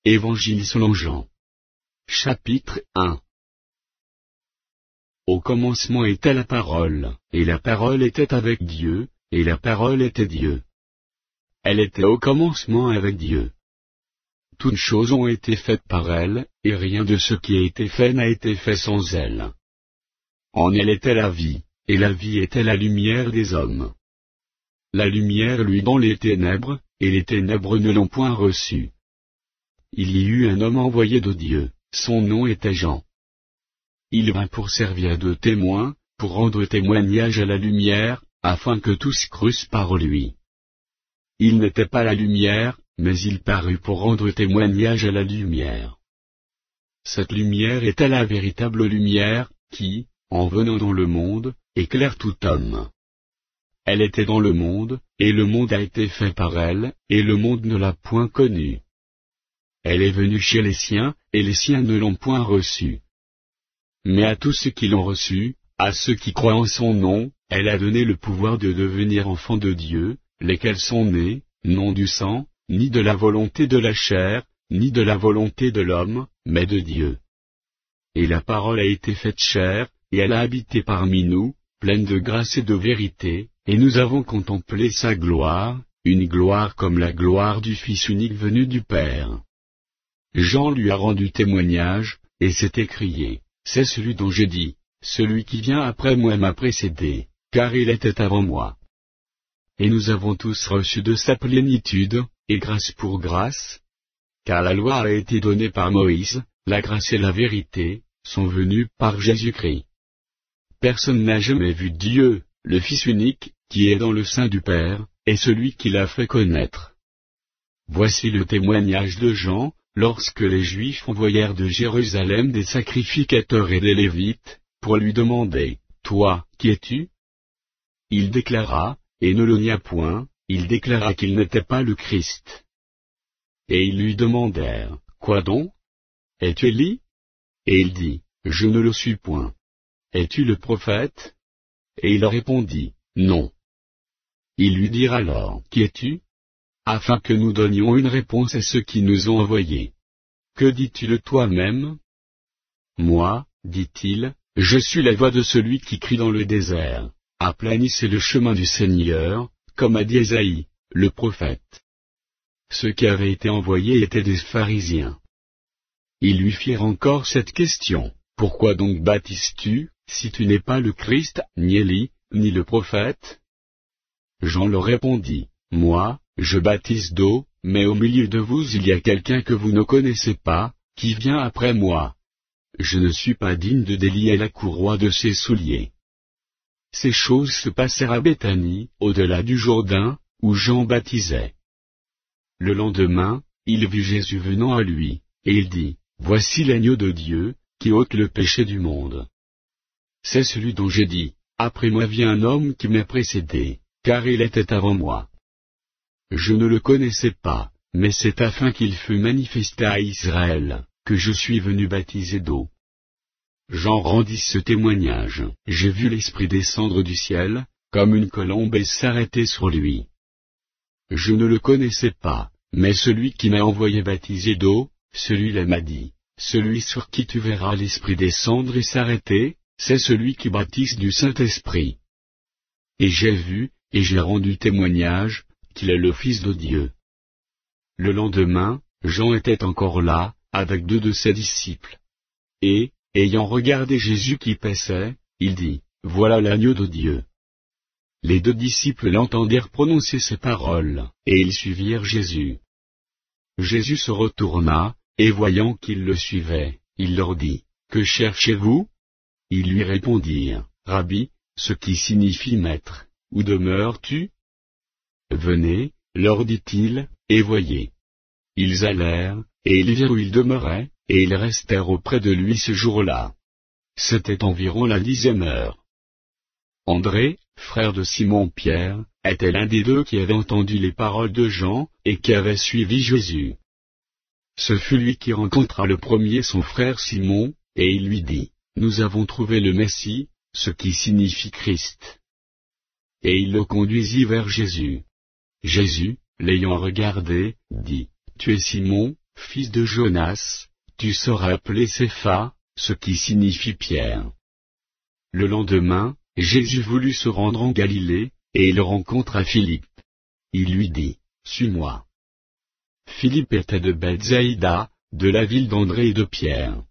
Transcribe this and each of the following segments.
Évangile selon Jean. Chapitre 1. Au commencement était la parole, et la parole était avec Dieu, et la parole était Dieu. Elle était au commencement avec Dieu. Toutes choses ont été faites par elle, et rien de ce qui a été fait n'a été fait sans elle. En elle était la vie, et la vie était la lumière des hommes. La lumière luit dans les ténèbres, et les ténèbres ne l'ont point reçue. Il y eut un homme envoyé de Dieu, son nom était Jean. Il vint pour servir de témoin, pour rendre témoignage à la lumière, afin que tous crussent par lui. Il n'était pas la lumière, mais il parut pour rendre témoignage à la lumière. Cette lumière était la véritable lumière, qui, en venant dans le monde, éclaire tout homme. Elle était dans le monde, et le monde a été fait par elle, et le monde ne l'a point connue. Elle est venue chez les siens, et les siens ne l'ont point reçue. Mais à tous ceux qui l'ont reçue, à ceux qui croient en son nom, elle a donné le pouvoir de devenir enfants de Dieu, lesquels sont nés, non du sang, ni de la volonté de la chair, ni de la volonté de l'homme, mais de Dieu. Et la parole a été faite chair, et elle a habité parmi nous, pleine de grâce et de vérité, et nous avons contemplé sa gloire, une gloire comme la gloire du Fils unique venu du Père. Jean lui a rendu témoignage, et s'est écrié, « C'est celui dont j'ai dit, celui qui vient après moi m'a précédé, car il était avant moi. » Et nous avons tous reçu de sa plénitude, et grâce pour grâce, car la loi a été donnée par Moïse, la grâce et la vérité sont venues par Jésus-Christ. Personne n'a jamais vu Dieu, le Fils unique, qui est dans le sein du Père, et celui qui l'a fait connaître. Voici le témoignage de Jean, lorsque les Juifs envoyèrent de Jérusalem des sacrificateurs et des Lévites, pour lui demander, « Toi, qui es-tu » Il déclara, et ne le nia point, il déclara qu'il n'était pas le Christ. Et ils lui demandèrent, « Quoi donc? Es-tu Élie » Et il dit, « Je ne le suis point. » « Es-tu le prophète » Et il répondit, « Non. » Ils lui dirent alors, « Qui es-tu » afin que nous donnions une réponse à ceux qui nous ont envoyés. « Que dis-tu de toi-même » Moi, dit-il, je suis la voix de celui qui crie dans le désert, « Aplanissez le chemin du Seigneur » comme a dit Ésaïe, le prophète. Ceux qui avaient été envoyés étaient des pharisiens. Ils lui firent encore cette question, « Pourquoi donc baptises-tu, si tu n'es pas le Christ, ni Élie, ni le prophète » Jean leur répondit, « Moi, je baptise d'eau, mais au milieu de vous il y a quelqu'un que vous ne connaissez pas, qui vient après moi. Je ne suis pas digne de délier la courroie de ses souliers. » Ces choses se passèrent à Béthanie, au-delà du Jourdain, où Jean baptisait. Le lendemain, il vit Jésus venant à lui, et il dit, « Voici l'agneau de Dieu, qui ôte le péché du monde. » C'est celui dont j'ai dit, « Après moi vient un homme qui m'a précédé, car il était avant moi. » Je ne le connaissais pas, mais c'est afin qu'il fût manifesté à Israël, que je suis venu baptiser d'eau. Jean rendit ce témoignage, « J'ai vu l'Esprit descendre du ciel, comme une colombe et s'arrêter sur lui. Je ne le connaissais pas, mais celui qui m'a envoyé baptiser d'eau, celui-là m'a dit, « Celui sur qui tu verras l'Esprit descendre et s'arrêter, c'est celui qui baptise du Saint-Esprit. » Et j'ai vu, et j'ai rendu témoignage, qu'il est le Fils de Dieu. Le lendemain, Jean était encore là, avec 2 de ses disciples. Et, ayant regardé Jésus qui paissait, il dit, « Voilà l'agneau de Dieu. » Les 2 disciples l'entendirent prononcer ces paroles, et ils suivirent Jésus. Jésus se retourna, et voyant qu'ils le suivaient, il leur dit, « Que cherchez-vous » Ils lui répondirent, « Rabbi, ce qui signifie maître, où demeures-tu » Venez, leur dit-il, et voyez. Ils allèrent, et ils virent où il demeurait, et ils restèrent auprès de lui ce jour-là. C'était environ la 10e heure. André, frère de Simon-Pierre, était l'un des 2 qui avait entendu les paroles de Jean, et qui avait suivi Jésus. Ce fut lui qui rencontra le premier son frère Simon, et il lui dit, « Nous avons trouvé le Messie, ce qui signifie Christ. » Et il le conduisit vers Jésus. Jésus, l'ayant regardé, dit, « Tu es Simon, fils de Jonas, tu seras appelé Cépha, ce qui signifie Pierre. Le lendemain, Jésus voulut se rendre en Galilée, et il rencontra Philippe. Il lui dit, suis-moi. Philippe était de Bethsaïda, de la ville d'André et de Pierre.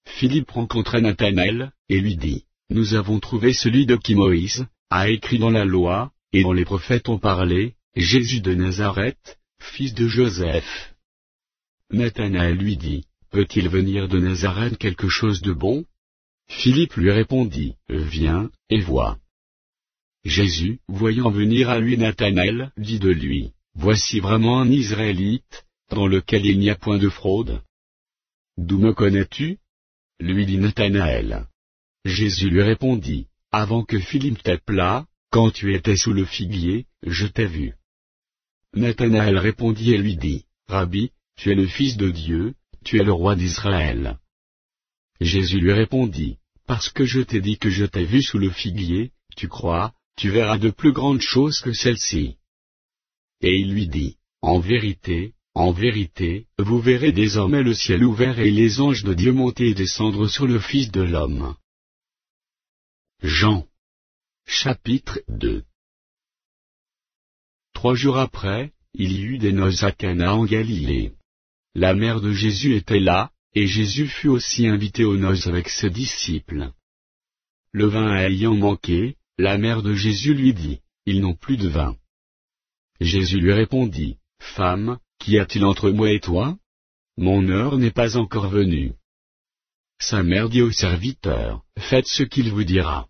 Philippe rencontra Nathanaël, et lui dit, nous avons trouvé celui de qui Moïse a écrit dans la loi, et dont les prophètes ont parlé, Jésus de Nazareth, fils de Joseph. Nathanaël lui dit, peut-il venir de Nazareth quelque chose de bon? Philippe lui répondit, viens, et vois. Jésus, voyant venir à lui Nathanaël, dit de lui, voici vraiment un Israélite, dans lequel il n'y a point de fraude. D'où me connais-tu? Lui dit Nathanaël. Jésus lui répondit, avant que Philippe t'appelât, quand tu étais sous le figuier, je t'ai vu. Nathanaël répondit et lui dit, Rabbi, tu es le Fils de Dieu, tu es le roi d'Israël. Jésus lui répondit, parce que je t'ai dit que je t'ai vu sous le figuier, tu crois, tu verras de plus grandes choses que celles-ci. Et il lui dit, en vérité, vous verrez désormais le ciel ouvert et les anges de Dieu monter et descendre sur le Fils de l'homme. Jean. Chapitre 2. 3 jours après, il y eut des noces à Cana en Galilée. La mère de Jésus était là, et Jésus fut aussi invité aux noces avec ses disciples. Le vin ayant manqué, la mère de Jésus lui dit, ils n'ont plus de vin. Jésus lui répondit, Femme, qu'y a-t-il entre moi et toi? Mon heure n'est pas encore venue. Sa mère dit au serviteur, faites ce qu'il vous dira.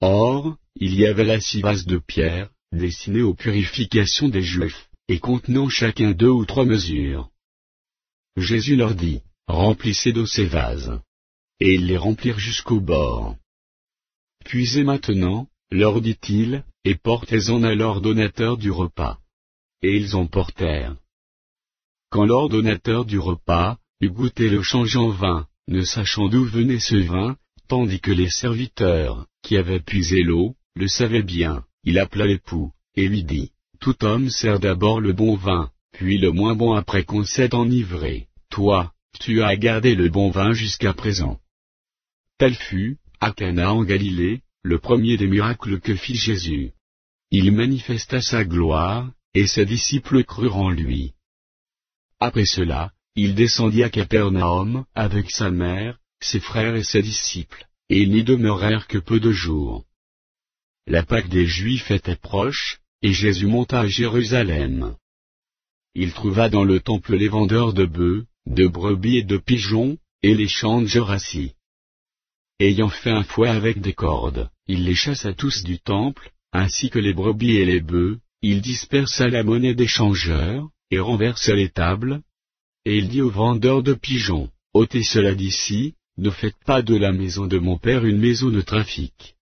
Or, il y avait là 6 vases de pierre, destinés aux purifications des Juifs, et contenant chacun 2 ou 3 mesures. Jésus leur dit, remplissez d'eau ces vases. Et ils les remplirent jusqu'au bord. Puisez maintenant, leur dit-il, et portez-en à l'ordonnateur du repas. Et ils en portèrent. Quand l'ordonnateur du repas eut goûté le change en vin, ne sachant d'où venait ce vin, tandis que les serviteurs, qui avaient puisé l'eau, le savaient bien, il appela l'époux, et lui dit, tout homme sert d'abord le bon vin, puis le moins bon après qu'on s'est enivré. Toi, tu as gardé le bon vin jusqu'à présent. Tel fut, à Cana en Galilée, le premier des miracles que fit Jésus. Il manifesta sa gloire, et ses disciples crurent en lui. Après cela, il descendit à Capernaum, avec sa mère, ses frères et ses disciples, et ils n'y demeurèrent que peu de jours. La Pâque des Juifs était proche, et Jésus monta à Jérusalem. Il trouva dans le temple les vendeurs de bœufs, de brebis et de pigeons, et les changeurs assis. Ayant fait un fouet avec des cordes, il les chassa tous du temple, ainsi que les brebis et les bœufs, il dispersa la monnaie des changeurs, et renversa les tables. Et il dit aux vendeurs de pigeons, ôtez cela d'ici, ne faites pas de la maison de mon Père une maison de trafic.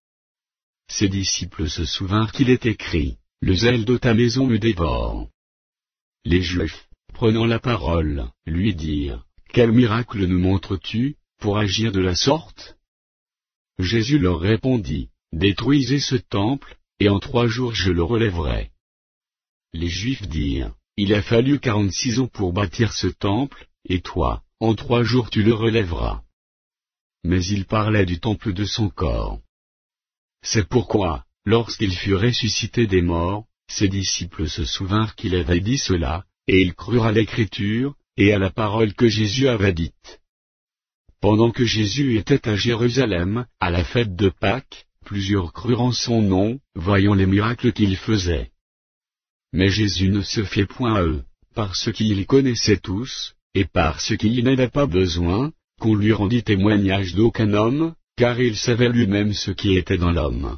Ses disciples se souvinrent qu'il est écrit, le zèle de ta maison me dévore. Les Juifs, prenant la parole, lui dirent, quel miracle nous montres-tu, pour agir de la sorte? Jésus leur répondit, détruisez ce temple, et en 3 jours je le relèverai. Les Juifs dirent, il a fallu 46 ans pour bâtir ce temple, et toi, en 3 jours tu le relèveras. Mais il parlait du temple de son corps. C'est pourquoi, lorsqu'il fut ressuscité des morts, ses disciples se souvinrent qu'il avait dit cela, et ils crurent à l'Écriture, et à la parole que Jésus avait dite. Pendant que Jésus était à Jérusalem, à la fête de Pâques, plusieurs crurent en son nom, voyant les miracles qu'il faisait. Mais Jésus ne se fiait point à eux, parce qu'ils les connaissaient tous, et parce qu'il n'avait pas besoin qu'on lui rendît témoignage d'aucun homme, car il savait lui-même ce qui était dans l'homme.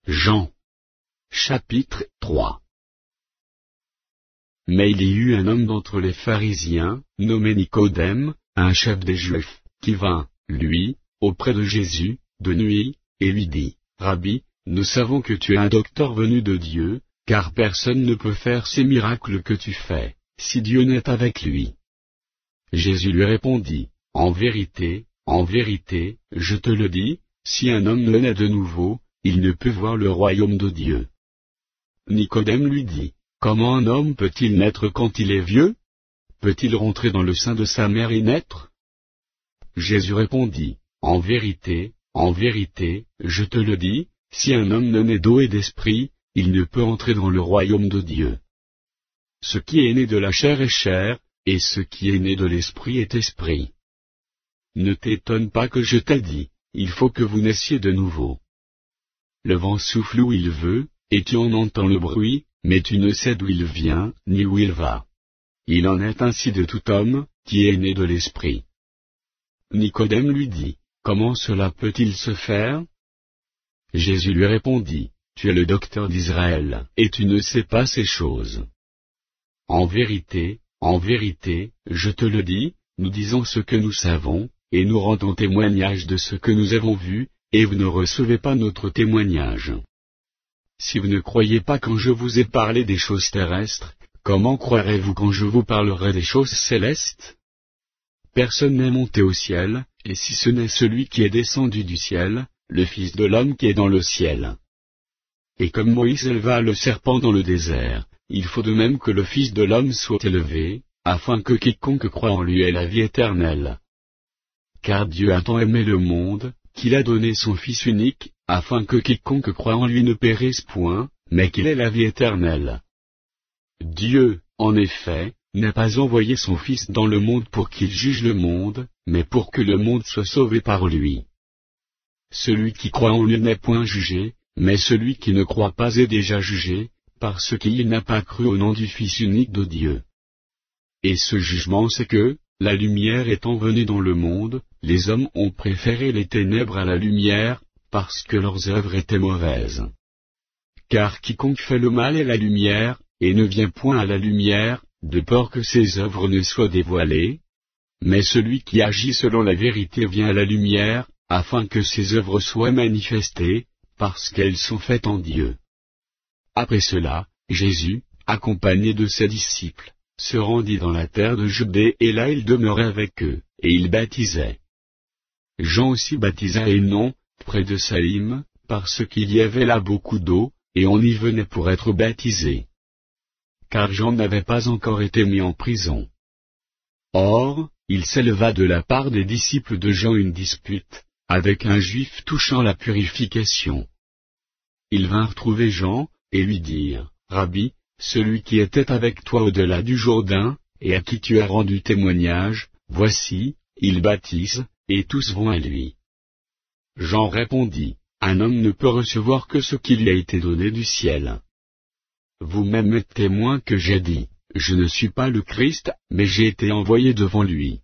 Jean. Chapitre 3. Mais il y eut un homme d'entre les pharisiens, nommé Nicodème, un chef des Juifs, qui vint, lui, auprès de Jésus, de nuit, et lui dit, Rabbi, nous savons que tu es un docteur venu de Dieu, car personne ne peut faire ces miracles que tu fais, si Dieu n'est avec lui. Jésus lui répondit, en vérité, je te le dis, si un homme ne naît de nouveau, il ne peut voir le royaume de Dieu. Nicodème lui dit, Comment un homme peut-il naître quand il est vieux? Peut-il rentrer dans le sein de sa mère et naître? Jésus répondit, en vérité, je te le dis, si un homme ne naît d'eau et d'esprit, il ne peut entrer dans le royaume de Dieu. Ce qui est né de la chair est chair, et ce qui est né de l'esprit est esprit. Ne t'étonne pas que je t'ai dit, il faut que vous naissiez de nouveau. Le vent souffle où il veut, et tu en entends le bruit, mais tu ne sais d'où il vient, ni où il va. Il en est ainsi de tout homme, qui est né de l'esprit. Nicodème lui dit, comment cela peut-il se faire? Jésus lui répondit, tu es le docteur d'Israël, et tu ne sais pas ces choses. En vérité, je te le dis, nous disons ce que nous savons, et nous rendons témoignage de ce que nous avons vu, et vous ne recevez pas notre témoignage. Si vous ne croyez pas quand je vous ai parlé des choses terrestres, comment croirez-vous quand je vous parlerai des choses célestes? Personne n'est monté au ciel, et si ce n'est celui qui est descendu du ciel, le Fils de l'homme qui est dans le ciel. Et comme Moïse éleva le serpent dans le désert, il faut de même que le Fils de l'homme soit élevé, afin que quiconque croit en lui ait la vie éternelle. Car Dieu a tant aimé le monde, qu'il a donné son Fils unique, afin que quiconque croit en lui ne périsse point, mais qu'il ait la vie éternelle. Dieu, en effet, n'a pas envoyé son Fils dans le monde pour qu'il juge le monde, mais pour que le monde soit sauvé par lui. Celui qui croit en lui n'est point jugé, mais celui qui ne croit pas est déjà jugé, parce qu'il n'a pas cru au nom du Fils unique de Dieu. Et ce jugement c'est que, la lumière étant venue dans le monde, les hommes ont préféré les ténèbres à la lumière, parce que leurs œuvres étaient mauvaises. Car quiconque fait le mal est la lumière, et ne vient point à la lumière, de peur que ses œuvres ne soient dévoilées. Mais celui qui agit selon la vérité vient à la lumière, afin que ses œuvres soient manifestées, parce qu'elles sont faites en Dieu. Après cela, Jésus, accompagné de ses disciples, se rendit dans la terre de Judée et là il demeurait avec eux, et il baptisait. Jean aussi baptisa à Énon, près de Salim, parce qu'il y avait là beaucoup d'eau, et on y venait pour être baptisé. Car Jean n'avait pas encore été mis en prison. Or, il s'éleva de la part des disciples de Jean une dispute, avec un juif touchant la purification. Ils vinrent trouver Jean, et lui dirent, Rabbi, celui qui était avec toi au-delà du Jourdain, et à qui tu as rendu témoignage, voici, il baptise, et tous vont à lui. Jean répondit, un homme ne peut recevoir que ce qui lui a été donné du ciel. Vous-même êtes témoins que j'ai dit, je ne suis pas le Christ, mais j'ai été envoyé devant lui.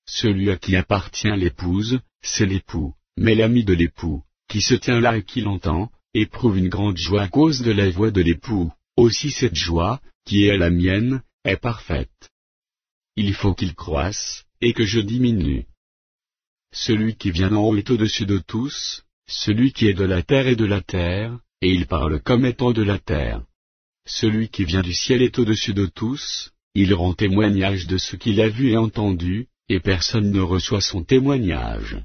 Celui à qui appartient l'épouse, c'est l'époux, mais l'ami de l'époux, qui se tient là et qui l'entend, éprouve une grande joie à cause de la voix de l'époux. Aussi cette joie, qui est la mienne, est parfaite. Il faut qu'il croisse, et que je diminue. Celui qui vient d'en haut est au-dessus de tous, celui qui est de la terre est de la terre, et il parle comme étant de la terre. Celui qui vient du ciel est au-dessus de tous, il rend témoignage de ce qu'il a vu et entendu, et personne ne reçoit son témoignage.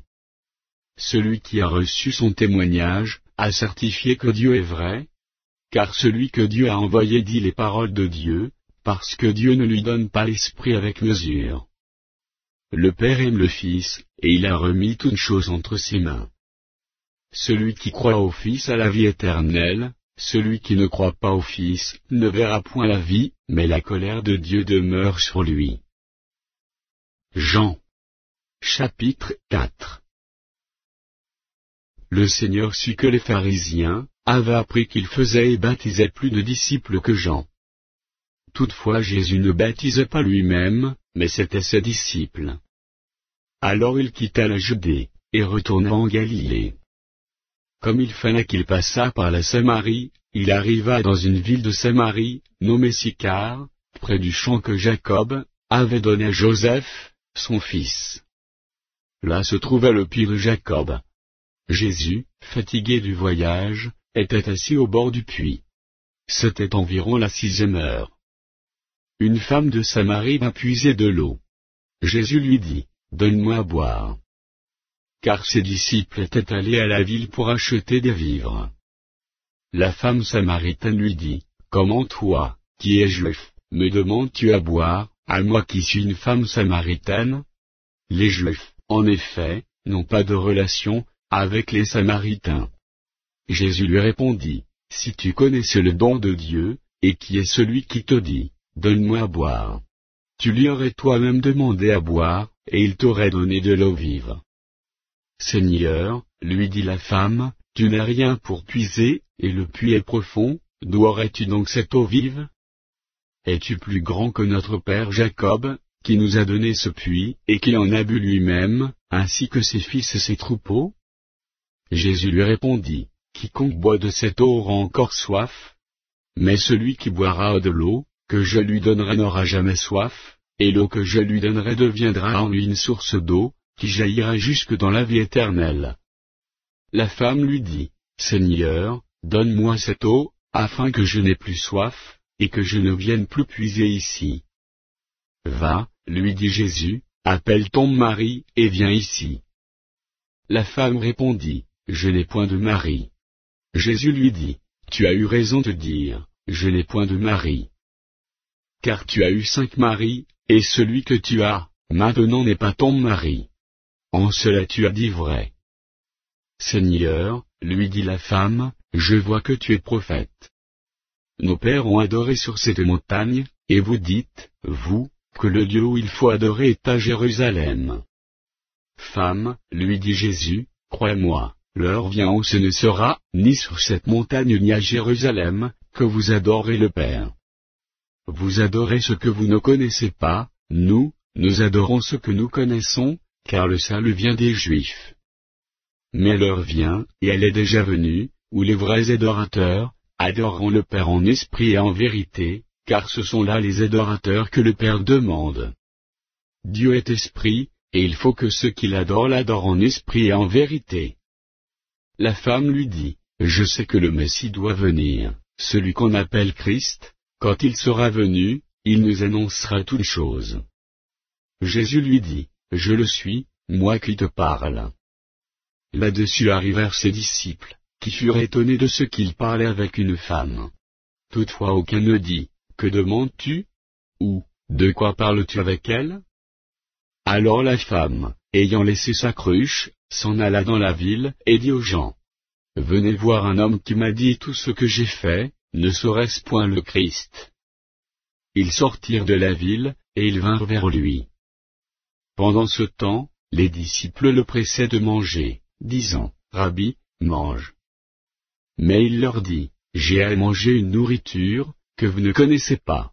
Celui qui a reçu son témoignage, a certifié que Dieu est vrai, car celui que Dieu a envoyé dit les paroles de Dieu, parce que Dieu ne lui donne pas l'esprit avec mesure. Le Père aime le Fils, et il a remis toute chose entre ses mains. Celui qui croit au Fils a la vie éternelle, celui qui ne croit pas au Fils ne verra point la vie, mais la colère de Dieu demeure sur lui. Jean. Chapitre 4. Le Seigneur sut que les pharisiens avaient appris qu'il faisait et baptisait plus de disciples que Jean. Toutefois Jésus ne baptisait pas lui-même, mais c'étaient ses disciples. Alors il quitta la Judée, et retourna en Galilée. Comme il fallait qu'il passât par la Samarie, il arriva dans une ville de Samarie, nommée Sychar, près du champ que Jacob avait donné à Joseph, son fils. Là se trouvait le puits de Jacob. Jésus, fatigué du voyage, était assis au bord du puits. C'était environ la 6e heure. Une femme de Samarie vint puiser de l'eau. Jésus lui dit, « Donne-moi à boire. » Car ses disciples étaient allés à la ville pour acheter des vivres. La femme samaritaine lui dit, « comment toi, qui es juif, me demandes-tu à boire, à moi qui suis une femme samaritaine? Les Juifs, en effet, n'ont pas de relation avec les Samaritains. Jésus lui répondit, si tu connaissais le don de Dieu, et qui est celui qui te dit, donne-moi à boire. Tu lui aurais toi-même demandé à boire, et il t'aurait donné de l'eau vive. Seigneur, lui dit la femme, tu n'as rien pour puiser, et le puits est profond, d'où aurais-tu donc cette eau vive? Es-tu plus grand que notre père Jacob, qui nous a donné ce puits, et qui en a bu lui-même, ainsi que ses fils et ses troupeaux? Jésus lui répondit, quiconque boit de cette eau aura encore soif. Mais celui qui boira de l'eau, que je lui donnerai n'aura jamais soif, et l'eau que je lui donnerai deviendra en lui une source d'eau, qui jaillira jusque dans la vie éternelle. La femme lui dit, Seigneur, donne-moi cette eau, afin que je n'aie plus soif, et que je ne vienne plus puiser ici. Va, lui dit Jésus, appelle ton mari, et viens ici. La femme répondit, je n'ai point de mari. Jésus lui dit, tu as eu raison de dire, je n'ai point de mari. Car tu as eu 5 maris, et celui que tu as, maintenant n'est pas ton mari. En cela tu as dit vrai. Seigneur, lui dit la femme, je vois que tu es prophète. Nos pères ont adoré sur cette montagne, et vous dites, vous, que le lieu où il faut adorer est à Jérusalem. Femme, lui dit Jésus, crois-moi, l'heure vient où ce ne sera, ni sur cette montagne ni à Jérusalem, que vous adorez le Père. Vous adorez ce que vous ne connaissez pas, nous adorons ce que nous connaissons, car le salut vient des Juifs. Mais l'heure vient, et elle est déjà venue, où les vrais adorateurs adoreront le Père en esprit et en vérité, car ce sont là les adorateurs que le Père demande. Dieu est esprit, et il faut que ceux qui l'adorent en esprit et en vérité. La femme lui dit, je sais que le Messie doit venir, celui qu'on appelle Christ, quand il sera venu, il nous annoncera toutes choses. Jésus lui dit, je le suis, moi qui te parle. Là-dessus arrivèrent ses disciples, qui furent étonnés de ce qu'il parlait avec une femme. Toutefois aucun ne dit, que demandes-tu? Ou, de quoi parles-tu avec elle? Alors la femme, ayant laissé sa cruche, s'en alla dans la ville, et dit aux gens, venez voir un homme qui m'a dit tout ce que j'ai fait, ne serait-ce point le Christ? Ils sortirent de la ville, et ils vinrent vers lui. Pendant ce temps, les disciples le pressaient de manger, disant, Rabbi, mange. Mais il leur dit, j'ai à manger une nourriture, que vous ne connaissez pas.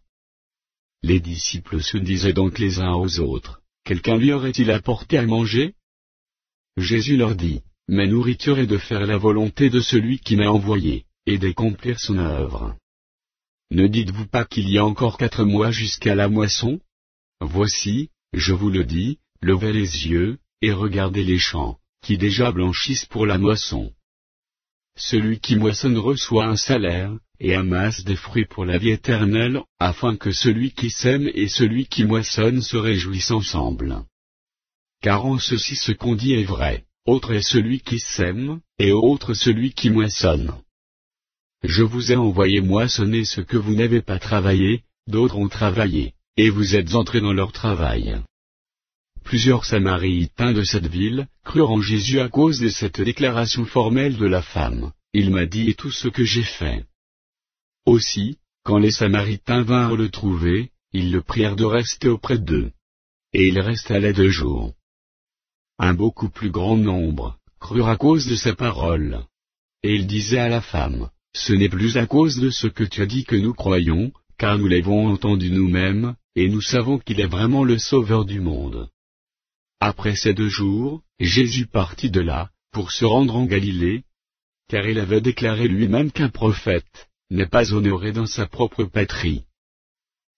Les disciples se disaient donc les uns aux autres, quelqu'un lui aurait-il apporté à manger? Jésus leur dit, ma nourriture est de faire la volonté de celui qui m'a envoyé, et d'accomplir son œuvre. Ne dites-vous pas qu'il y a encore 4 mois jusqu'à la moisson? Voici, je vous le dis, levez les yeux, et regardez les champs, qui déjà blanchissent pour la moisson. Celui qui moissonne reçoit un salaire, et amasse des fruits pour la vie éternelle, afin que celui qui sème et celui qui moissonne se réjouissent ensemble. Car en ceci ce qu'on dit est vrai, autre est celui qui sème, et autre celui qui moissonne. Je vous ai envoyé moissonner ce que vous n'avez pas travaillé, d'autres ont travaillé, et vous êtes entrés dans leur travail. Plusieurs Samaritains de cette ville crurent en Jésus à cause de cette déclaration formelle de la femme, il m'a dit tout ce que j'ai fait. Aussi, quand les Samaritains vinrent le trouver, ils le prièrent de rester auprès d'eux. Et il resta là 2 jours. Un beaucoup plus grand nombre crurent à cause de sa parole. Et il disait à la femme, ce n'est plus à cause de ce que tu as dit que nous croyons, car nous l'avons entendu nous-mêmes, et nous savons qu'il est vraiment le Sauveur du monde. Après ces 2 jours, Jésus partit de là, pour se rendre en Galilée, car il avait déclaré lui-même qu'un prophète n'est pas honoré dans sa propre patrie.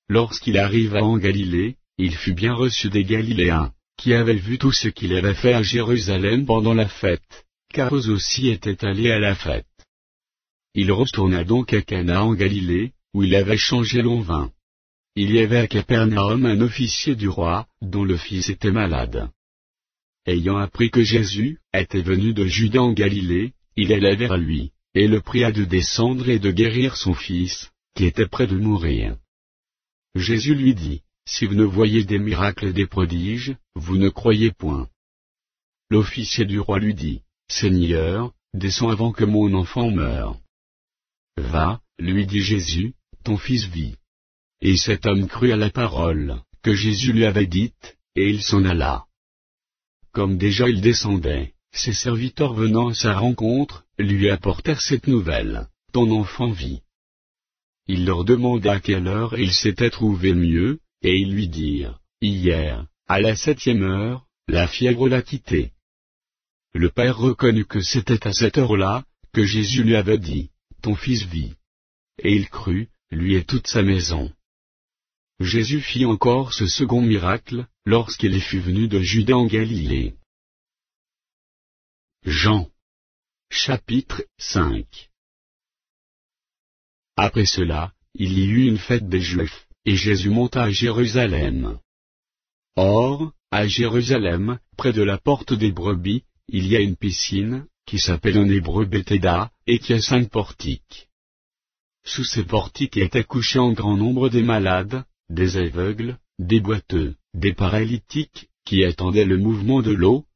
Lorsqu'il arriva en Galilée, il fut bien reçu des Galiléens, qui avaient vu tout ce qu'il avait fait à Jérusalem pendant la fête, car eux aussi étaient allés à la fête. Il retourna donc à Cana en Galilée, où il avait changé l'eau en vin. Il y avait à Capernaum un officier du roi, dont le fils était malade. Ayant appris que Jésus était venu de Judée en Galilée, il alla vers lui, et le pria de descendre et de guérir son fils, qui était près de mourir. Jésus lui dit, si vous ne voyez des miracles et des prodiges, vous ne croyez point. L'officier du roi lui dit, Seigneur, descends avant que mon enfant meure. Va, lui dit Jésus, ton fils vit. Et cet homme crut à la parole que Jésus lui avait dite, et il s'en alla. Comme déjà il descendait, ses serviteurs venant à sa rencontre, lui apportèrent cette nouvelle, ton enfant vit. Il leur demanda à quelle heure il s'était trouvé mieux, et ils lui dirent, hier, à la 7e heure, la fièvre l'a quitté. Le père reconnut que c'était à cette heure-là, que Jésus lui avait dit, ton fils vit. Et il crut, lui et toute sa maison. Jésus fit encore ce second miracle, lorsqu'il fut venu de Judée en Galilée. Jean. Chapitre 5. Après cela, il y eut une fête des Juifs, et Jésus monta à Jérusalem. Or, à Jérusalem, près de la porte des brebis, il y a une piscine, qui s'appelle en hébreu Bethéda, et qui a 5 portiques. Sous ces portiques étaient couchés en grand nombre des malades, des aveugles, des boiteux, des paralytiques, qui attendaient le mouvement de l'eau,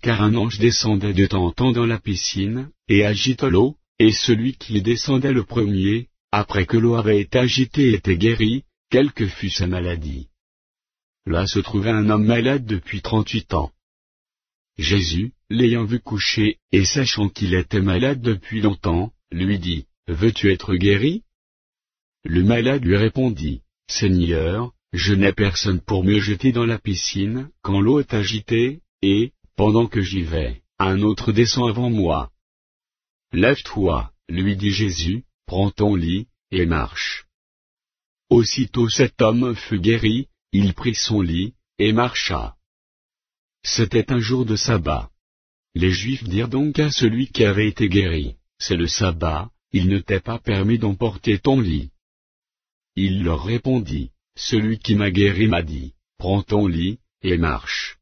car un ange descendait de temps en temps dans la piscine, et agite l'eau, et celui qui y descendait le premier, après que l'eau avait été agitée était guéri, quelle que fût sa maladie. Là se trouvait un homme malade depuis 38 ans. Jésus, l'ayant vu coucher, et sachant qu'il était malade depuis longtemps, lui dit, veux-tu être guéri? Le malade lui répondit, Seigneur, je n'ai personne pour me jeter dans la piscine, quand l'eau est agitée, et, pendant que j'y vais, un autre descend avant moi. Lève-toi, lui dit Jésus, prends ton lit, et marche. Aussitôt cet homme fut guéri, il prit son lit, et marcha. C'était un jour de sabbat. Les Juifs dirent donc à celui qui avait été guéri, c'est le sabbat, il ne t'est pas permis d'emporter ton lit. Il leur répondit, celui qui m'a guéri m'a dit, prends ton lit, et marche.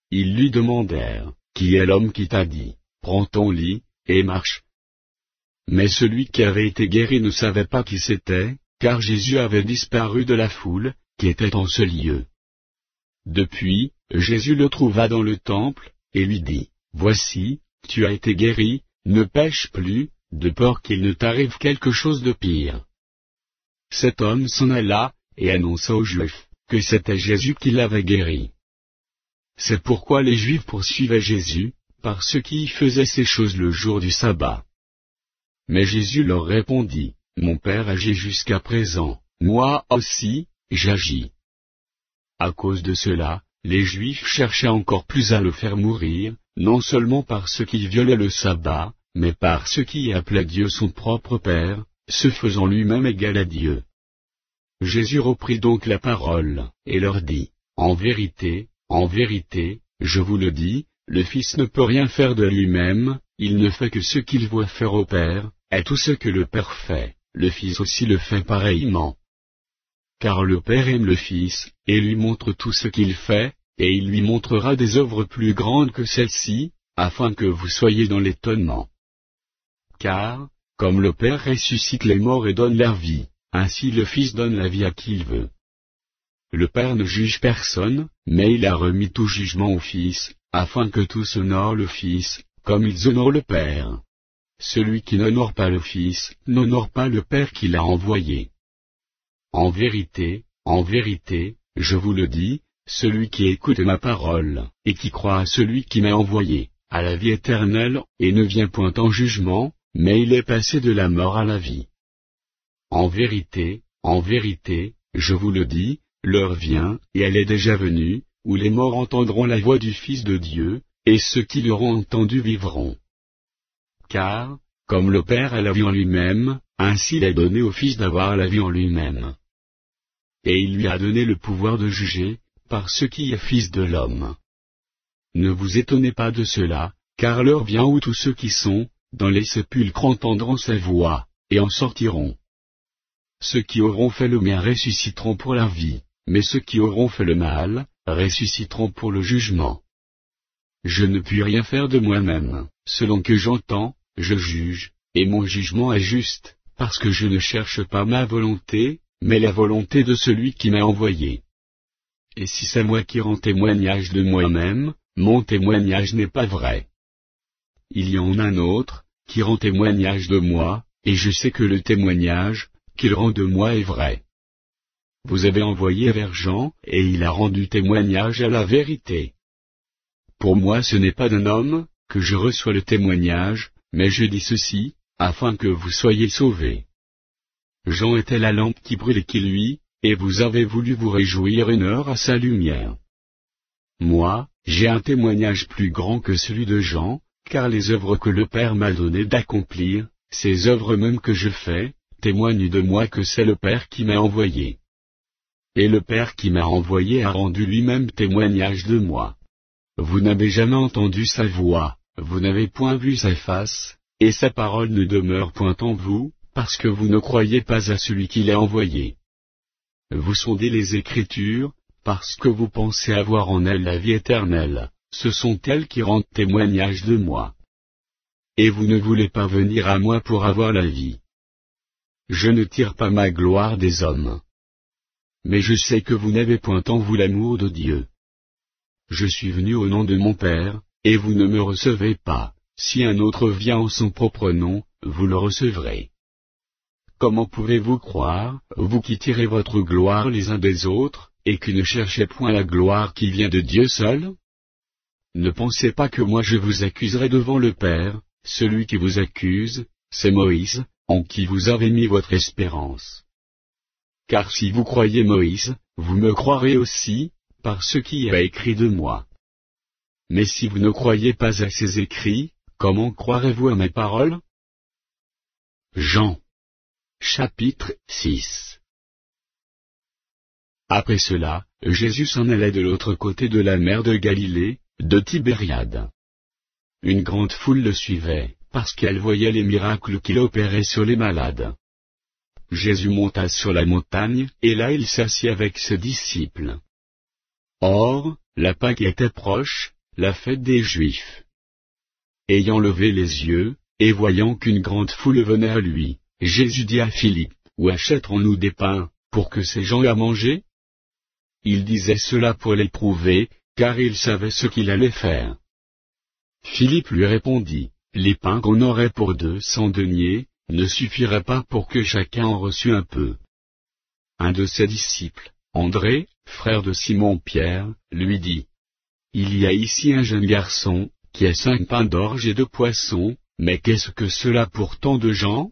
Ils lui demandèrent, qui est l'homme qui t'a dit, prends ton lit, et marche? Mais celui qui avait été guéri ne savait pas qui c'était, car Jésus avait disparu de la foule, qui était en ce lieu. Depuis, Jésus le trouva dans le temple, et lui dit, voici, tu as été guéri, ne pêche plus, de peur qu'il ne t'arrive quelque chose de pire. Cet homme s'en alla, et annonça aux Juifs, que c'était Jésus qui l'avait guéri. C'est pourquoi les Juifs poursuivaient Jésus, parce qu'il faisait ces choses le jour du sabbat. Mais Jésus leur répondit, mon Père agit jusqu'à présent, moi aussi, j'agis. À cause de cela, les Juifs cherchaient encore plus à le faire mourir, non seulement parce qu'il violait le sabbat, mais parce qu'il appelait Dieu son propre Père, se faisant lui-même égal à Dieu. Jésus reprit donc la parole, et leur dit, en vérité, je vous le dis, le Fils ne peut rien faire de lui-même, il ne fait que ce qu'il voit faire au Père, et tout ce que le Père fait, le Fils aussi le fait pareillement. Car le Père aime le Fils, et lui montre tout ce qu'il fait, et il lui montrera des œuvres plus grandes que celles-ci, afin que vous soyez dans l'étonnement. Car, comme le Père ressuscite les morts et donne la vie, ainsi le Fils donne la vie à qui il veut. Le Père ne juge personne, mais il a remis tout jugement au Fils, afin que tous honorent le Fils, comme ils honorent le Père. Celui qui n'honore pas le Fils, n'honore pas le Père qui l'a envoyé. En vérité, je vous le dis, celui qui écoute ma parole, et qui croit à celui qui m'a envoyé, a la vie éternelle, et ne vient point en jugement, mais il est passé de la mort à la vie. En vérité, je vous le dis, l'heure vient, et elle est déjà venue, où les morts entendront la voix du Fils de Dieu, et ceux qui l'auront entendu vivront. Car, comme le Père a la vie en lui-même, ainsi il a donné au Fils d'avoir la vie en lui-même. Et il lui a donné le pouvoir de juger, par ce qui est Fils de l'homme. Ne vous étonnez pas de cela, car l'heure vient où tous ceux qui sont, dans les sépulcres entendront sa voix, et en sortiront. Ceux qui auront fait le bien ressusciteront pour la vie, mais ceux qui auront fait le mal, ressusciteront pour le jugement. Je ne puis rien faire de moi-même, selon que j'entends, je juge, et mon jugement est juste, parce que je ne cherche pas ma volonté, mais la volonté de celui qui m'a envoyé. Et si c'est moi qui rends témoignage de moi-même, mon témoignage n'est pas vrai. Il y en a un autre, qui rend témoignage de moi, et je sais que le témoignage qu'il rend de moi est vrai. Vous avez envoyé vers Jean, et il a rendu témoignage à la vérité. Pour moi ce n'est pas d'un homme, que je reçois le témoignage, mais je dis ceci, afin que vous soyez sauvés. Jean était la lampe qui brûle et qui luit, et vous avez voulu vous réjouir une heure à sa lumière. Moi, j'ai un témoignage plus grand que celui de Jean, car les œuvres que le Père m'a donné d'accomplir, ces œuvres mêmes que je fais, témoignent de moi que c'est le Père qui m'a envoyé. Et le Père qui m'a envoyé a rendu lui-même témoignage de moi. Vous n'avez jamais entendu sa voix, vous n'avez point vu sa face, et sa parole ne demeure point en vous, parce que vous ne croyez pas à celui qui l'a envoyé. Vous sondez les Écritures, parce que vous pensez avoir en elles la vie éternelle, ce sont elles qui rendent témoignage de moi. Et vous ne voulez pas venir à moi pour avoir la vie. Je ne tire pas ma gloire des hommes. Mais je sais que vous n'avez point en vous l'amour de Dieu. Je suis venu au nom de mon Père, et vous ne me recevez pas, si un autre vient en son propre nom, vous le recevrez. Comment pouvez-vous croire, vous qui tirez votre gloire les uns des autres, et qui ne cherchez point la gloire qui vient de Dieu seul? Ne pensez pas que moi je vous accuserai devant le Père, celui qui vous accuse, c'est Moïse, en qui vous avez mis votre espérance. Car si vous croyez Moïse, vous me croirez aussi, par ce qui est écrit de moi. Mais si vous ne croyez pas à ces écrits, comment croirez-vous à mes paroles? Jean. Chapitre 6. Après cela, Jésus s'en allait de l'autre côté de la mer de Galilée, de Tibériade. Une grande foule le suivait, parce qu'elle voyait les miracles qu'il opérait sur les malades. Jésus monta sur la montagne, et là il s'assit avec ses disciples. Or, la Pâque était proche, la fête des Juifs. Ayant levé les yeux, et voyant qu'une grande foule venait à lui, Jésus dit à Philippe, où achèterons-nous des pains, pour que ces gens aient à manger? Il disait cela pour l'éprouver, car il savait ce qu'il allait faire. Philippe lui répondit, les pains qu'on aurait pour 200 deniers, ne suffiraient pas pour que chacun en reçût un peu. Un de ses disciples, André, frère de Simon-Pierre, lui dit, il y a ici un jeune garçon, qui a 5 pains d'orge et 2 poissons, mais qu'est-ce que cela pour tant de gens?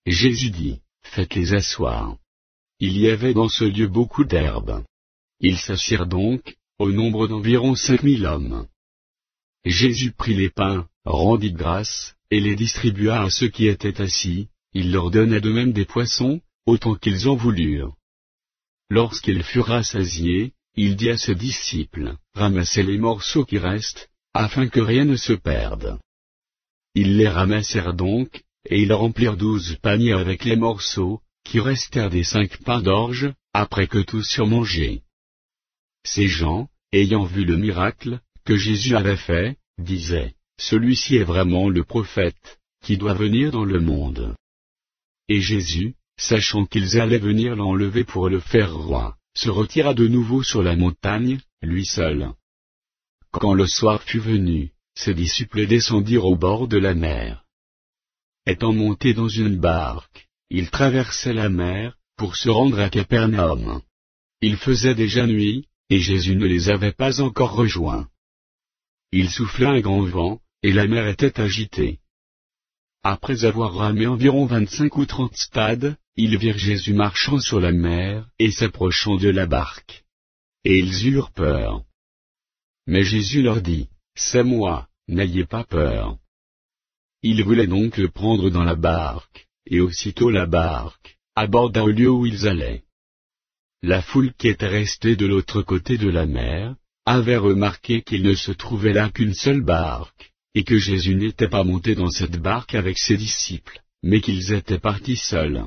Jésus dit, faites-les asseoir. Il y avait dans ce lieu beaucoup d'herbes. Ils s'assirent donc, au nombre d'environ 5000 hommes. Jésus prit les pains, rendit grâce, et les distribua à ceux qui étaient assis, il leur donna de même des poissons, autant qu'ils en voulurent. Lorsqu'ils furent rassasiés, il dit à ses disciples, ramassez les morceaux qui restent, afin que rien ne se perde. Ils les ramassèrent donc, et ils remplirent 12 paniers avec les morceaux, qui restèrent des 5 pains d'orge, après que tous eurent mangé. Ces gens, ayant vu le miracle, que Jésus avait fait, disaient, celui-ci est vraiment le prophète, qui doit venir dans le monde. Et Jésus, sachant qu'ils allaient venir l'enlever pour le faire roi, se retira de nouveau sur la montagne, lui seul. Quand le soir fut venu, ses disciples descendirent au bord de la mer. Étant montés dans une barque, ils traversaient la mer, pour se rendre à Capernaum. Il faisait déjà nuit, et Jésus ne les avait pas encore rejoints. Il souffla un grand vent, et la mer était agitée. Après avoir ramé environ 25 ou 30 stades, ils virent Jésus marchant sur la mer, et s'approchant de la barque. Et ils eurent peur. Mais Jésus leur dit, c'est moi, n'ayez pas peur. Ils voulaient donc le prendre dans la barque, et aussitôt la barque aborda au lieu où ils allaient. La foule qui était restée de l'autre côté de la mer, avait remarqué qu'il ne se trouvait là qu'une seule barque, et que Jésus n'était pas monté dans cette barque avec ses disciples, mais qu'ils étaient partis seuls.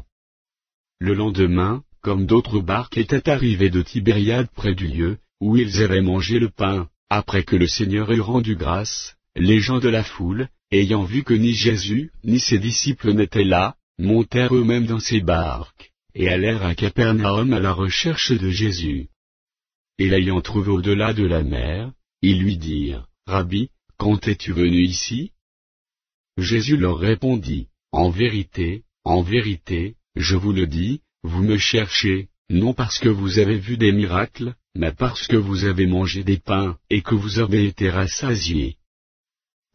Le lendemain, comme d'autres barques étaient arrivées de Tibériade près du lieu, où ils avaient mangé le pain, après que le Seigneur eut rendu grâce, les gens de la foule, ayant vu que ni Jésus, ni ses disciples n'étaient là, montèrent eux-mêmes dans ces barques, et allèrent à Capernaum à la recherche de Jésus. Et l'ayant trouvé au-delà de la mer, ils lui dirent, « Rabbi, quand es-tu venu ici ?» Jésus leur répondit, « En vérité, je vous le dis, vous me cherchez, non parce que vous avez vu des miracles, mais parce que vous avez mangé des pains, et que vous avez été rassasiés.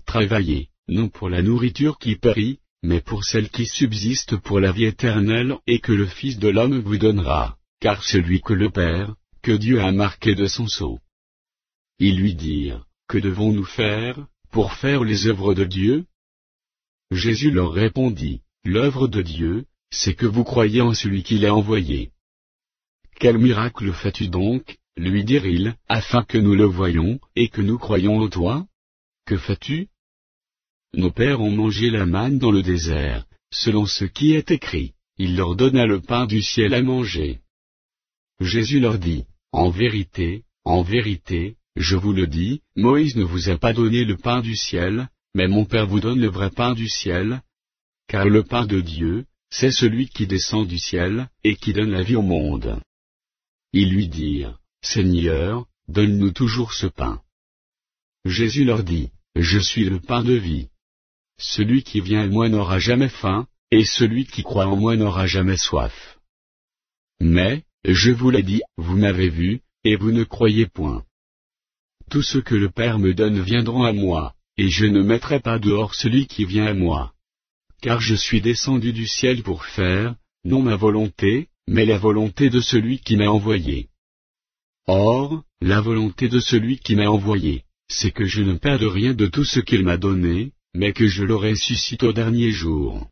Travaillez, non pour la nourriture qui périt, mais pour celle qui subsiste pour la vie éternelle et que le Fils de l'homme vous donnera, car celui que le Père, que Dieu a marqué de son sceau. » Ils lui dirent, « Que devons-nous faire, pour faire les œuvres de Dieu ?» Jésus leur répondit, « L'œuvre de Dieu, c'est que vous croyez en celui qui l'a envoyé. » « Quel miracle fais-tu donc, lui dirent-ils, afin que nous le voyions, et que nous croyions en toi? Que fais-tu? Nos pères ont mangé la manne dans le désert, selon ce qui est écrit, il leur donna le pain du ciel à manger. Jésus leur dit, en vérité, je vous le dis, Moïse ne vous a pas donné le pain du ciel, mais mon Père vous donne le vrai pain du ciel, car le pain de Dieu, c'est celui qui descend du ciel, et qui donne la vie au monde. Ils lui dirent, Seigneur, donne-nous toujours ce pain. Jésus leur dit, Je suis le pain de vie. Celui qui vient à moi n'aura jamais faim, et celui qui croit en moi n'aura jamais soif. Mais, je vous l'ai dit, vous m'avez vu, et vous ne croyez point. Tous ceux que le Père me donne viendront à moi, et je ne mettrai pas dehors celui qui vient à moi. Car je suis descendu du ciel pour faire, non ma volonté, mais la volonté de celui qui m'a envoyé. Or, la volonté de celui qui m'a envoyé, c'est que je ne perde rien de tout ce qu'il m'a donné, mais que je le ressuscite au dernier jour.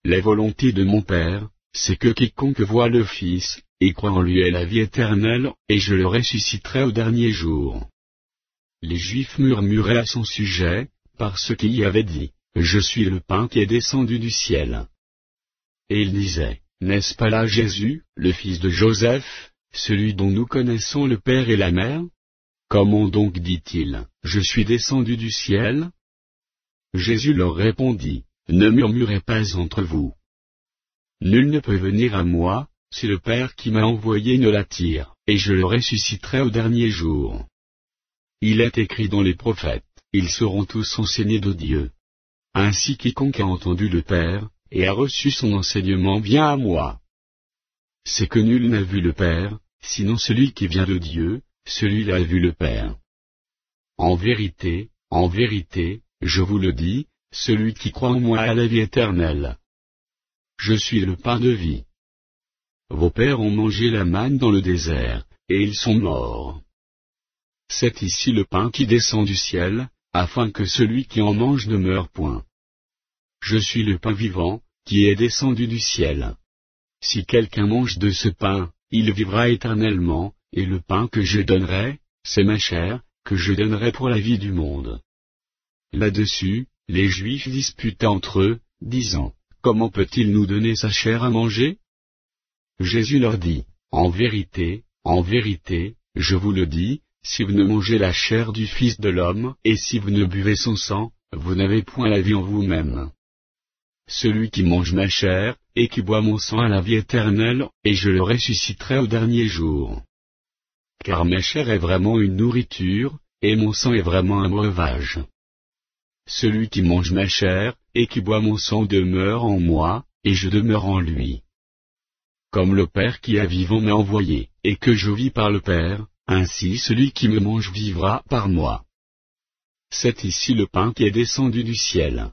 La volonté de mon Père, c'est que quiconque voit le Fils, et croit en lui ait la vie éternelle, et je le ressusciterai au dernier jour. Les Juifs murmuraient à son sujet, parce qu'il y avait dit, Je suis le pain qui est descendu du ciel. Et ils disaient, N'est-ce pas là Jésus, le fils de Joseph, celui dont nous connaissons le Père et la Mère? Comment donc dit-il, Je suis descendu du ciel? Jésus leur répondit, Ne murmurez pas entre vous. Nul ne peut venir à moi, si le Père qui m'a envoyé ne l'attire, et je le ressusciterai au dernier jour. Il est écrit dans les prophètes, ils seront tous enseignés de Dieu. Ainsi quiconque a entendu le Père, et a reçu son enseignement vient à moi. C'est que nul n'a vu le Père, sinon celui qui vient de Dieu, celui-là a vu le Père. En vérité, je vous le dis, celui qui croit en moi a la vie éternelle. Je suis le pain de vie. Vos pères ont mangé la manne dans le désert, et ils sont morts. C'est ici le pain qui descend du ciel, afin que celui qui en mange ne meure point. Je suis le pain vivant, qui est descendu du ciel. Si quelqu'un mange de ce pain, il vivra éternellement, et le pain que je donnerai, c'est ma chair, que je donnerai pour la vie du monde. Là-dessus, les Juifs disputaient entre eux, disant, Comment peut-il nous donner sa chair à manger? Jésus leur dit, En vérité, je vous le dis, si vous ne mangez la chair du Fils de l'homme, et si vous ne buvez son sang, vous n'avez point la vie en vous-même. Celui qui mange ma chair, et qui boit mon sang a la vie éternelle, et je le ressusciterai au dernier jour. Car ma chair est vraiment une nourriture, et mon sang est vraiment un breuvage. Celui qui mange ma chair, et qui boit mon sang demeure en moi, et je demeure en lui. Comme le Père qui est vivant m'a envoyé, et que je vis par le Père, ainsi celui qui me mange vivra par moi. C'est ici le pain qui est descendu du ciel.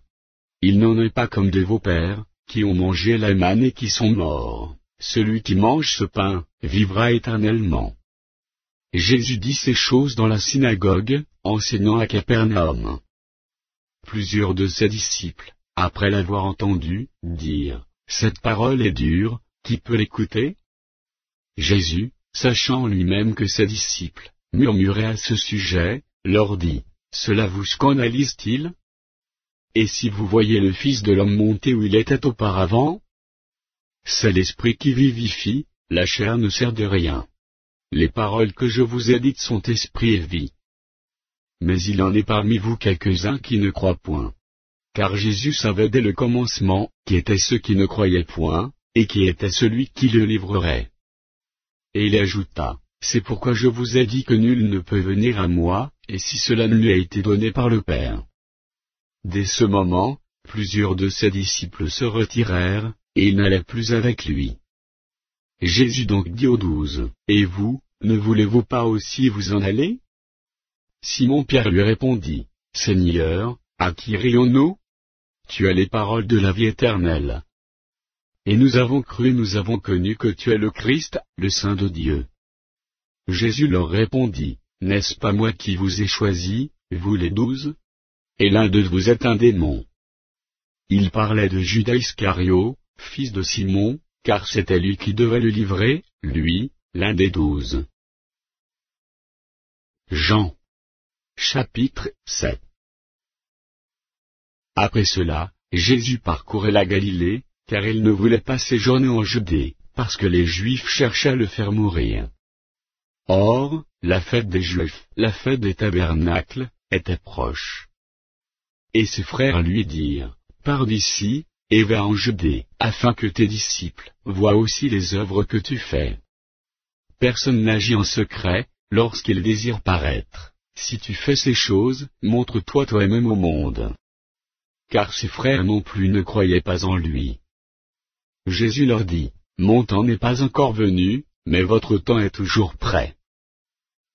Il n'en est pas comme de vos pères, qui ont mangé la manne et qui sont morts. Celui qui mange ce pain, vivra éternellement. Jésus dit ces choses dans la synagogue, enseignant à Capernaum. Plusieurs de ses disciples, après l'avoir entendu, dirent, Cette parole est dure, qui peut l'écouter? Jésus, sachant lui-même que ses disciples murmuraient à ce sujet, leur dit, Cela vous scandalise-t-il? Et si vous voyez le Fils de l'homme monter où il était auparavant? C'est l'Esprit qui vivifie, la chair ne sert de rien. Les paroles que je vous ai dites sont esprit et vie. Mais il en est parmi vous quelques-uns qui ne croient point. car Jésus savait dès le commencement qui étaient ceux qui ne croyaient point, et qui était celui qui le livrerait. Et il ajouta, c'est pourquoi je vous ai dit que nul ne peut venir à moi, et si cela ne lui a été donné par le Père. Dès ce moment, plusieurs de ses disciples se retirèrent, et ils n'allaient plus avec lui. Jésus donc dit aux 12, et vous, ne voulez-vous pas aussi vous en aller? Simon-Pierre lui répondit, Seigneur, à qui irions-nous? Tu as les paroles de la vie éternelle. Et nous avons cru et nous avons connu que tu es le Christ, le Saint de Dieu. Jésus leur répondit, n'est-ce pas moi qui vous ai choisis, vous les 12? Et l'un d'eux vous est un démon. Il parlait de Judas Iscario, fils de Simon, car c'était lui qui devait le livrer, lui, l'un des 12. Jean. Chapitre 7. Après cela, Jésus parcourait la Galilée, car il ne voulait pas séjourner en Judée, parce que les Juifs cherchaient à le faire mourir. Or, la fête des Juifs, la fête des tabernacles, était proche. Et ses frères lui dirent, pars d'ici, et va en Judée, afin que tes disciples voient aussi les œuvres que tu fais. Personne n'agit en secret, lorsqu'il désire paraître. Si tu fais ces choses, montre-toi toi-même au monde. Car ses frères non plus ne croyaient pas en lui. Jésus leur dit, mon temps n'est pas encore venu, mais votre temps est toujours prêt.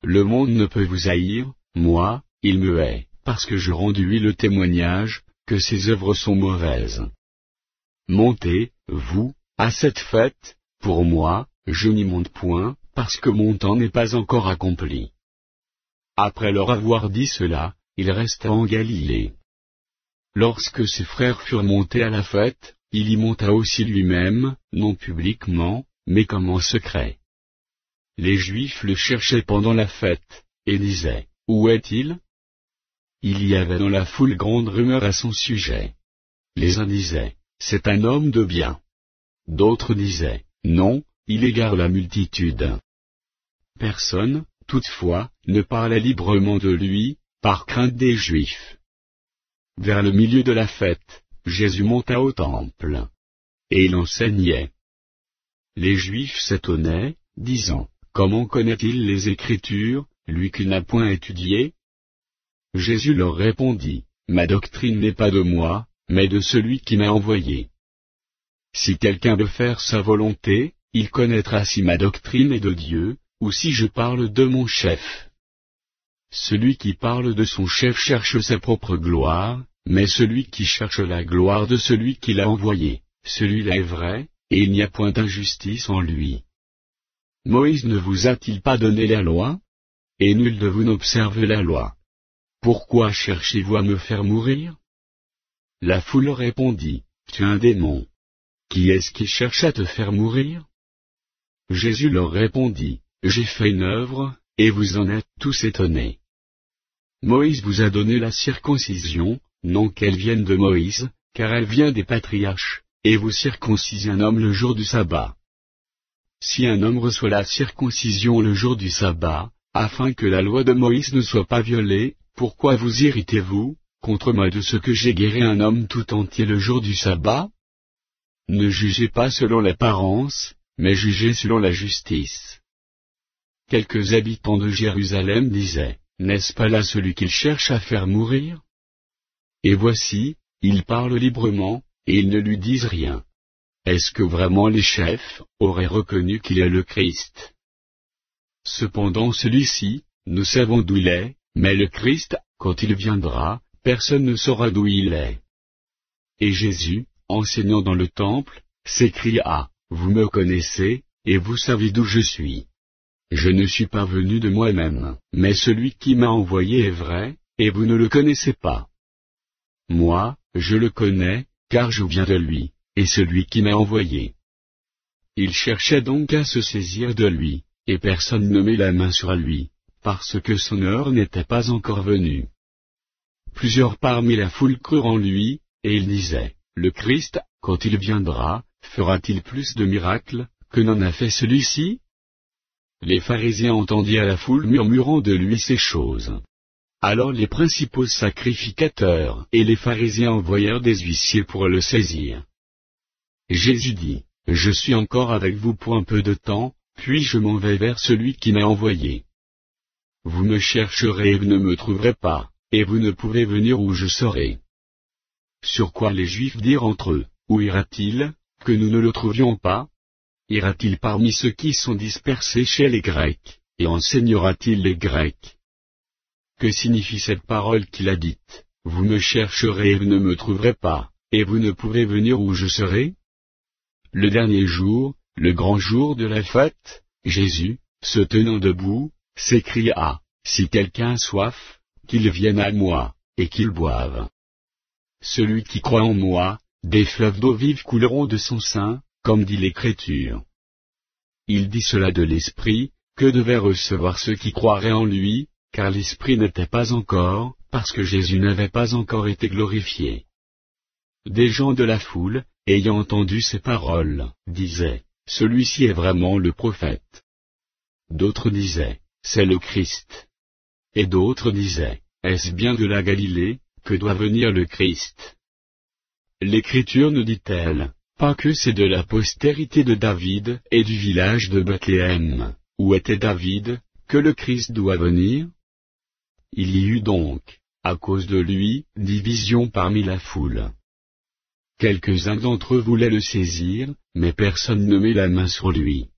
Le monde ne peut vous haïr, moi, il me hait, parce que je rends lui le témoignage, que ses œuvres sont mauvaises. Montez, vous, à cette fête, pour moi, je n'y monte point, parce que mon temps n'est pas encore accompli. Après leur avoir dit cela, il resta en Galilée. Lorsque ses frères furent montés à la fête, il y monta aussi lui-même, non publiquement, mais comme en secret. Les Juifs le cherchaient pendant la fête, et disaient, où est-il? Il y avait dans la foule grande rumeur à son sujet. Les uns disaient, c'est un homme de bien. D'autres disaient, non, il égare la multitude. Personne, toutefois, ne parlait librement de lui, par crainte des Juifs. Vers le milieu de la fête, Jésus monta au temple. Et il enseignait. Les Juifs s'étonnaient, disant, comment connaît-il les Écritures, lui qui n'a point étudié? Jésus leur répondit, ma doctrine n'est pas de moi, mais de celui qui m'a envoyé. Si quelqu'un veut faire sa volonté, il connaîtra si ma doctrine est de Dieu, ou si je parle de mon chef. Celui qui parle de son chef cherche sa propre gloire, mais celui qui cherche la gloire de celui qui l'a envoyé, celui-là est vrai, et il n'y a point d'injustice en lui. Moïse ne vous a-t-il pas donné la loi? Et nul de vous n'observe la loi. Pourquoi cherchez-vous à me faire mourir? La foule répondit, tu es un démon. Qui est-ce qui cherche à te faire mourir? Jésus leur répondit, j'ai fait une œuvre, et vous en êtes tous étonnés. Moïse vous a donné la circoncision, non qu'elle vienne de Moïse, car elle vient des patriarches, et vous circoncisez un homme le jour du sabbat. Si un homme reçoit la circoncision le jour du sabbat, afin que la loi de Moïse ne soit pas violée, pourquoi vous irritez-vous, contre moi de ce que j'ai guéri un homme tout entier le jour du sabbat? Ne jugez pas selon l'apparence, mais jugez selon la justice. Quelques habitants de Jérusalem disaient, n'est-ce pas là celui qu'ils cherchent à faire mourir? Et voici, ils parlent librement, et ils ne lui disent rien. Est-ce que vraiment les chefs auraient reconnu qu'il est le Christ? Cependant celui-ci, nous savons d'où il est, mais le Christ, quand il viendra, personne ne saura d'où il est. Et Jésus, enseignant dans le temple, s'écria, vous me connaissez, et vous savez d'où je suis. Je ne suis pas venu de moi-même, mais celui qui m'a envoyé est vrai, et vous ne le connaissez pas. Moi, je le connais, car je viens de lui, et celui qui m'a envoyé. Il cherchait donc à se saisir de lui, et personne ne met la main sur lui, parce que son heure n'était pas encore venue. Plusieurs parmi la foule crurent en lui, et ils disaient, le Christ, quand il viendra, fera-t-il plus de miracles, que n'en a fait celui-ci? Les pharisiens entendirent la foule murmurant de lui ces choses. Alors les principaux sacrificateurs et les pharisiens envoyèrent des huissiers pour le saisir. Jésus dit, « Je suis encore avec vous pour un peu de temps, puis je m'en vais vers celui qui m'a envoyé. Vous me chercherez et vous ne me trouverez pas, et vous ne pouvez venir où je serai. » Sur quoi les Juifs dirent entre eux, « Où ira-t-il, que nous ne le trouvions pas? Ira-t-il parmi ceux qui sont dispersés chez les Grecs, et enseignera-t-il les Grecs? » Que signifie cette parole qu'il a dite, « Vous me chercherez et vous ne me trouverez pas, et vous ne pouvez venir où je serai ?» Le dernier jour, le grand jour de la fête, Jésus, se tenant debout, s'écria, « Si quelqu'un a soif, qu'il vienne à moi, et qu'il boive. Celui qui croit en moi, des fleuves d'eau vive couleront de son sein, comme dit l'Écriture. » Il dit cela de l'Esprit, que devaient recevoir ceux qui croiraient en lui, car l'Esprit n'était pas encore, parce que Jésus n'avait pas encore été glorifié. Des gens de la foule, ayant entendu ces paroles, disaient, « Celui-ci est vraiment le prophète. » D'autres disaient, « C'est le Christ. » Et d'autres disaient, « Est-ce bien de la Galilée, que doit venir le Christ? » L'Écriture nous dit-elle, pas que c'est de la postérité de David et du village de Bethléem, où était David, que le Christ doit venir? Il y eut donc, à cause de lui, division parmi la foule. Quelques-uns d'entre eux voulaient le saisir, mais personne ne mit la main sur lui.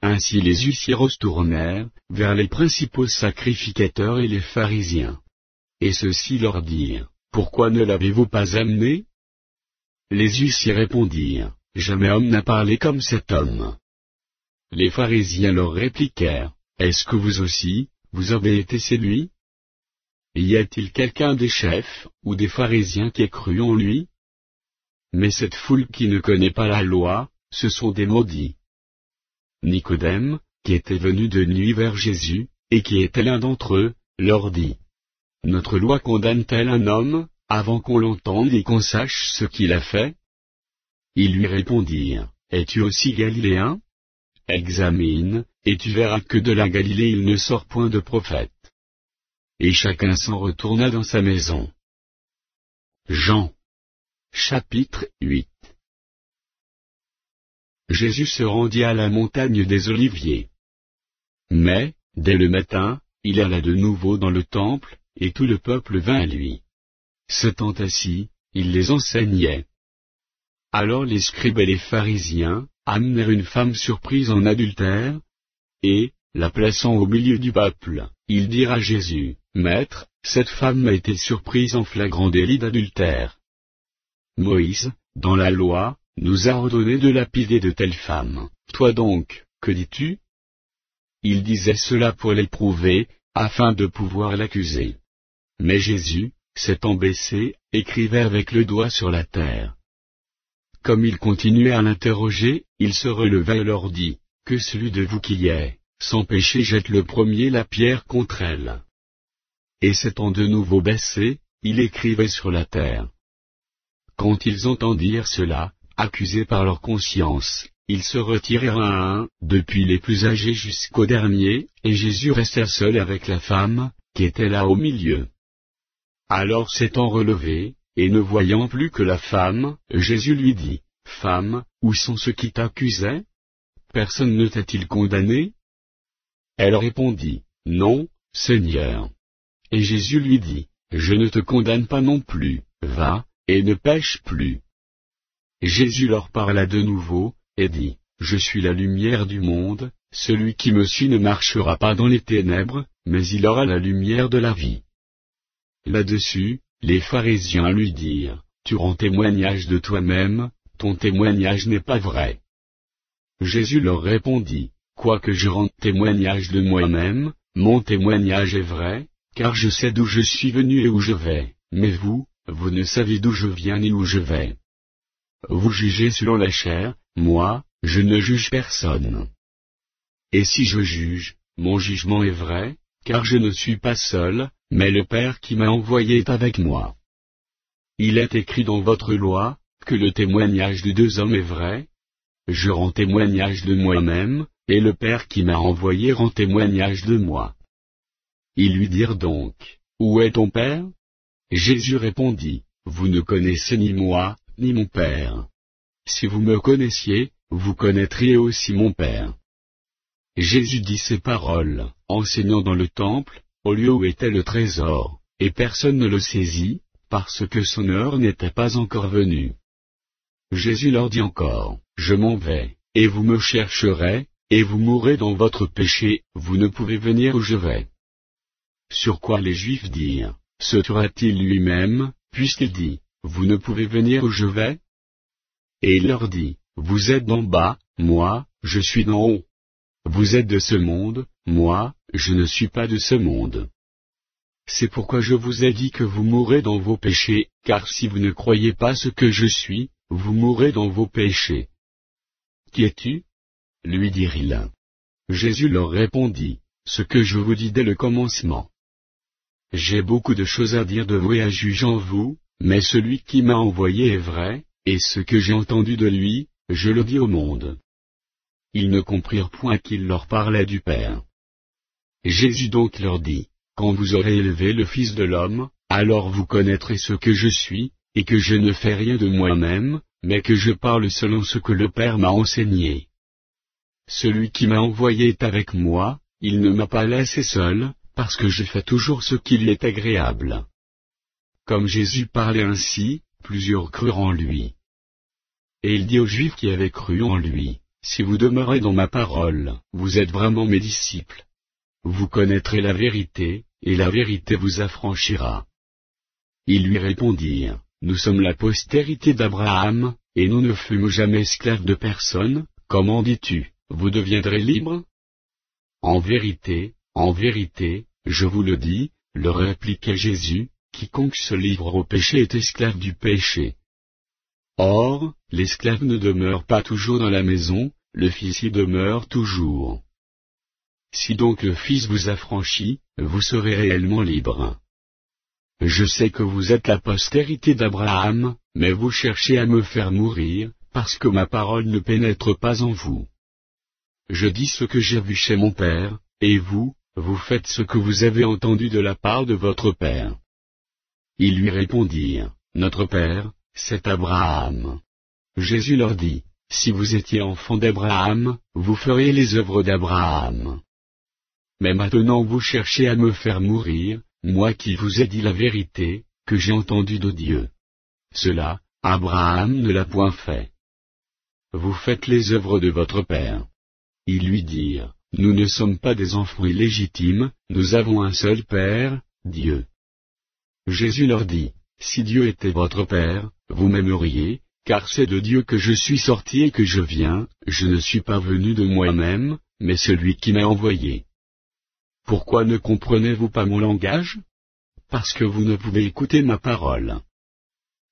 Ainsi les huissiers retournèrent vers les principaux sacrificateurs et les pharisiens. Et ceux-ci leur dirent, « Pourquoi ne l'avez-vous pas amené ?» Les huissiers répondirent, « Jamais homme n'a parlé comme cet homme. » Les pharisiens leur répliquèrent, « Est-ce que vous aussi, vous avez été séduits? Y a-t-il quelqu'un des chefs, ou des pharisiens qui ait cru en lui? Mais cette foule qui ne connaît pas la loi, ce sont des maudits. » Nicodème, qui était venu de nuit vers Jésus, et qui était l'un d'entre eux, leur dit, « Notre loi condamne-t-elle un homme, avant qu'on l'entende et qu'on sache ce qu'il a fait? » Ils lui répondirent, « Es-tu aussi galiléen? Examine, et tu verras que de la Galilée il ne sort point de prophète. » Et chacun s'en retourna dans sa maison. Jean. Chapitre 8. Jésus se rendit à la montagne des Oliviers. Mais, dès le matin, il alla de nouveau dans le temple, et tout le peuple vint à lui. S'étant assis, il les enseignait. Alors les scribes et les pharisiens amenèrent une femme surprise en adultère, et, la plaçant au milieu du peuple, ils dirent à Jésus, « Maître, cette femme a été surprise en flagrant délit d'adultère. Moïse, dans la loi, nous a ordonné de lapider de telles femmes. Toi donc, que dis-tu » Il disait cela pour l'éprouver, afin de pouvoir l'accuser. Mais Jésus, s'étant baissé, écrivait avec le doigt sur la terre. Comme il continuait à l'interroger, il se releva et leur dit, « Que celui de vous qui est, sans péché jette le premier la pierre contre elle. » Et s'étant de nouveau baissé, il écrivait sur la terre. Quand ils entendirent cela, accusés par leur conscience, ils se retirèrent un à un, depuis les plus âgés jusqu'au dernier, et Jésus resta seul avec la femme, qui était là au milieu. Alors s'étant relevé, et ne voyant plus que la femme, Jésus lui dit, « Femme, où sont ceux qui t'accusaient? Personne ne t'a-t-il condamné ?» Elle répondit, « Non, Seigneur. » Et Jésus lui dit, « Je ne te condamne pas non plus, va, et ne pêche plus. » Jésus leur parla de nouveau, et dit, « Je suis la lumière du monde, celui qui me suit ne marchera pas dans les ténèbres, mais il aura la lumière de la vie. » Là-dessus, les pharisiens lui dirent, « Tu rends témoignage de toi-même, ton témoignage n'est pas vrai. » Jésus leur répondit, « Quoique je rende témoignage de moi-même, mon témoignage est vrai, car je sais d'où je suis venu et où je vais, mais vous, vous ne savez d'où je viens ni où je vais. Vous jugez selon la chair, moi, je ne juge personne. Et si je juge, mon jugement est vrai, car je ne suis pas seul, mais le Père qui m'a envoyé est avec moi. Il est écrit dans votre loi, que le témoignage de deux hommes est vrai. Je rends témoignage de moi-même, et le Père qui m'a envoyé rend témoignage de moi. Ils lui dirent donc, où est ton Père? Jésus répondit, vous ne connaissez ni moi, ni mon Père. Si vous me connaissiez, vous connaîtriez aussi mon Père. Jésus dit ces paroles, enseignant dans le temple, au lieu où était le trésor, et personne ne le saisit, parce que son heure n'était pas encore venue. Jésus leur dit encore, je m'en vais, et vous me chercherez, et vous mourrez dans votre péché, vous ne pouvez venir où je vais. Sur quoi les Juifs dirent, se tuera-t-il lui-même, puisqu'il dit, vous ne pouvez venir où je vais? Et il leur dit, vous êtes d'en bas, moi, je suis d'en haut. Vous êtes de ce monde, moi, je ne suis pas de ce monde. C'est pourquoi je vous ai dit que vous mourrez dans vos péchés, car si vous ne croyez pas ce que je suis, vous mourrez dans vos péchés. Qui es-tu? Lui dirent-ils. Jésus leur répondit, ce que je vous dis dès le commencement. J'ai beaucoup de choses à dire de vous et à juger en vous, mais celui qui m'a envoyé est vrai, et ce que j'ai entendu de lui, je le dis au monde. Ils ne comprirent point qu'il leur parlait du Père. Jésus donc leur dit, quand vous aurez élevé le Fils de l'homme, alors vous connaîtrez ce que je suis, et que je ne fais rien de moi-même, mais que je parle selon ce que le Père m'a enseigné. Celui qui m'a envoyé est avec moi, il ne m'a pas laissé seul, parce que je fais toujours ce qui lui est agréable. Comme Jésus parlait ainsi, plusieurs crurent en lui. Et il dit aux Juifs qui avaient cru en lui, si vous demeurez dans ma parole, vous êtes vraiment mes disciples. Vous connaîtrez la vérité, et la vérité vous affranchira. Ils lui répondirent, nous sommes la postérité d'Abraham, et nous ne fûmes jamais esclaves de personne, comment dis-tu, vous deviendrez libres? En vérité, je vous le dis, leur répliqua Jésus, quiconque se livre au péché est esclave du péché. Or, l'esclave ne demeure pas toujours dans la maison, le Fils y demeure toujours. Si donc le Fils vous affranchit, vous serez réellement libres. Je sais que vous êtes la postérité d'Abraham, mais vous cherchez à me faire mourir, parce que ma parole ne pénètre pas en vous. Je dis ce que j'ai vu chez mon Père, et vous, vous faites ce que vous avez entendu de la part de votre Père. Ils lui répondirent, notre Père, c'est Abraham. Jésus leur dit, si vous étiez enfants d'Abraham, vous feriez les œuvres d'Abraham. Mais maintenant vous cherchez à me faire mourir, moi qui vous ai dit la vérité, que j'ai entendue de Dieu. Cela, Abraham ne l'a point fait. Vous faites les œuvres de votre Père. Ils lui dirent, nous ne sommes pas des enfants illégitimes, nous avons un seul Père, Dieu. Jésus leur dit, si Dieu était votre Père, vous m'aimeriez, car c'est de Dieu que je suis sorti et que je viens, je ne suis pas venu de moi-même, mais celui qui m'a envoyé. Pourquoi ne comprenez-vous pas mon langage? Parce que vous ne pouvez écouter ma parole.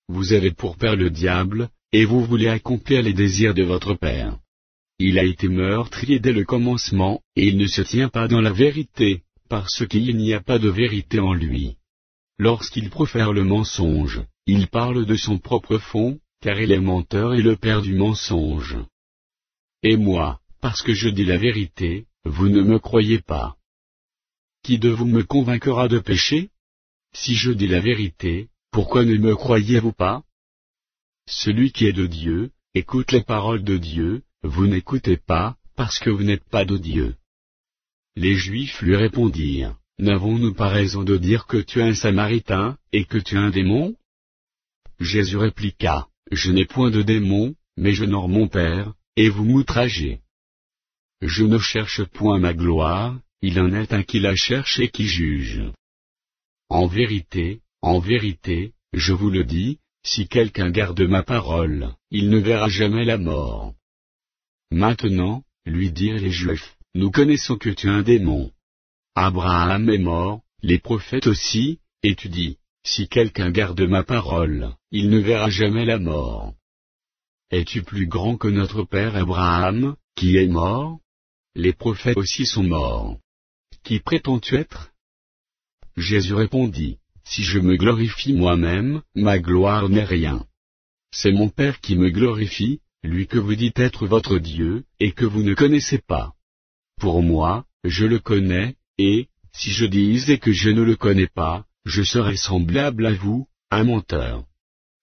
Vous avez pour père le diable, et vous voulez accomplir les désirs de votre père. Il a été meurtrier dès le commencement, et il ne se tient pas dans la vérité, parce qu'il n'y a pas de vérité en lui. Lorsqu'il profère le mensonge, il parle de son propre fond, car il est menteur et le père du mensonge. Et moi, parce que je dis la vérité, vous ne me croyez pas. Qui de vous me convaincra de péché? Si je dis la vérité, pourquoi ne me croyez-vous pas? Celui qui est de Dieu, écoute les paroles de Dieu, vous n'écoutez pas, parce que vous n'êtes pas de Dieu. Les Juifs lui répondirent, n'avons-nous pas raison de dire que tu es un Samaritain, et que tu es un démon? Jésus répliqua, je n'ai point de démon, mais j'honore mon Père, et vous m'outragez. Je ne cherche point ma gloire, il en est un qui la cherche et qui juge. En vérité, je vous le dis, si quelqu'un garde ma parole, il ne verra jamais la mort. Maintenant, lui dirent les Juifs, nous connaissons que tu es un démon. Abraham est mort, les prophètes aussi, et tu dis, si quelqu'un garde ma parole, il ne verra jamais la mort. Es-tu plus grand que notre père Abraham, qui est mort? Les prophètes aussi sont morts. Qui prétends-tu être? Jésus répondit, si je me glorifie moi-même, ma gloire n'est rien. C'est mon Père qui me glorifie, lui que vous dites être votre Dieu, et que vous ne connaissez pas. Pour moi, je le connais, et, si je disais que je ne le connais pas, je serais semblable à vous, un menteur.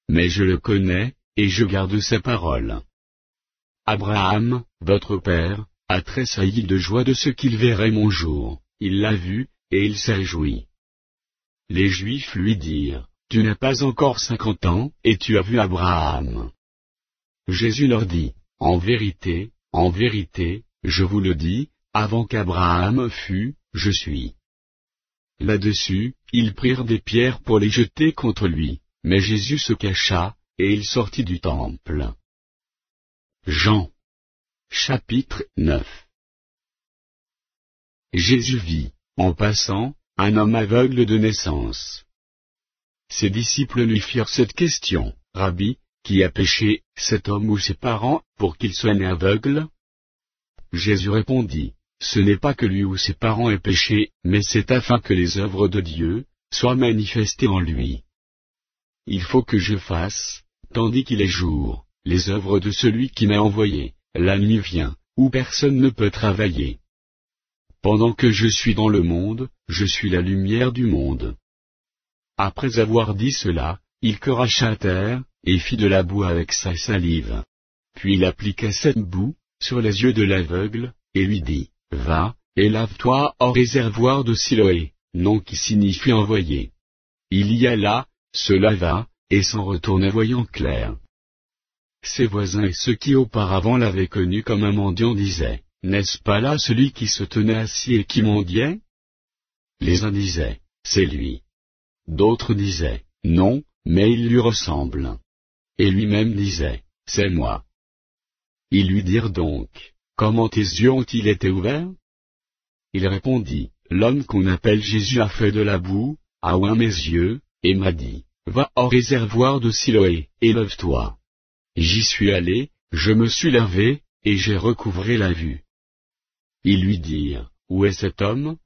Mais je le connais, et je garde sa parole. Abraham, votre père, a tressailli de joie de ce qu'il verrait mon jour, il l'a vu, et il s'est réjoui. Les Juifs lui dirent, tu n'as pas encore 50 ans, et tu as vu Abraham. Jésus leur dit, en vérité, je vous le dis, avant qu'Abraham fût, je suis. Là-dessus, ils prirent des pierres pour les jeter contre lui, mais Jésus se cacha, et il sortit du temple. Jean. Chapitre 9. Jésus vit, en passant, un homme aveugle de naissance. Ses disciples lui firent cette question, Rabbi, qui a péché, cet homme ou ses parents, pour qu'il soit né aveugle? Jésus répondit, ce n'est pas que lui ou ses parents aient péché, mais c'est afin que les œuvres de Dieu soient manifestées en lui. Il faut que je fasse, tandis qu'il est jour, les œuvres de celui qui m'a envoyé. La nuit vient, où personne ne peut travailler. Pendant que je suis dans le monde, je suis la lumière du monde. Après avoir dit cela, il cracha à terre, et fit de la boue avec sa salive. Puis il appliqua cette boue sur les yeux de l'aveugle, et lui dit, va, et lave-toi au réservoir de Siloé, nom qui signifie envoyé. Il y alla, se lava, et s'en retourna voyant clair. Ses voisins et ceux qui auparavant l'avaient connu comme un mendiant disaient, n'est-ce pas là celui qui se tenait assis et qui mendiait? Les uns disaient, c'est lui. D'autres disaient, non, mais il lui ressemble. Et lui-même disait, c'est moi. Ils lui dirent donc, comment tes yeux ont-ils été ouverts? Il répondit, l'homme qu'on appelle Jésus a fait de la boue, a oint mes yeux, et m'a dit, va au réservoir de Siloé, et lève-toi. J'y suis allé, je me suis lavé, et j'ai recouvré la vue. Ils lui dirent, où est cet homme?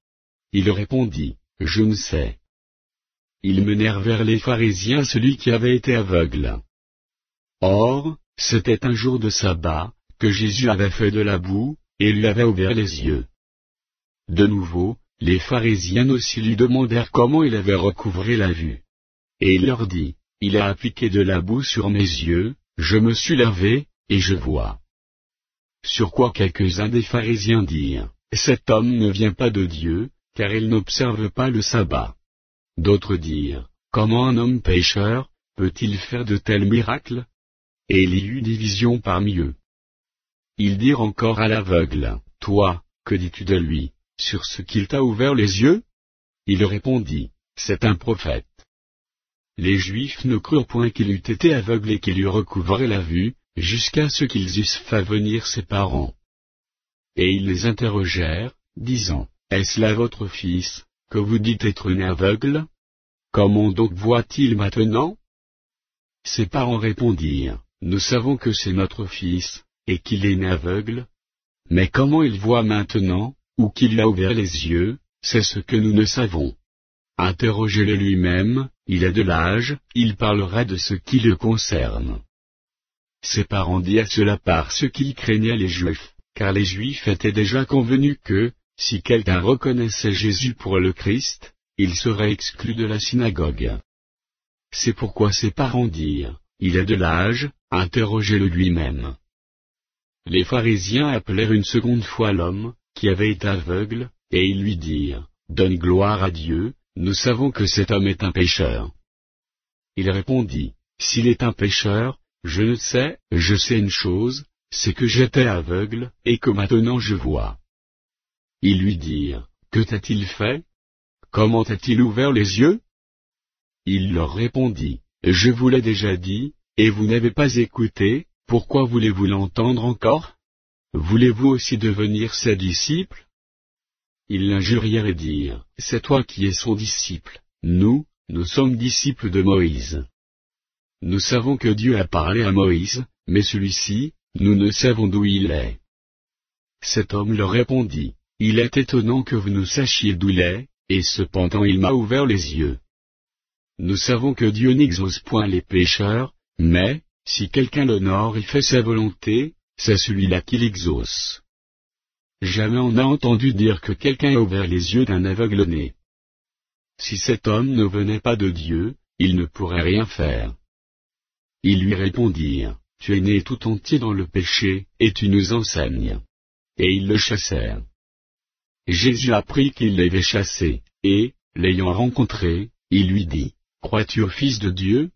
Il répondit, je ne sais. Ils menèrent vers les pharisiens celui qui avait été aveugle. Or, c'était un jour de sabbat, que Jésus avait fait de la boue, et lui avait ouvert les yeux. De nouveau, les pharisiens aussi lui demandèrent comment il avait recouvré la vue. Et il leur dit, il a appliqué de la boue sur mes yeux, je me suis lavé, et je vois. Sur quoi quelques-uns des pharisiens dirent, cet homme ne vient pas de Dieu, car il n'observe pas le sabbat. D'autres dirent, comment un homme pécheur peut-il faire de tels miracles? Et il y eut division parmi eux. Ils dirent encore à l'aveugle, toi, que dis-tu de lui, sur ce qu'il t'a ouvert les yeux? Il répondit, c'est un prophète. Les Juifs ne crurent point qu'il eût été aveugle et qu'il eût recouvré la vue, jusqu'à ce qu'ils eussent fait venir ses parents. Et ils les interrogèrent, disant, est-ce là votre fils, que vous dites être né aveugle? Comment donc voit-il maintenant? Ses parents répondirent, nous savons que c'est notre fils, et qu'il est né aveugle. Mais comment il voit maintenant, ou qu'il lui a ouvert les yeux, c'est ce que nous ne savons. Interrogez-le lui-même, il a de l'âge, il parlera de ce qui le concerne. Ses parents dirent cela parce qu'ils craignaient les Juifs, car les Juifs étaient déjà convenus que, si quelqu'un reconnaissait Jésus pour le Christ, il serait exclu de la synagogue. C'est pourquoi ses parents dirent, il a de l'âge, interrogez-le lui-même. Les pharisiens appelèrent une seconde fois l'homme, qui avait été aveugle, et ils lui dirent, donne gloire à Dieu, nous savons que cet homme est un pécheur. Il répondit, s'il est un pécheur, je sais une chose, c'est que j'étais aveugle, et que maintenant je vois. Ils lui dirent, que t'a-t-il fait? Comment t'a-t-il ouvert les yeux? Il leur répondit, je vous l'ai déjà dit, et vous n'avez pas écouté, pourquoi voulez-vous l'entendre encore? Voulez-vous aussi devenir ses disciples? Ils l'injurièrent et dirent, c'est toi qui es son disciple, nous sommes disciples de Moïse. Nous savons que Dieu a parlé à Moïse, mais celui-ci, nous ne savons d'où il est. Cet homme leur répondit, il est étonnant que vous ne sachiez d'où il est, et cependant il m'a ouvert les yeux. Nous savons que Dieu n'exauce point les pécheurs, mais, si quelqu'un l'honore et fait sa volonté, c'est celui-là qui l'exauce. jamais on n'a entendu dire que quelqu'un a ouvert les yeux d'un aveugle-né. Si cet homme ne venait pas de Dieu, il ne pourrait rien faire. Ils lui répondirent, tu es né tout entier dans le péché, et tu nous enseignes. Et ils le chassèrent. Jésus apprit qu'ils l'avaient chassé, et, l'ayant rencontré, il lui dit, crois-tu au Fils de Dieu?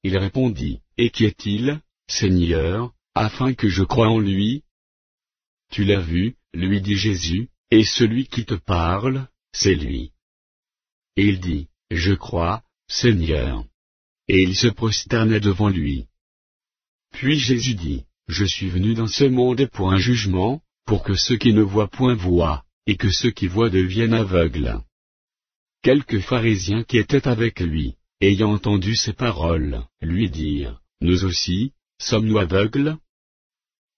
Il répondit, et qui est-il, Seigneur, afin que je croie en lui? Tu l'as vu, lui dit Jésus, et celui qui te parle, c'est lui. Et il dit, je crois, Seigneur. Et il se prosterna devant lui. Puis Jésus dit, je suis venu dans ce monde pour un jugement, pour que ceux qui ne voient point voient, et que ceux qui voient deviennent aveugles. Quelques pharisiens qui étaient avec lui, ayant entendu ces paroles, lui dirent, nous aussi, sommes-nous aveugles?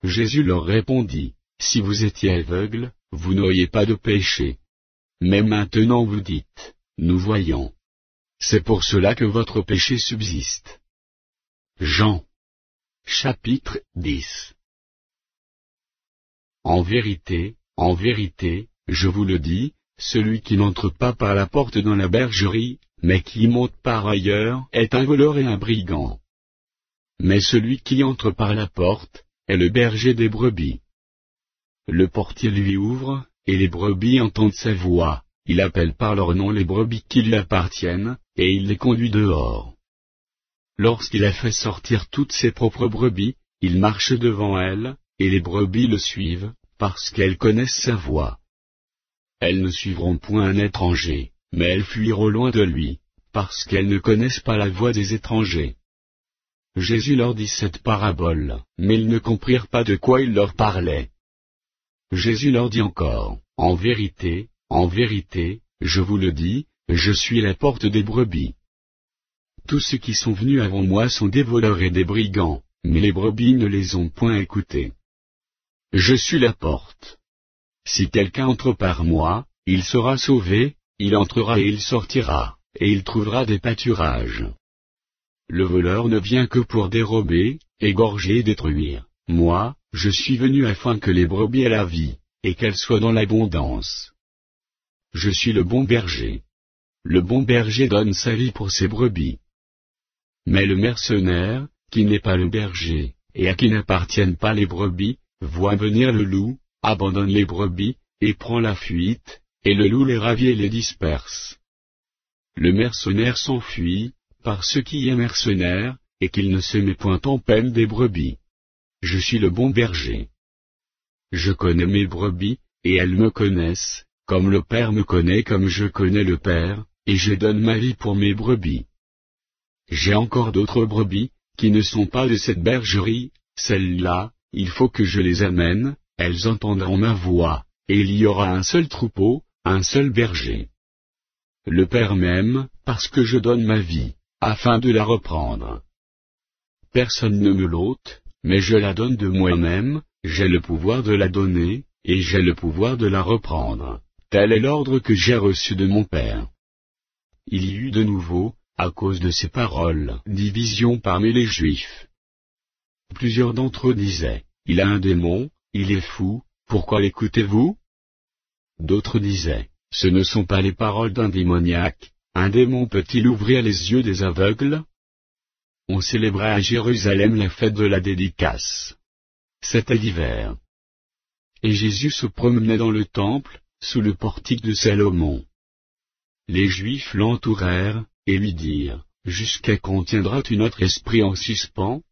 Jésus leur répondit, si vous étiez aveugles, vous n'auriez pas de péché. Mais maintenant vous dites, nous voyons. C'est pour cela que votre péché subsiste. Jean. Chapitre 10. En vérité, je vous le dis, celui qui n'entre pas par la porte dans la bergerie, mais qui monte par ailleurs, est un voleur et un brigand. Mais celui qui entre par la porte, est le berger des brebis. Le portier lui ouvre, et les brebis entendent sa voix, il appelle par leur nom les brebis qui lui appartiennent, et il les conduit dehors. Lorsqu'il a fait sortir toutes ses propres brebis, il marche devant elles, et les brebis le suivent, parce qu'elles connaissent sa voix. Elles ne suivront point un étranger, mais elles fuiront loin de lui, parce qu'elles ne connaissent pas la voix des étrangers. Jésus leur dit cette parabole, mais ils ne comprirent pas de quoi il leur parlait. Jésus leur dit encore, en vérité, je vous le dis, je suis la porte des brebis. Tous ceux qui sont venus avant moi sont des voleurs et des brigands, mais les brebis ne les ont point écoutés. Je suis la porte. Si quelqu'un entre par moi, il sera sauvé, il entrera et il sortira, et il trouvera des pâturages. Le voleur ne vient que pour dérober, égorger et détruire. Moi, je suis venu afin que les brebis aient la vie, et qu'elles soient dans l'abondance. Je suis le bon berger. Le bon berger donne sa vie pour ses brebis. Mais le mercenaire, qui n'est pas le berger, et à qui n'appartiennent pas les brebis, voit venir le loup, abandonne les brebis, et prend la fuite, et le loup les ravit et les disperse. Le mercenaire s'enfuit, parce qu'il est mercenaire, et qu'il ne se met point en peine des brebis. Je suis le bon berger. Je connais mes brebis, et elles me connaissent, comme le Père me connaît comme je connais le Père, et je donne ma vie pour mes brebis. J'ai encore d'autres brebis, qui ne sont pas de cette bergerie, celles-là, il faut que je les amène, elles entendront ma voix, et il y aura un seul troupeau, un seul berger. Le Père m'aime, parce que je donne ma vie, afin de la reprendre. Personne ne me l'ôte, mais je la donne de moi-même, j'ai le pouvoir de la donner, et j'ai le pouvoir de la reprendre. Tel est l'ordre que j'ai reçu de mon Père. Il y eut de nouveau, à cause de ces paroles, division parmi les Juifs. Plusieurs d'entre eux disaient, il a un démon, il est fou, pourquoi l'écoutez-vous? D'autres disaient, ce ne sont pas les paroles d'un démoniaque, un démon peut-il ouvrir les yeux des aveugles? On célébrait à Jérusalem la fête de la dédicace. C'était l'hiver. Et Jésus se promenait dans le temple, sous le portique de Salomon. Les Juifs l'entourèrent, et lui dirent, jusqu'à quand tiendras-tu notre esprit en suspens?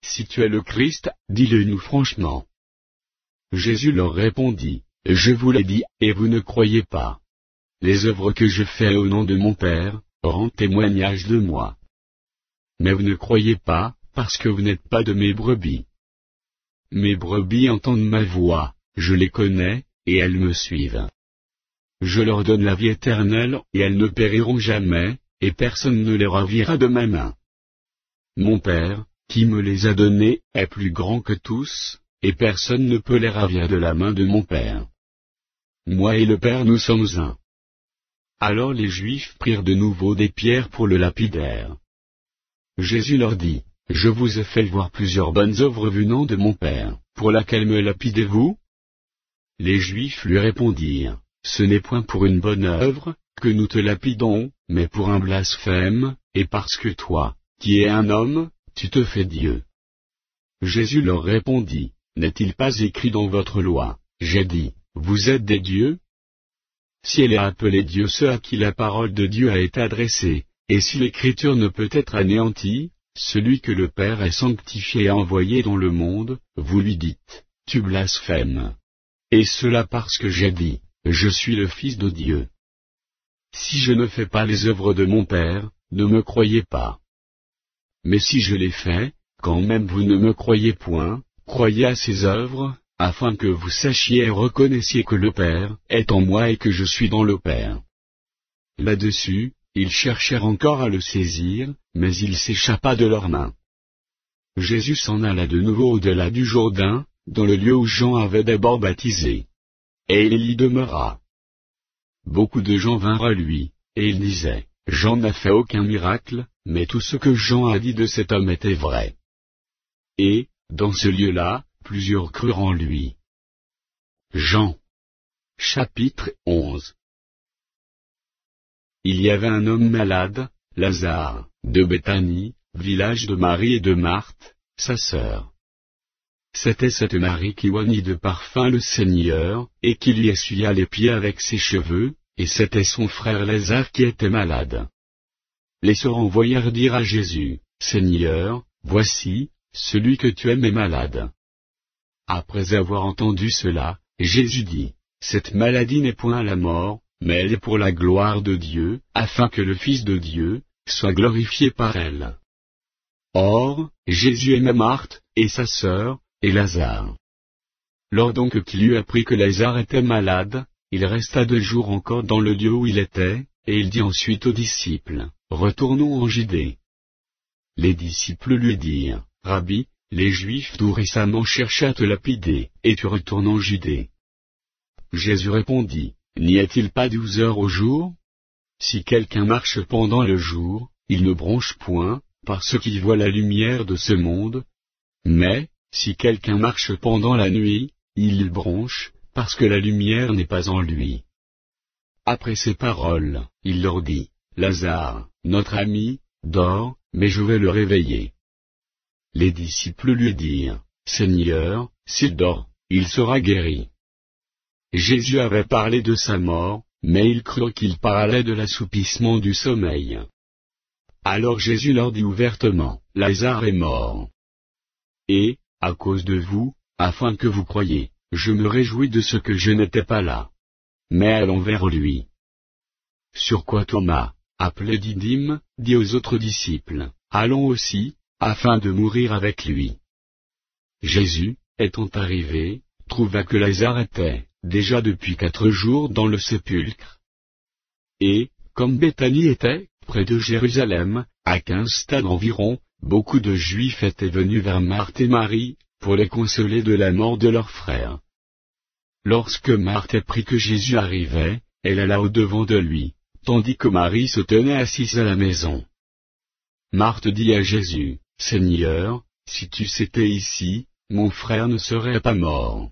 Si tu es le Christ, dis-le-nous franchement. Jésus leur répondit, je vous l'ai dit, et vous ne croyez pas. Les œuvres que je fais au nom de mon Père, rendent témoignage de moi. Mais vous ne croyez pas, parce que vous n'êtes pas de mes brebis. Mes brebis entendent ma voix, je les connais, et elles me suivent. Je leur donne la vie éternelle, et elles ne périront jamais, et personne ne les ravira de ma main. Mon Père, qui me les a donnés, est plus grand que tous, et personne ne peut les ravir de la main de mon Père. Moi et le Père nous sommes un. Alors les Juifs prirent de nouveau des pierres pour le lapidaire. Jésus leur dit, je vous ai fait voir plusieurs bonnes œuvres venant de mon Père, pour laquelle me lapidez-vous? Les Juifs lui répondirent, ce n'est point pour une bonne œuvre, que nous te lapidons, mais pour un blasphème, et parce que toi, qui es un homme, tu te fais Dieu. Jésus leur répondit, n'est-il pas écrit dans votre loi, j'ai dit, vous êtes des dieux? Si elle est appelée Dieu ceux à qui la parole de Dieu a été adressée, et si l'écriture ne peut être anéantie, celui que le Père ait sanctifié et envoyé dans le monde, vous lui dites, tu blasphèmes. Et cela parce que j'ai dit, je suis le Fils de Dieu. Si je ne fais pas les œuvres de mon Père, ne me croyez pas. Mais si je les fais, quand même vous ne me croyez point, croyez à ces œuvres, afin que vous sachiez et reconnaissiez que le Père est en moi et que je suis dans le Père. Là-dessus, ils cherchèrent encore à le saisir, mais il s'échappa de leurs mains. Jésus s'en alla de nouveau au-delà du Jourdain, dans le lieu où Jean avait d'abord baptisé. Et il y demeura. Beaucoup de gens vinrent à lui, et ils disaient, Jean n'a fait aucun miracle, mais tout ce que Jean a dit de cet homme était vrai. Et, dans ce lieu-là, plusieurs crurent en lui. Jean. Chapitre 11. Il y avait un homme malade, Lazare, de Béthanie, village de Marie et de Marthe, sa sœur. C'était cette Marie qui oignit de parfum le Seigneur, et qui lui essuya les pieds avec ses cheveux, et c'était son frère Lazare qui était malade. Les sœurs envoyèrent dire à Jésus, Seigneur, voici, celui que tu aimes est malade. Après avoir entendu cela, Jésus dit, cette maladie n'est point à la mort, mais elle est pour la gloire de Dieu, afin que le Fils de Dieu soit glorifié par elle. Or, Jésus aimait Marthe, et sa sœur, et Lazare. Lors donc qu'il eut appris que Lazare était malade, il resta 2 jours encore dans le lieu où il était, et il dit ensuite aux disciples, retournons en Judée. Les disciples lui dirent, Rabbi, les Juifs tout récemment cherchaient à te lapider, et tu retournes en Judée. Jésus répondit, n'y a-t-il pas 12 heures au jour? Si quelqu'un marche pendant le jour, il ne bronche point, parce qu'il voit la lumière de ce monde. Mais, si quelqu'un marche pendant la nuit, il bronche, parce que la lumière n'est pas en lui. Après ces paroles, il leur dit, Lazare, notre ami, dort, mais je vais le réveiller. Les disciples lui dirent, Seigneur, s'il dort, il sera guéri. Jésus avait parlé de sa mort, mais ils crurent qu'il parlait de l'assoupissement du sommeil. Alors Jésus leur dit ouvertement, Lazare est mort. Et, à cause de vous, afin que vous croyiez, je me réjouis de ce que je n'étais pas là. Mais allons vers lui. Sur quoi Thomas, appelé Didyme, dit aux autres disciples, allons aussi, afin de mourir avec lui. Jésus, étant arrivé, trouva que Lazare était, déjà depuis 4 jours dans le sépulcre. Et, comme Béthanie était, près de Jérusalem, à 15 stades environ, beaucoup de Juifs étaient venus vers Marthe et Marie, pour les consoler de la mort de leur frère. Lorsque Marthe apprit que Jésus arrivait, elle alla au-devant de lui, tandis que Marie se tenait assise à la maison. Marthe dit à Jésus, Seigneur, si tu étais ici, mon frère ne serait pas mort.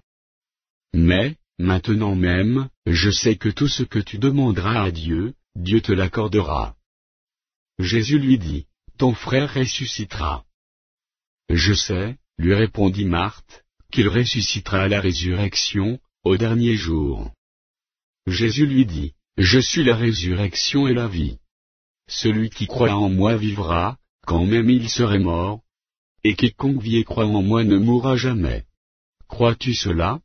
Mais, maintenant même, je sais que tout ce que tu demanderas à Dieu, Dieu te l'accordera. Jésus lui dit, ton frère ressuscitera. Je sais, lui répondit Marthe, qu'il ressuscitera à la résurrection, au dernier jour. Jésus lui dit, je suis la résurrection et la vie. Celui qui croit en moi vivra, quand même il serait mort, et quiconque vit et croit en moi ne mourra jamais. Crois-tu cela?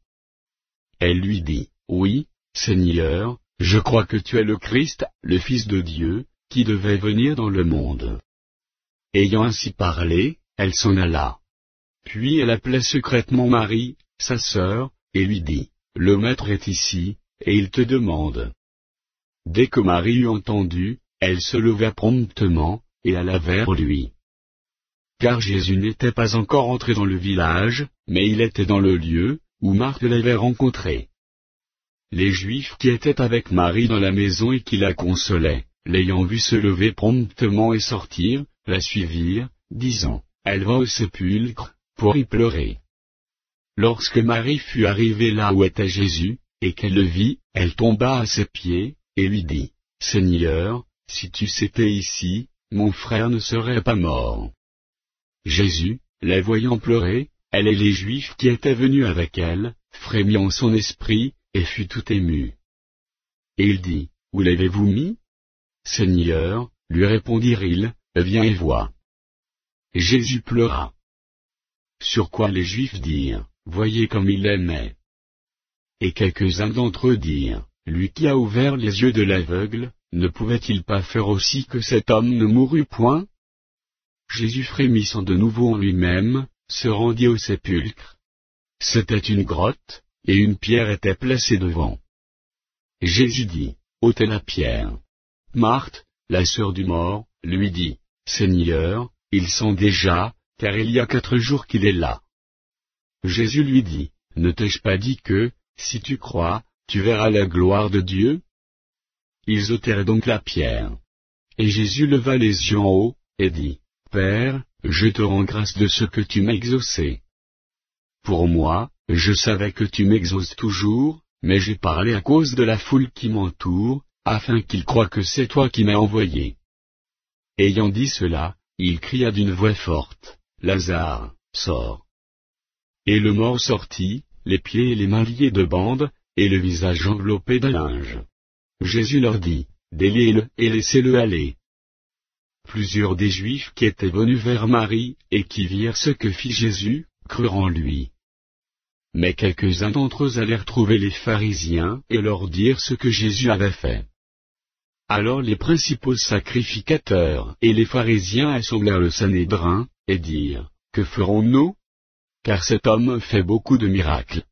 Elle lui dit, oui, Seigneur, je crois que tu es le Christ, le Fils de Dieu, qui devait venir dans le monde. Ayant ainsi parlé, elle s'en alla. Puis elle appela secrètement Marie, sa sœur, et lui dit, le Maître est ici, et il te demande. Dès que Marie eut entendu, elle se leva promptement, et alla vers lui. Car Jésus n'était pas encore entré dans le village, mais il était dans le lieu, où Marthe l'avait rencontré. Les Juifs qui étaient avec Marie dans la maison et qui la consolaient, l'ayant vue se lever promptement et sortir, la suivirent, disant, elle va au sépulcre, pour y pleurer. Lorsque Marie fut arrivée là où était Jésus, et qu'elle le vit, elle tomba à ses pieds, et lui dit, « Seigneur, si tu étais ici, mon frère ne serait pas mort. » Jésus, la voyant pleurer, elle et les Juifs qui étaient venus avec elle, frémit en son esprit, et fut tout ému. Et il dit, « Où l'avez-vous mis ? » Seigneur, lui répondirent-ils, viens et vois. Jésus pleura. Sur quoi les Juifs dirent, voyez comme il l'aimait. Et quelques-uns d'entre eux dirent, lui qui a ouvert les yeux de l'aveugle, ne pouvait-il pas faire aussi que cet homme ne mourût point? Jésus frémissant de nouveau en lui-même, se rendit au sépulcre. C'était une grotte, et une pierre était placée devant. Jésus dit, ôtez la pierre. Marthe, la sœur du mort, lui dit, Seigneur, il sent déjà, car il y a 4 jours qu'il est là. Jésus lui dit, ne t'ai-je pas dit que, si tu crois, tu verras la gloire de Dieu? Ils ôtèrent donc la pierre. Et Jésus leva les yeux en haut, et dit, Père, je te rends grâce de ce que tu m'as exaucé. Pour moi, je savais que tu m'exauces toujours, mais j'ai parlé à cause de la foule qui m'entoure, afin qu'ils croient que c'est toi qui m'as envoyé. Ayant dit cela, il cria d'une voix forte, Lazare, sors. Et le mort sortit, les pieds et les mains liés de bandes, et le visage enveloppé d'un linge. Jésus leur dit, déliez-le et laissez-le aller. Plusieurs des Juifs qui étaient venus vers Marie, et qui virent ce que fit Jésus, crurent en lui. Mais quelques-uns d'entre eux allèrent trouver les pharisiens, et leur dirent ce que Jésus avait fait. Alors les principaux sacrificateurs et les pharisiens assemblèrent le Sanhédrin, et dirent, que ferons-nous? Car cet homme fait beaucoup de miracles.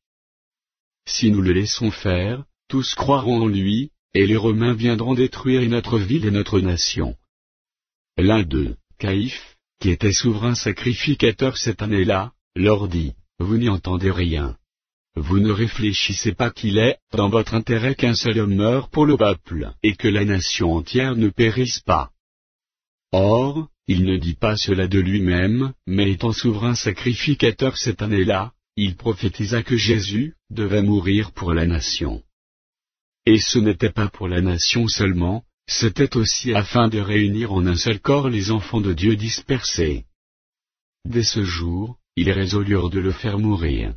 Si nous le laissons faire, tous croiront en lui, et les Romains viendront détruire notre ville et notre nation. L'un d'eux, Caïphe, qui était souverain sacrificateur cette année-là, leur dit, vous n'y entendez rien. Vous ne réfléchissez pas qu'il est, dans votre intérêt qu'un seul homme meure pour le peuple, et que la nation entière ne périsse pas. Or, il ne dit pas cela de lui-même, mais étant souverain sacrificateur cette année-là, il prophétisa que Jésus devait mourir pour la nation. Et ce n'était pas pour la nation seulement, c'était aussi afin de réunir en un seul corps les enfants de Dieu dispersés. Dès ce jour, ils résolurent de le faire mourir.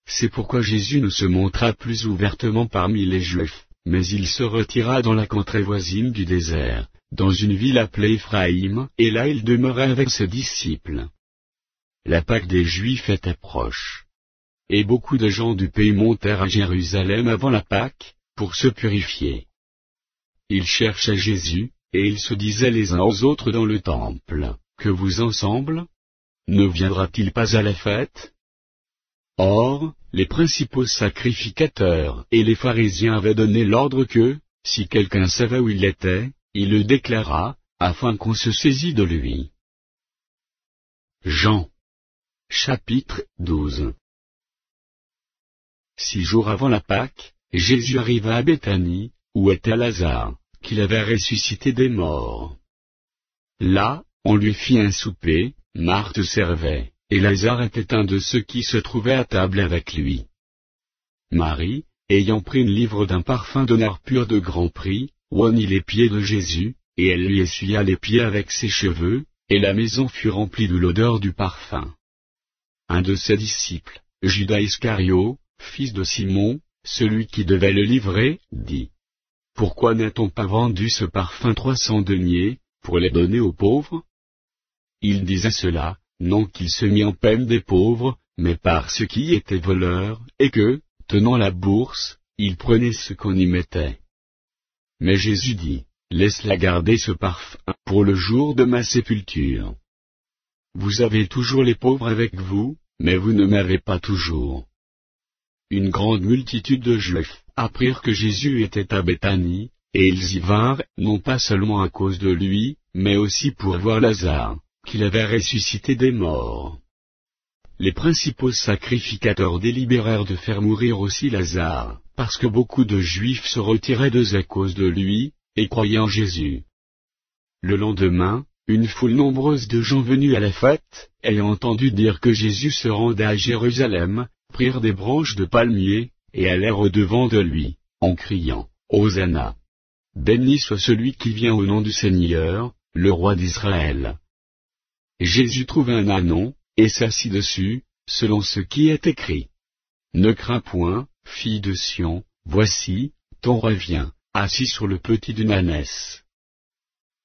C'est pourquoi Jésus ne se montra plus ouvertement parmi les Juifs, mais il se retira dans la contrée voisine du désert, dans une ville appelée Éphraïm, et là il demeurait avec ses disciples. La Pâque des Juifs était proche. Et beaucoup de gens du pays montèrent à Jérusalem avant la Pâque, pour se purifier. Ils cherchaient Jésus, et ils se disaient les uns aux autres dans le temple, que vous ensemble? Ne viendra-t-il pas à la fête? Or, les principaux sacrificateurs et les pharisiens avaient donné l'ordre que, si quelqu'un savait où il était, il le déclarât, afin qu'on se saisît de lui. Jean. Chapitre 12. 6 jours avant la Pâque, Jésus arriva à Béthanie, où était Lazare, qu'il avait ressuscité des morts. Là, on lui fit un souper, Marthe servait, et Lazare était un de ceux qui se trouvaient à table avec lui. Marie, ayant pris une livre d'un parfum de nard pur de grand prix, oignit les pieds de Jésus, et elle lui essuya les pieds avec ses cheveux, et la maison fut remplie de l'odeur du parfum. Un de ses disciples, Judas Iscario, fils de Simon, celui qui devait le livrer, dit, « Pourquoi n'a-t-on pas vendu ce parfum 300 deniers, pour les donner aux pauvres ?» Il disait cela, non qu'il se mit en peine des pauvres, mais par ceux qui étaient voleurs, et que, tenant la bourse, ils prenaient ce qu'on y mettait. Mais Jésus dit, « Laisse-la garder ce parfum pour le jour de ma sépulture. Vous avez toujours les pauvres avec vous, mais vous ne m'avez pas toujours. » Une grande multitude de Juifs apprirent que Jésus était à Béthanie, et ils y vinrent, non pas seulement à cause de lui, mais aussi pour voir Lazare, qu'il avait ressuscité des morts. Les principaux sacrificateurs délibérèrent de faire mourir aussi Lazare, parce que beaucoup de Juifs se retiraient d'eux à cause de lui, et croyaient en Jésus. Le lendemain, une foule nombreuse de gens venus à la fête, ayant entendu dire que Jésus se rendait à Jérusalem, prirent des branches de palmier, et allèrent au-devant de lui, en criant, Hosanna! Béni soit celui qui vient au nom du Seigneur, le roi d'Israël. Jésus trouva un ânon, et s'assit dessus, selon ce qui est écrit. Ne crains point, fille de Sion, voici, ton roi vient, assis sur le petit d'une ânesse.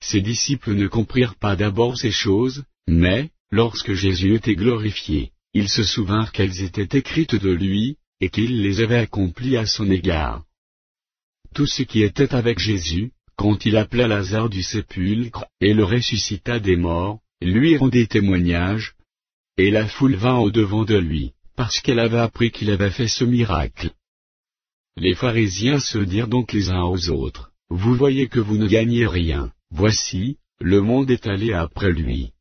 Ses disciples ne comprirent pas d'abord ces choses, mais, lorsque Jésus était glorifié, ils se souvinrent qu'elles étaient écrites de lui, et qu'il les avait accomplies à son égard. Tous ceux qui étaient avec Jésus, quand il appela Lazare du sépulcre, et le ressuscita des morts, lui rendaient témoignage, et la foule vint au-devant de lui, parce qu'elle avait appris qu'il avait fait ce miracle. Les pharisiens se dirent donc les uns aux autres, vous voyez que vous ne gagnez rien, voici, le monde est allé après lui.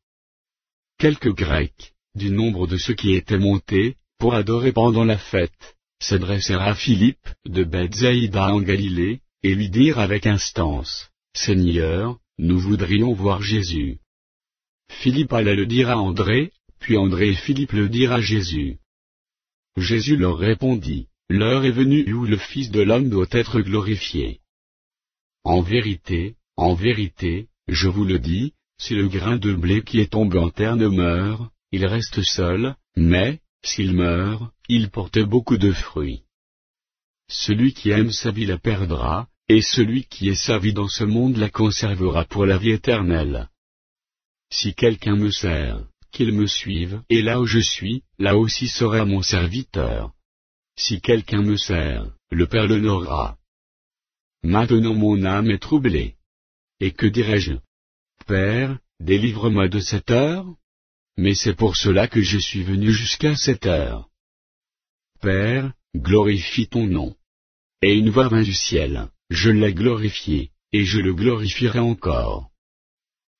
Quelques Grecs, du nombre de ceux qui étaient montés, pour adorer pendant la fête, s'adressèrent à Philippe, de Bethsaïda en Galilée, et lui dirent avec instance, Seigneur, nous voudrions voir Jésus. Philippe alla le dire à André, puis André et Philippe le dirent à Jésus. Jésus leur répondit, l'heure est venue où le Fils de l'homme doit être glorifié. En vérité, je vous le dis, si le grain de blé qui est tombé en terre ne meurt, il reste seul, mais, s'il meurt, il porte beaucoup de fruits. Celui qui aime sa vie la perdra, et celui qui est sa vie dans ce monde la conservera pour la vie éternelle. Si quelqu'un me sert, qu'il me suive, et là où je suis, là aussi sera mon serviteur. Si quelqu'un me sert, le Père l'honorera. Maintenant mon âme est troublée. Et que dirai-je? Père, délivre-moi de cette heure? Mais c'est pour cela que je suis venu jusqu'à cette heure. Père, glorifie ton nom. Et une voix vint du ciel, je l'ai glorifié, et je le glorifierai encore.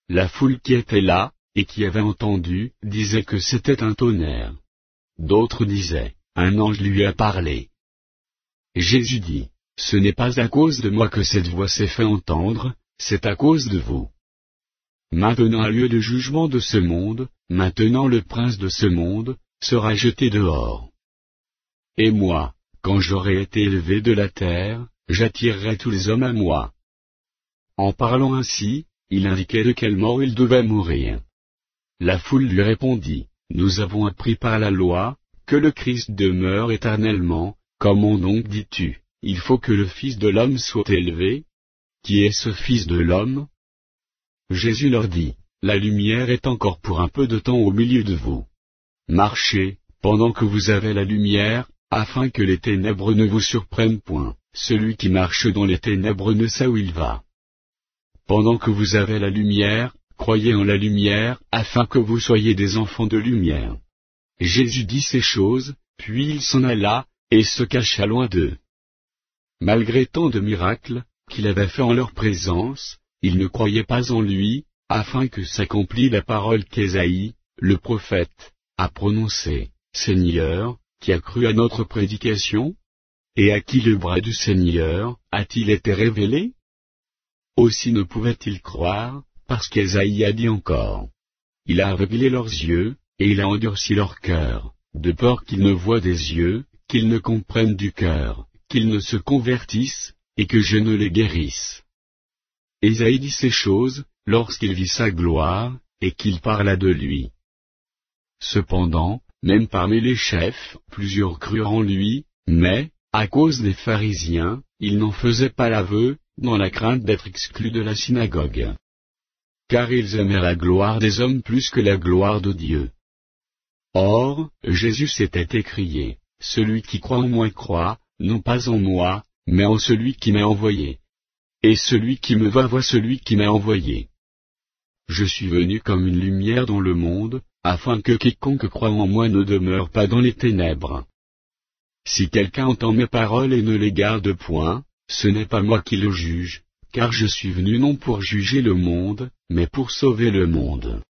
La foule qui était là, et qui avait entendu, disait que c'était un tonnerre. D'autres disaient, un ange lui a parlé. Jésus dit, ce n'est pas à cause de moi que cette voix s'est fait entendre, c'est à cause de vous. Maintenant a lieu le jugement de ce monde, maintenant le prince de ce monde, sera jeté dehors. Et moi, quand j'aurai été élevé de la terre, j'attirerai tous les hommes à moi. En parlant ainsi, il indiquait de quelle mort il devait mourir. La foule lui répondit, nous avons appris par la loi, que le Christ demeure éternellement, comment donc dis-tu, il faut que le Fils de l'homme soit élevé? Qui est ce Fils de l'homme? Jésus leur dit, la lumière est encore pour un peu de temps au milieu de vous. Marchez, pendant que vous avez la lumière, afin que les ténèbres ne vous surprennent point, celui qui marche dans les ténèbres ne sait où il va. Pendant que vous avez la lumière, croyez en la lumière, afin que vous soyez des enfants de lumière. Jésus dit ces choses, puis il s'en alla, et se cacha loin d'eux. Malgré tant de miracles, qu'il avait fait en leur présence, ils ne croyaient pas en lui, afin que s'accomplît la parole qu'Ésaïe, le prophète, a prononcée, Seigneur, qui a cru à notre prédication? Et à qui le bras du Seigneur a-t-il été révélé? Aussi ne pouvaient-ils croire, parce qu'Ésaïe a dit encore. Il a aveuglé leurs yeux, et il a endurci leur cœur, de peur qu'ils ne voient des yeux, qu'ils ne comprennent du cœur, qu'ils ne se convertissent, et que je ne les guérisse. Ésaïe dit ces choses, lorsqu'il vit sa gloire, et qu'il parla de lui. Cependant, même parmi les chefs, plusieurs crurent en lui, mais, à cause des pharisiens, ils n'en faisaient pas l'aveu, dans la crainte d'être exclus de la synagogue. Car ils aimaient la gloire des hommes plus que la gloire de Dieu. Or, Jésus s'était écrié, celui qui croit en moi croit, non pas en moi, mais en celui qui m'a envoyé. Et celui qui me va voit celui qui m'a envoyé. Je suis venu comme une lumière dans le monde, afin que quiconque croit en moi ne demeure pas dans les ténèbres. Si quelqu'un entend mes paroles et ne les garde point, ce n'est pas moi qui le juge, car je suis venu non pour juger le monde, mais pour sauver le monde.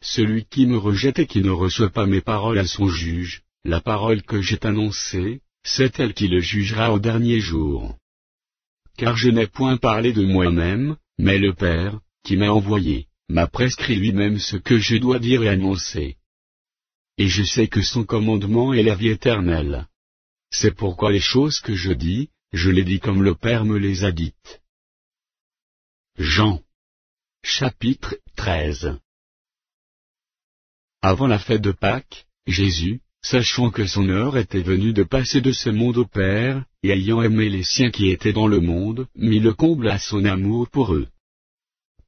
Celui qui me rejette et qui ne reçoit pas mes paroles à son juge, la parole que j'ai annoncée, c'est elle qui le jugera au dernier jour. Car je n'ai point parlé de moi-même, mais le Père, qui m'a envoyé, m'a prescrit lui-même ce que je dois dire et annoncer. Et je sais que son commandement est la vie éternelle. C'est pourquoi les choses que je dis, je les dis comme le Père me les a dites. Jean. Chapitre 13. Avant la fête de Pâques, Jésus, sachant que son heure était venue de passer de ce monde au Père, et ayant aimé les siens qui étaient dans le monde, mit le comble à son amour pour eux.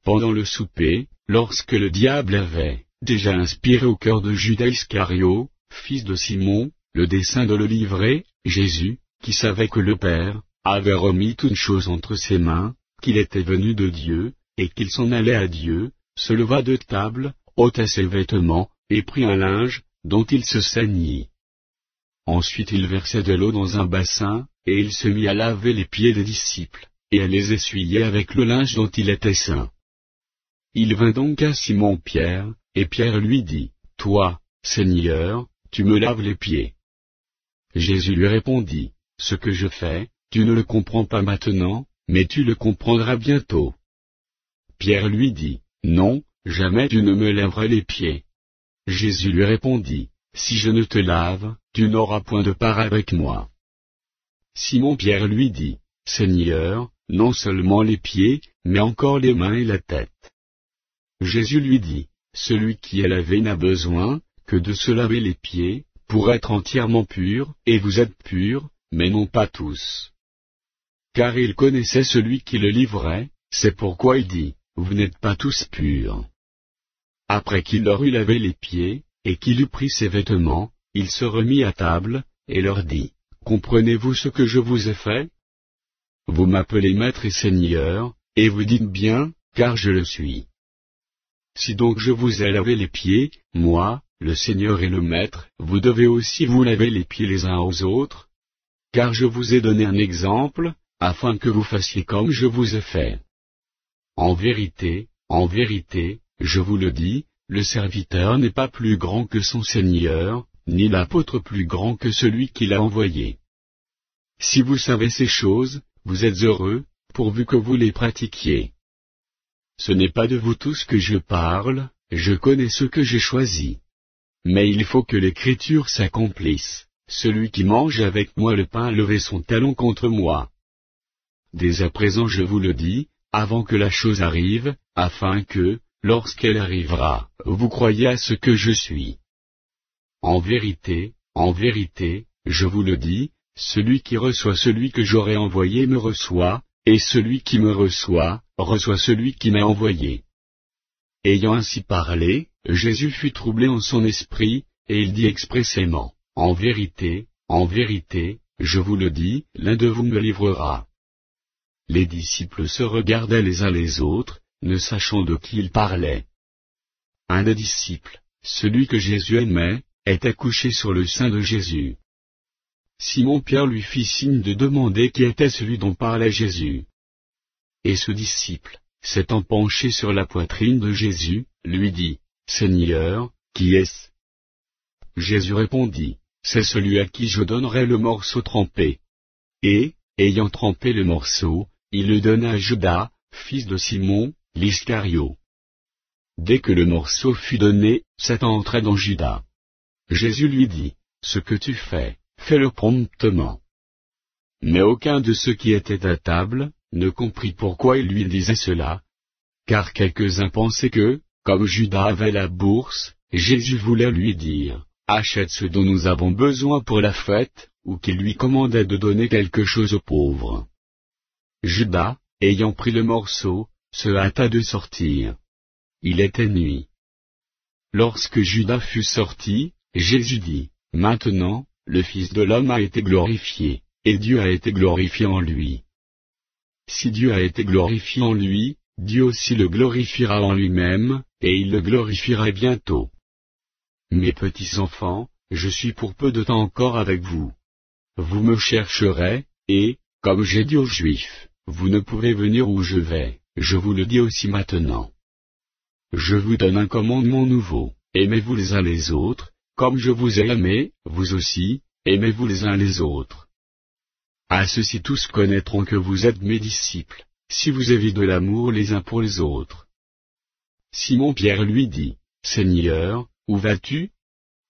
Pendant le souper, lorsque le diable avait déjà inspiré au cœur de Judas Iscario, fils de Simon, le dessein de le livrer, Jésus, qui savait que le Père avait remis toute chose entre ses mains, qu'il était venu de Dieu, et qu'il s'en allait à Dieu, se leva de table, ôta ses vêtements, et prit un linge, dont il se ceignit. Ensuite il versa de l'eau dans un bassin, et il se mit à laver les pieds des disciples, et à les essuyer avec le linge dont il était ceint. Il vint donc à Simon-Pierre, et Pierre lui dit, « Toi, Seigneur, tu me laves les pieds. » Jésus lui répondit, « Ce que je fais, tu ne le comprends pas maintenant, mais tu le comprendras bientôt. » Pierre lui dit, « Non, jamais tu ne me laveras les pieds. » Jésus lui répondit, « Si je ne te lave, tu n'auras point de part avec moi. » Simon-Pierre lui dit, « Seigneur, non seulement les pieds, mais encore les mains et la tête. » Jésus lui dit, « Celui qui est lavé n'a besoin que de se laver les pieds, pour être entièrement pur, et vous êtes purs, mais non pas tous. » Car il connaissait celui qui le livrait, c'est pourquoi il dit, « Vous n'êtes pas tous purs. » Après qu'il leur eut lavé les pieds, et qu'il eut pris ses vêtements, il se remit à table, et leur dit, « Comprenez-vous ce que je vous ai fait? Vous m'appelez Maître et Seigneur, et vous dites bien, car je le suis. Si donc je vous ai lavé les pieds, moi, le Seigneur et le Maître, vous devez aussi vous laver les pieds les uns aux autres, car je vous ai donné un exemple, afin que vous fassiez comme je vous ai fait. En vérité, je vous le dis, le serviteur n'est pas plus grand que son Seigneur, ni l'apôtre plus grand que celui qui l'a envoyé. Si vous savez ces choses, vous êtes heureux, pourvu que vous les pratiquiez. Ce n'est pas de vous tous que je parle, je connais ceux que j'ai choisis. Mais il faut que l'Écriture s'accomplisse. Celui qui mange avec moi le pain a levé son talon contre moi. Dès à présent je vous le dis, avant que la chose arrive, afin que, lorsqu'elle arrivera, vous croyez à ce que je suis. En vérité, je vous le dis, celui qui reçoit celui que j'aurai envoyé me reçoit, et celui qui me reçoit, reçoit celui qui m'a envoyé. » Ayant ainsi parlé, Jésus fut troublé en son esprit, et il dit expressément, « En vérité, je vous le dis, l'un de vous me livrera. » Les disciples se regardaient les uns les autres, ne sachant de qui il parlait. Un des disciples, celui que Jésus aimait, était couché sur le sein de Jésus. Simon-Pierre lui fit signe de demander qui était celui dont parlait Jésus. Et ce disciple, s'étant penché sur la poitrine de Jésus, lui dit, « Seigneur, qui est-ce » Jésus répondit, « C'est celui à qui je donnerai le morceau trempé. » Et, ayant trempé le morceau, il le donna à Judas, fils de Simon, l'Iscario. Dès que le morceau fut donné, Satan entra dans Judas. Jésus lui dit, « Ce que tu fais, fais-le promptement. » Mais aucun de ceux qui étaient à table ne comprit pourquoi il lui disait cela, car quelques-uns pensaient que, comme Judas avait la bourse, Jésus voulait lui dire, « Achète ce dont nous avons besoin pour la fête », ou qu'il lui commandait de donner quelque chose aux pauvres. Judas, ayant pris le morceau, se hâta de sortir. Il était nuit. Lorsque Judas fut sorti, Jésus dit, « Maintenant, le Fils de l'homme a été glorifié, et Dieu a été glorifié en lui. Si Dieu a été glorifié en lui, Dieu aussi le glorifiera en lui-même, et il le glorifiera bientôt. Mes petits enfants, je suis pour peu de temps encore avec vous. Vous me chercherez, et, comme j'ai dit aux Juifs, vous ne pouvez venir où je vais, je vous le dis aussi maintenant. Je vous donne un commandement nouveau, aimez-vous les uns les autres, comme je vous ai aimés, vous aussi, aimez-vous les uns les autres. À ceux-ci tous connaîtront que vous êtes mes disciples, si vous avez de l'amour les uns pour les autres. Simon-Pierre lui dit, Seigneur, où vas-tu?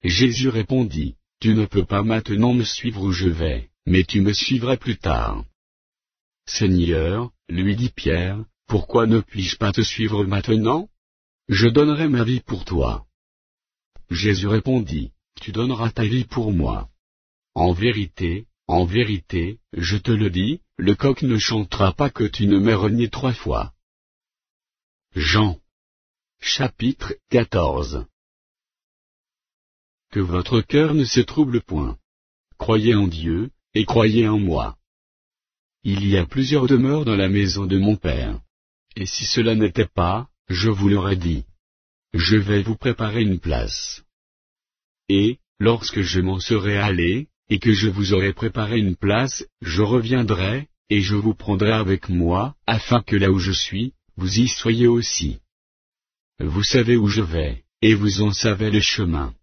Jésus répondit, tu ne peux pas maintenant me suivre où je vais, mais tu me suivras plus tard. Seigneur, lui dit Pierre, pourquoi ne puis-je pas te suivre maintenant? Je donnerai ma vie pour toi. Jésus répondit, tu donneras ta vie pour moi. En vérité, je te le dis, le coq ne chantera pas que tu ne m'aies renié 3 fois. Jean. Chapitre 14. Que votre cœur ne se trouble point. Croyez en Dieu, et croyez en moi. Il y a plusieurs demeures dans la maison de mon Père. Et si cela n'était pas, je vous l'aurais dit. Je vais vous préparer une place. Et, lorsque je m'en serai allé, et que je vous aurai préparé une place, je reviendrai, et je vous prendrai avec moi, afin que là où je suis, vous y soyez aussi. Vous savez où je vais, et vous en savez le chemin.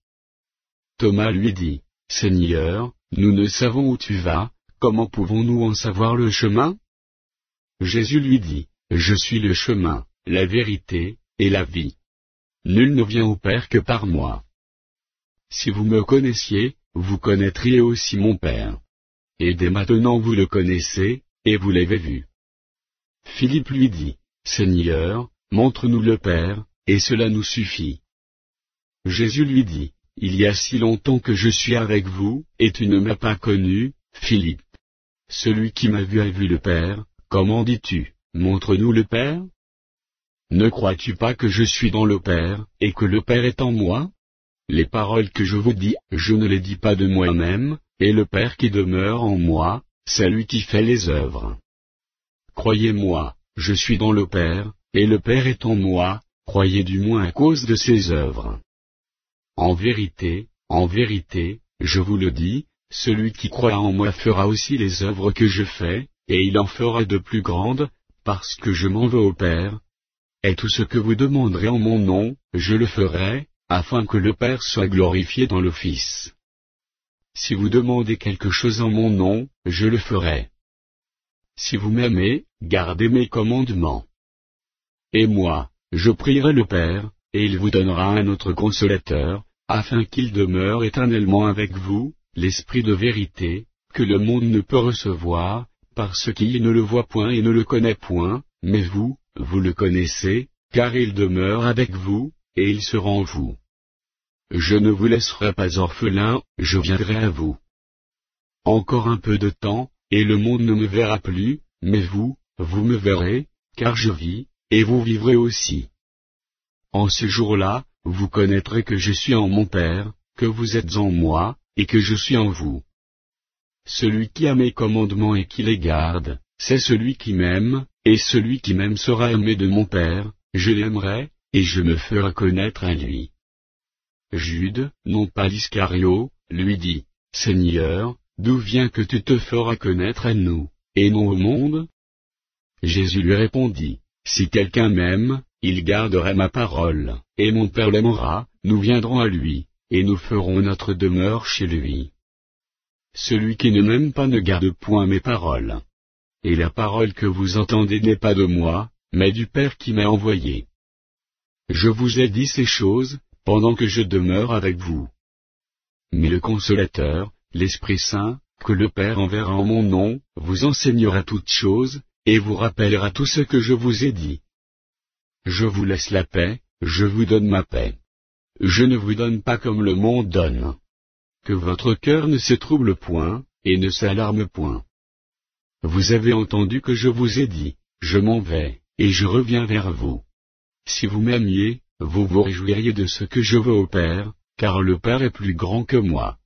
Thomas lui dit, Seigneur, nous ne savons où tu vas, comment pouvons-nous en savoir le chemin? Jésus lui dit, je suis le chemin, la vérité, et la vie. Nul ne vient au Père que par moi. Si vous me connaissiez, vous connaîtriez aussi mon Père. Et dès maintenant vous le connaissez, et vous l'avez vu. Philippe lui dit, Seigneur, montre-nous le Père, et cela nous suffit. Jésus lui dit, il y a si longtemps que je suis avec vous, et tu ne m'as pas connu, Philippe. Celui qui m'a vu a vu le Père, comment dis-tu, montre-nous le Père? Ne crois-tu pas que je suis dans le Père, et que le Père est en moi? Les paroles que je vous dis, je ne les dis pas de moi-même, et le Père qui demeure en moi, c'est lui qui fait les œuvres. Croyez-moi, je suis dans le Père, et le Père est en moi, croyez du moins à cause de ses œuvres. En vérité, je vous le dis, celui qui croit en moi fera aussi les œuvres que je fais, et il en fera de plus grandes, parce que je m'en vais au Père. Et tout ce que vous demanderez en mon nom, je le ferai, afin que le Père soit glorifié dans le Fils. Si vous demandez quelque chose en mon nom, je le ferai. Si vous m'aimez, gardez mes commandements. Et moi, je prierai le Père, et il vous donnera un autre consolateur, afin qu'il demeure éternellement avec vous, l'Esprit de vérité, que le monde ne peut recevoir, parce qu'il ne le voit point et ne le connaît point, mais vous, vous le connaissez, car il demeure avec vous, et il sera en vous. Je ne vous laisserai pas orphelin, je viendrai à vous. Encore un peu de temps, et le monde ne me verra plus, mais vous, vous me verrez, car je vis, et vous vivrez aussi. En ce jour-là, vous connaîtrez que je suis en mon Père, que vous êtes en moi, et que je suis en vous. Celui qui a mes commandements et qui les garde, c'est celui qui m'aime, et celui qui m'aime sera aimé de mon Père, je l'aimerai, et je me ferai connaître à lui. Jude, non pas l'Iscario, lui dit, Seigneur, d'où vient que tu te feras connaître à nous, et non au monde? Jésus lui répondit, si quelqu'un m'aime, il garderait ma parole, et mon Père l'aimera, nous viendrons à lui, et nous ferons notre demeure chez lui. Celui qui ne m'aime pas ne garde point mes paroles. Et la parole que vous entendez n'est pas de moi, mais du Père qui m'a envoyé. Je vous ai dit ces choses, pendant que je demeure avec vous. Mais le Consolateur, l'Esprit Saint, que le Père enverra en mon nom, vous enseignera toutes choses, et vous rappellera tout ce que je vous ai dit. Je vous laisse la paix, je vous donne ma paix. Je ne vous donne pas comme le monde donne. Que votre cœur ne se trouble point, et ne s'alarme point. Vous avez entendu que je vous ai dit, je m'en vais, et je reviens vers vous. Si vous m'aimiez, vous vous réjouiriez de ce que je veux au Père, car le Père est plus grand que moi.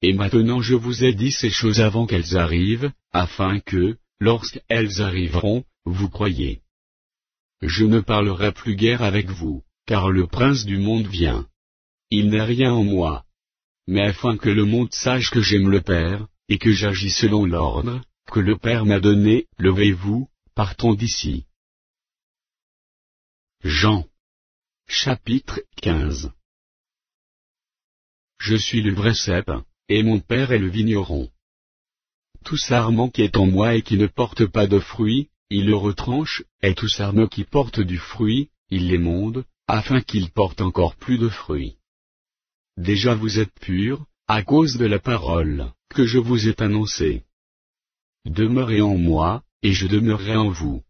Et maintenant je vous ai dit ces choses avant qu'elles arrivent, afin que, lorsqu'elles arriveront, vous croyiez. Je ne parlerai plus guère avec vous, car le prince du monde vient. Il n'est rien en moi. Mais afin que le monde sache que j'aime le Père, et que j'agis selon l'ordre que le Père m'a donné, levez-vous, partons d'ici. Jean. Chapitre 15. Je suis le vrai cep, et mon Père est le vigneron. Tout sarment qui est en moi et qui ne porte pas de fruit, il le retranche, et tout sarment qui porte du fruit, il l'émonde, afin qu'il porte encore plus de fruits. Déjà vous êtes purs, à cause de la parole que je vous ai annoncée. Demeurez en moi, et je demeurerai en vous.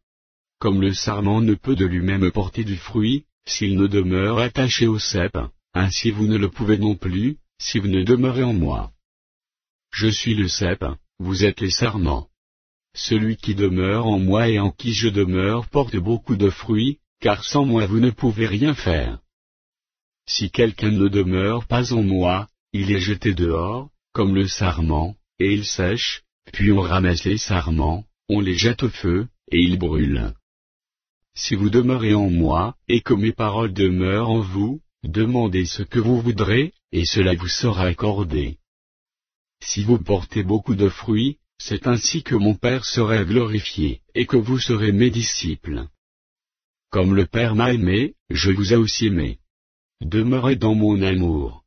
Comme le sarment ne peut de lui-même porter du fruit, s'il ne demeure attaché au cep, ainsi vous ne le pouvez non plus, si vous ne demeurez en moi. Je suis le cep, vous êtes les sarments. Celui qui demeure en moi et en qui je demeure porte beaucoup de fruits, car sans moi vous ne pouvez rien faire. Si quelqu'un ne demeure pas en moi, il est jeté dehors, comme le sarment, et il sèche, puis on ramasse les sarments, on les jette au feu, et ils brûlent. Si vous demeurez en moi, et que mes paroles demeurent en vous, demandez ce que vous voudrez, et cela vous sera accordé. Si vous portez beaucoup de fruits, c'est ainsi que mon Père sera glorifié, et que vous serez mes disciples. Comme le Père m'a aimé, je vous ai aussi aimé. Demeurez dans mon amour.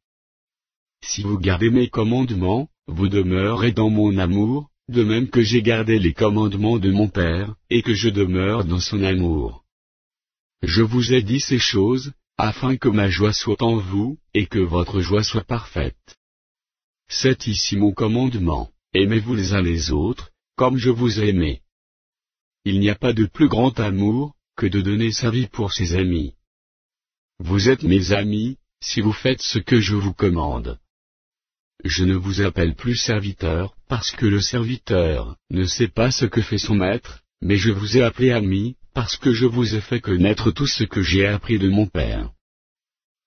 Si vous gardez mes commandements, vous demeurez dans mon amour, de même que j'ai gardé les commandements de mon Père, et que je demeure dans son amour. Je vous ai dit ces choses, afin que ma joie soit en vous, et que votre joie soit parfaite. C'est ici mon commandement, aimez-vous les uns les autres, comme je vous ai aimé. Il n'y a pas de plus grand amour, que de donner sa vie pour ses amis. Vous êtes mes amis, si vous faites ce que je vous commande. Je ne vous appelle plus serviteur, parce que le serviteur ne sait pas ce que fait son maître, mais je vous ai appelé ami, parce que je vous ai fait connaître tout ce que j'ai appris de mon Père.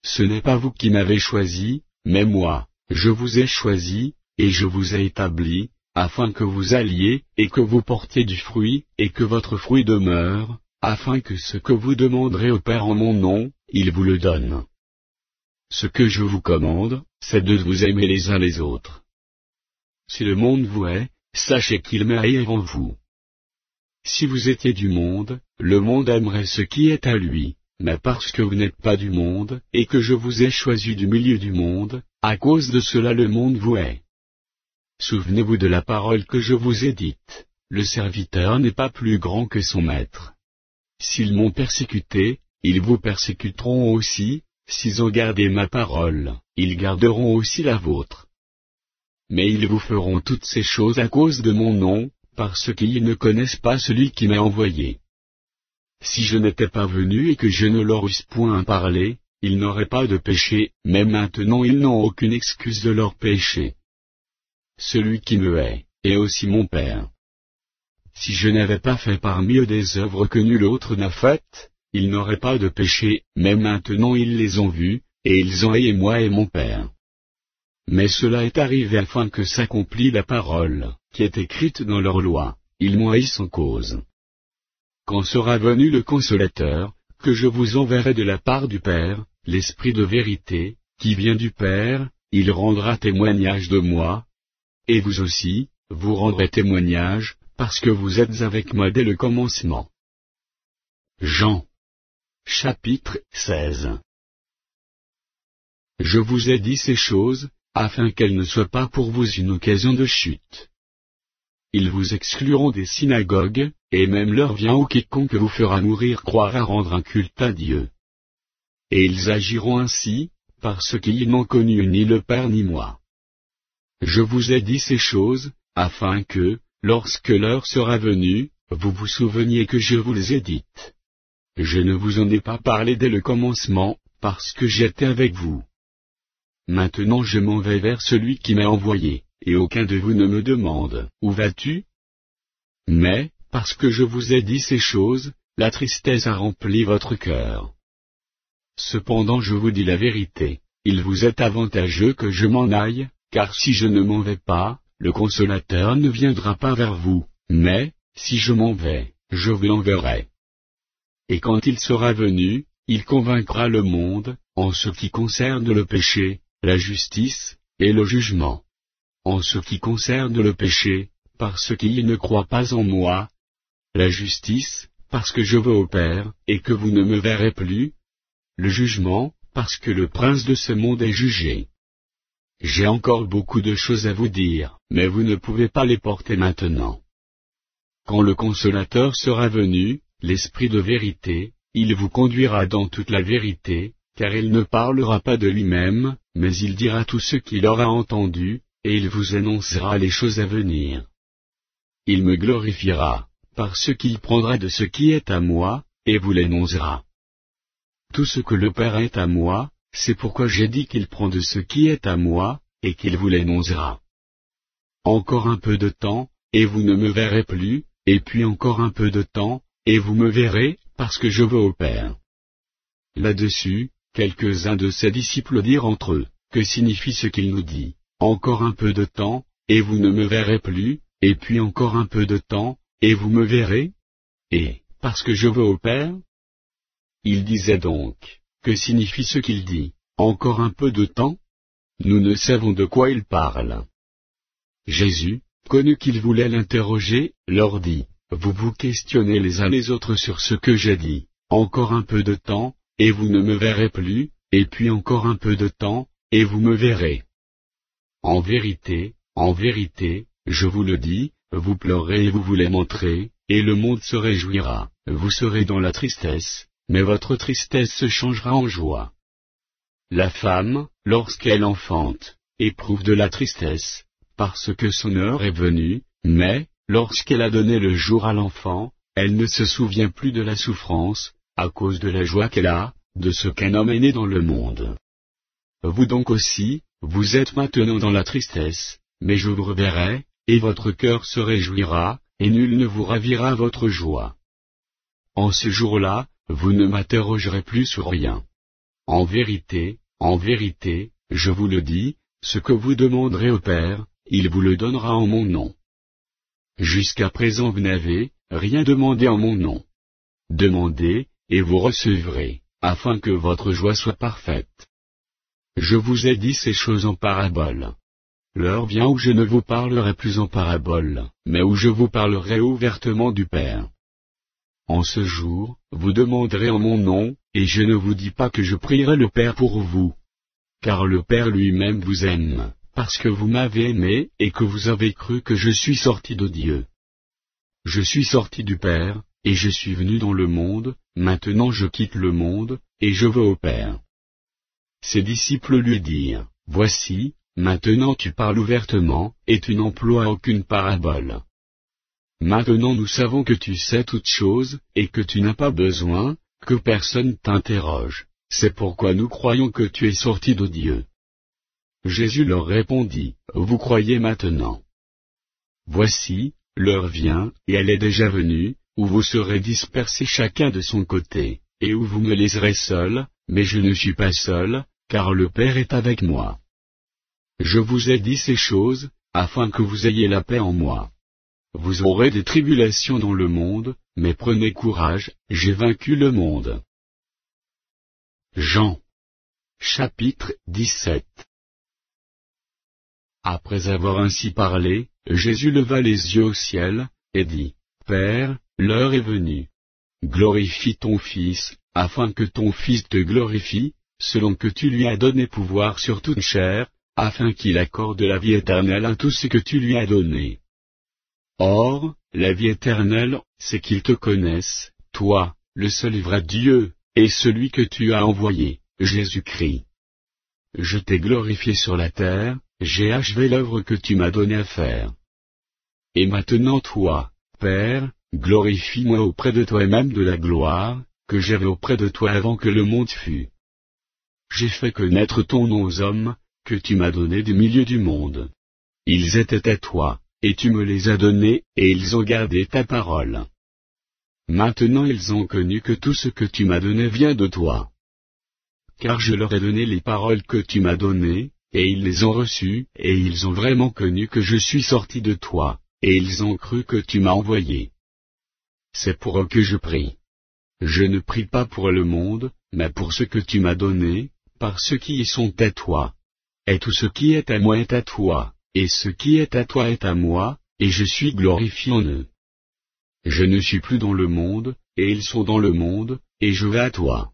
Ce n'est pas vous qui m'avez choisi, mais moi, je vous ai choisi, et je vous ai établi, afin que vous alliez, et que vous portiez du fruit, et que votre fruit demeure, afin que ce que vous demanderez au Père en mon nom, il vous le donne. Ce que je vous commande, c'est de vous aimer les uns les autres. Si le monde vous hait, sachez qu'il m'a haï avant vous. Si vous étiez du monde, le monde aimerait ce qui est à lui, mais parce que vous n'êtes pas du monde, et que je vous ai choisi du milieu du monde, à cause de cela le monde vous hait. Souvenez-vous de la parole que je vous ai dite, le serviteur n'est pas plus grand que son maître. S'ils m'ont persécuté, ils vous persécuteront aussi, s'ils ont gardé ma parole, ils garderont aussi la vôtre. Mais ils vous feront toutes ces choses à cause de mon nom, parce qu'ils ne connaissent pas celui qui m'a envoyé. Si je n'étais pas venu et que je ne leur eusse point parlé, ils n'auraient pas de péché, mais maintenant ils n'ont aucune excuse de leur péché. Celui qui me hait, est aussi mon Père. Si je n'avais pas fait parmi eux des œuvres que nul autre n'a faites, ils n'auraient pas de péché, mais maintenant ils les ont vues, et ils ont haï moi et mon Père. Mais cela est arrivé afin que s'accomplît la parole, qui est écrite dans leur loi, ils m'ont haï sans cause. Quand sera venu le Consolateur, que je vous enverrai de la part du Père, l'Esprit de vérité, qui vient du Père, il rendra témoignage de moi, et vous aussi, vous rendrez témoignage, parce que vous êtes avec moi dès le commencement. Jean. Chapitre 16. Je vous ai dit ces choses, afin qu'elles ne soient pas pour vous une occasion de chute. Ils vous excluront des synagogues, et même l'heure vient où quiconque vous fera mourir croira rendre un culte à Dieu. Et ils agiront ainsi, parce qu'ils n'ont connu ni le Père ni moi. Je vous ai dit ces choses, afin que, lorsque l'heure sera venue, vous vous souveniez que je vous les ai dites. Je ne vous en ai pas parlé dès le commencement, parce que j'étais avec vous. Maintenant je m'en vais vers celui qui m'a envoyé, et aucun de vous ne me demande, où vas-tu? Mais, parce que je vous ai dit ces choses, la tristesse a rempli votre cœur. Cependant je vous dis la vérité, il vous est avantageux que je m'en aille, car si je ne m'en vais pas, le Consolateur ne viendra pas vers vous, mais, si je m'en vais, je vous l'enverrai. Et quand il sera venu, il convaincra le monde, en ce qui concerne le péché, la justice, et le jugement. En ce qui concerne le péché, parce qu'il ne croit pas en moi. La justice, parce que je vais au Père, et que vous ne me verrez plus. Le jugement, parce que le prince de ce monde est jugé. J'ai encore beaucoup de choses à vous dire, mais vous ne pouvez pas les porter maintenant. Quand le Consolateur sera venu, l'Esprit de vérité, il vous conduira dans toute la vérité, car il ne parlera pas de lui-même, mais il dira tout ce qu'il aura entendu, et il vous annoncera les choses à venir. Il me glorifiera, parce qu'il prendra de ce qui est à moi, et vous l'annoncera. Tout ce que le Père est à moi, c'est pourquoi j'ai dit qu'il prend de ce qui est à moi, et qu'il vous l'annoncera. Encore un peu de temps, et vous ne me verrez plus, et puis encore un peu de temps, et vous me verrez, parce que je vais au Père. Là-dessus, quelques-uns de ses disciples dirent entre eux, que signifie ce qu'il nous dit? Encore un peu de temps, et vous ne me verrez plus, et puis encore un peu de temps, et vous me verrez? Et, parce que je vais au Père? Il disait donc, que signifie ce qu'il dit? Encore un peu de temps? Nous ne savons de quoi il parle. Jésus, connu qu'il voulait l'interroger, leur dit, vous vous questionnez les uns les autres sur ce que j'ai dit, encore un peu de temps, et vous ne me verrez plus, et puis encore un peu de temps, et vous me verrez. En vérité, je vous le dis, vous pleurerez et vous vous lamenterez, et le monde se réjouira, vous serez dans la tristesse, mais votre tristesse se changera en joie. La femme, lorsqu'elle enfante, éprouve de la tristesse, parce que son heure est venue, mais, lorsqu'elle a donné le jour à l'enfant, elle ne se souvient plus de la souffrance, à cause de la joie qu'elle a, de ce qu'un homme est né dans le monde. Vous donc aussi, vous êtes maintenant dans la tristesse, mais je vous reverrai, et votre cœur se réjouira, et nul ne vous ravira votre joie. En ce jour-là, vous ne m'interrogerez plus sur rien. En vérité, je vous le dis, ce que vous demanderez au Père, il vous le donnera en mon nom. Jusqu'à présent vous n'avez rien demandé en mon nom. Demandez, et vous recevrez, afin que votre joie soit parfaite. Je vous ai dit ces choses en parabole. L'heure vient où je ne vous parlerai plus en parabole, mais où je vous parlerai ouvertement du Père. En ce jour, vous demanderez en mon nom, et je ne vous dis pas que je prierai le Père pour vous. Car le Père lui-même vous aime, parce que vous m'avez aimé, et que vous avez cru que je suis sorti de Dieu. Je suis sorti du Père, et je suis venu dans le monde, maintenant je quitte le monde, et je vais au Père. Ses disciples lui dirent, voici, maintenant tu parles ouvertement, et tu n'emploies aucune parabole. Maintenant nous savons que tu sais toutes choses, et que tu n'as pas besoin, que personne t'interroge. C'est pourquoi nous croyons que tu es sorti de Dieu. Jésus leur répondit, vous croyez maintenant. Voici, l'heure vient, et elle est déjà venue, où vous serez dispersés chacun de son côté, et où vous me laisserez seul, mais je ne suis pas seul, car le Père est avec moi. Je vous ai dit ces choses, afin que vous ayez la paix en moi. Vous aurez des tribulations dans le monde, mais prenez courage, j'ai vaincu le monde. Jean. Chapitre 17. Après avoir ainsi parlé, Jésus leva les yeux au ciel, et dit, Père, l'heure est venue. Glorifie ton Fils, afin que ton Fils te glorifie, selon que tu lui as donné pouvoir sur toute chair, afin qu'il accorde la vie éternelle à tous ceux que tu lui as donnés. Or, la vie éternelle, c'est qu'ils te connaissent, toi, le seul vrai Dieu, et celui que tu as envoyé, Jésus-Christ. Je t'ai glorifié sur la terre, j'ai achevé l'œuvre que tu m'as donnée à faire. Et maintenant toi, Père, glorifie-moi auprès de toi et même de la gloire, que j'avais auprès de toi avant que le monde fût. J'ai fait connaître ton nom aux hommes, que tu m'as donnés du milieu du monde. Ils étaient à toi, et tu me les as donnés, et ils ont gardé ta parole. Maintenant ils ont connu que tout ce que tu m'as donné vient de toi. Car je leur ai donné les paroles que tu m'as données, et ils les ont reçues, et ils ont vraiment connu que je suis sorti de toi, et ils ont cru que tu m'as envoyé. C'est pour eux que je prie. Je ne prie pas pour le monde, mais pour ceux que tu m'as donnés, par ceux qui y sont à toi. Et tout ce qui est à moi est à toi, et ce qui est à toi est à moi, et je suis glorifié en eux. Je ne suis plus dans le monde, et ils sont dans le monde, et je vais à toi.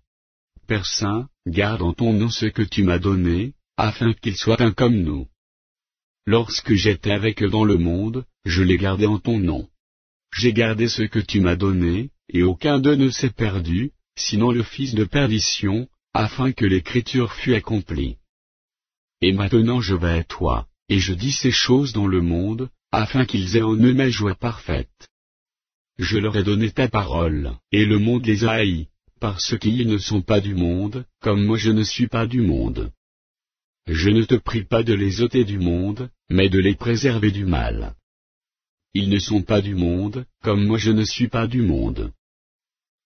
Père Saint, garde en ton nom ce que tu m'as donné, afin qu'ils soient un comme nous. Lorsque j'étais avec eux dans le monde, je les gardais en ton nom. J'ai gardé ce que tu m'as donné, et aucun d'eux ne s'est perdu, sinon le fils de perdition, afin que l'écriture fût accomplie. Et maintenant je vais à toi, et je dis ces choses dans le monde, afin qu'ils aient en eux ma joie parfaite. Je leur ai donné ta parole, et le monde les a haïs, parce qu'ils ne sont pas du monde, comme moi je ne suis pas du monde. Je ne te prie pas de les ôter du monde, mais de les préserver du mal. Ils ne sont pas du monde, comme moi je ne suis pas du monde.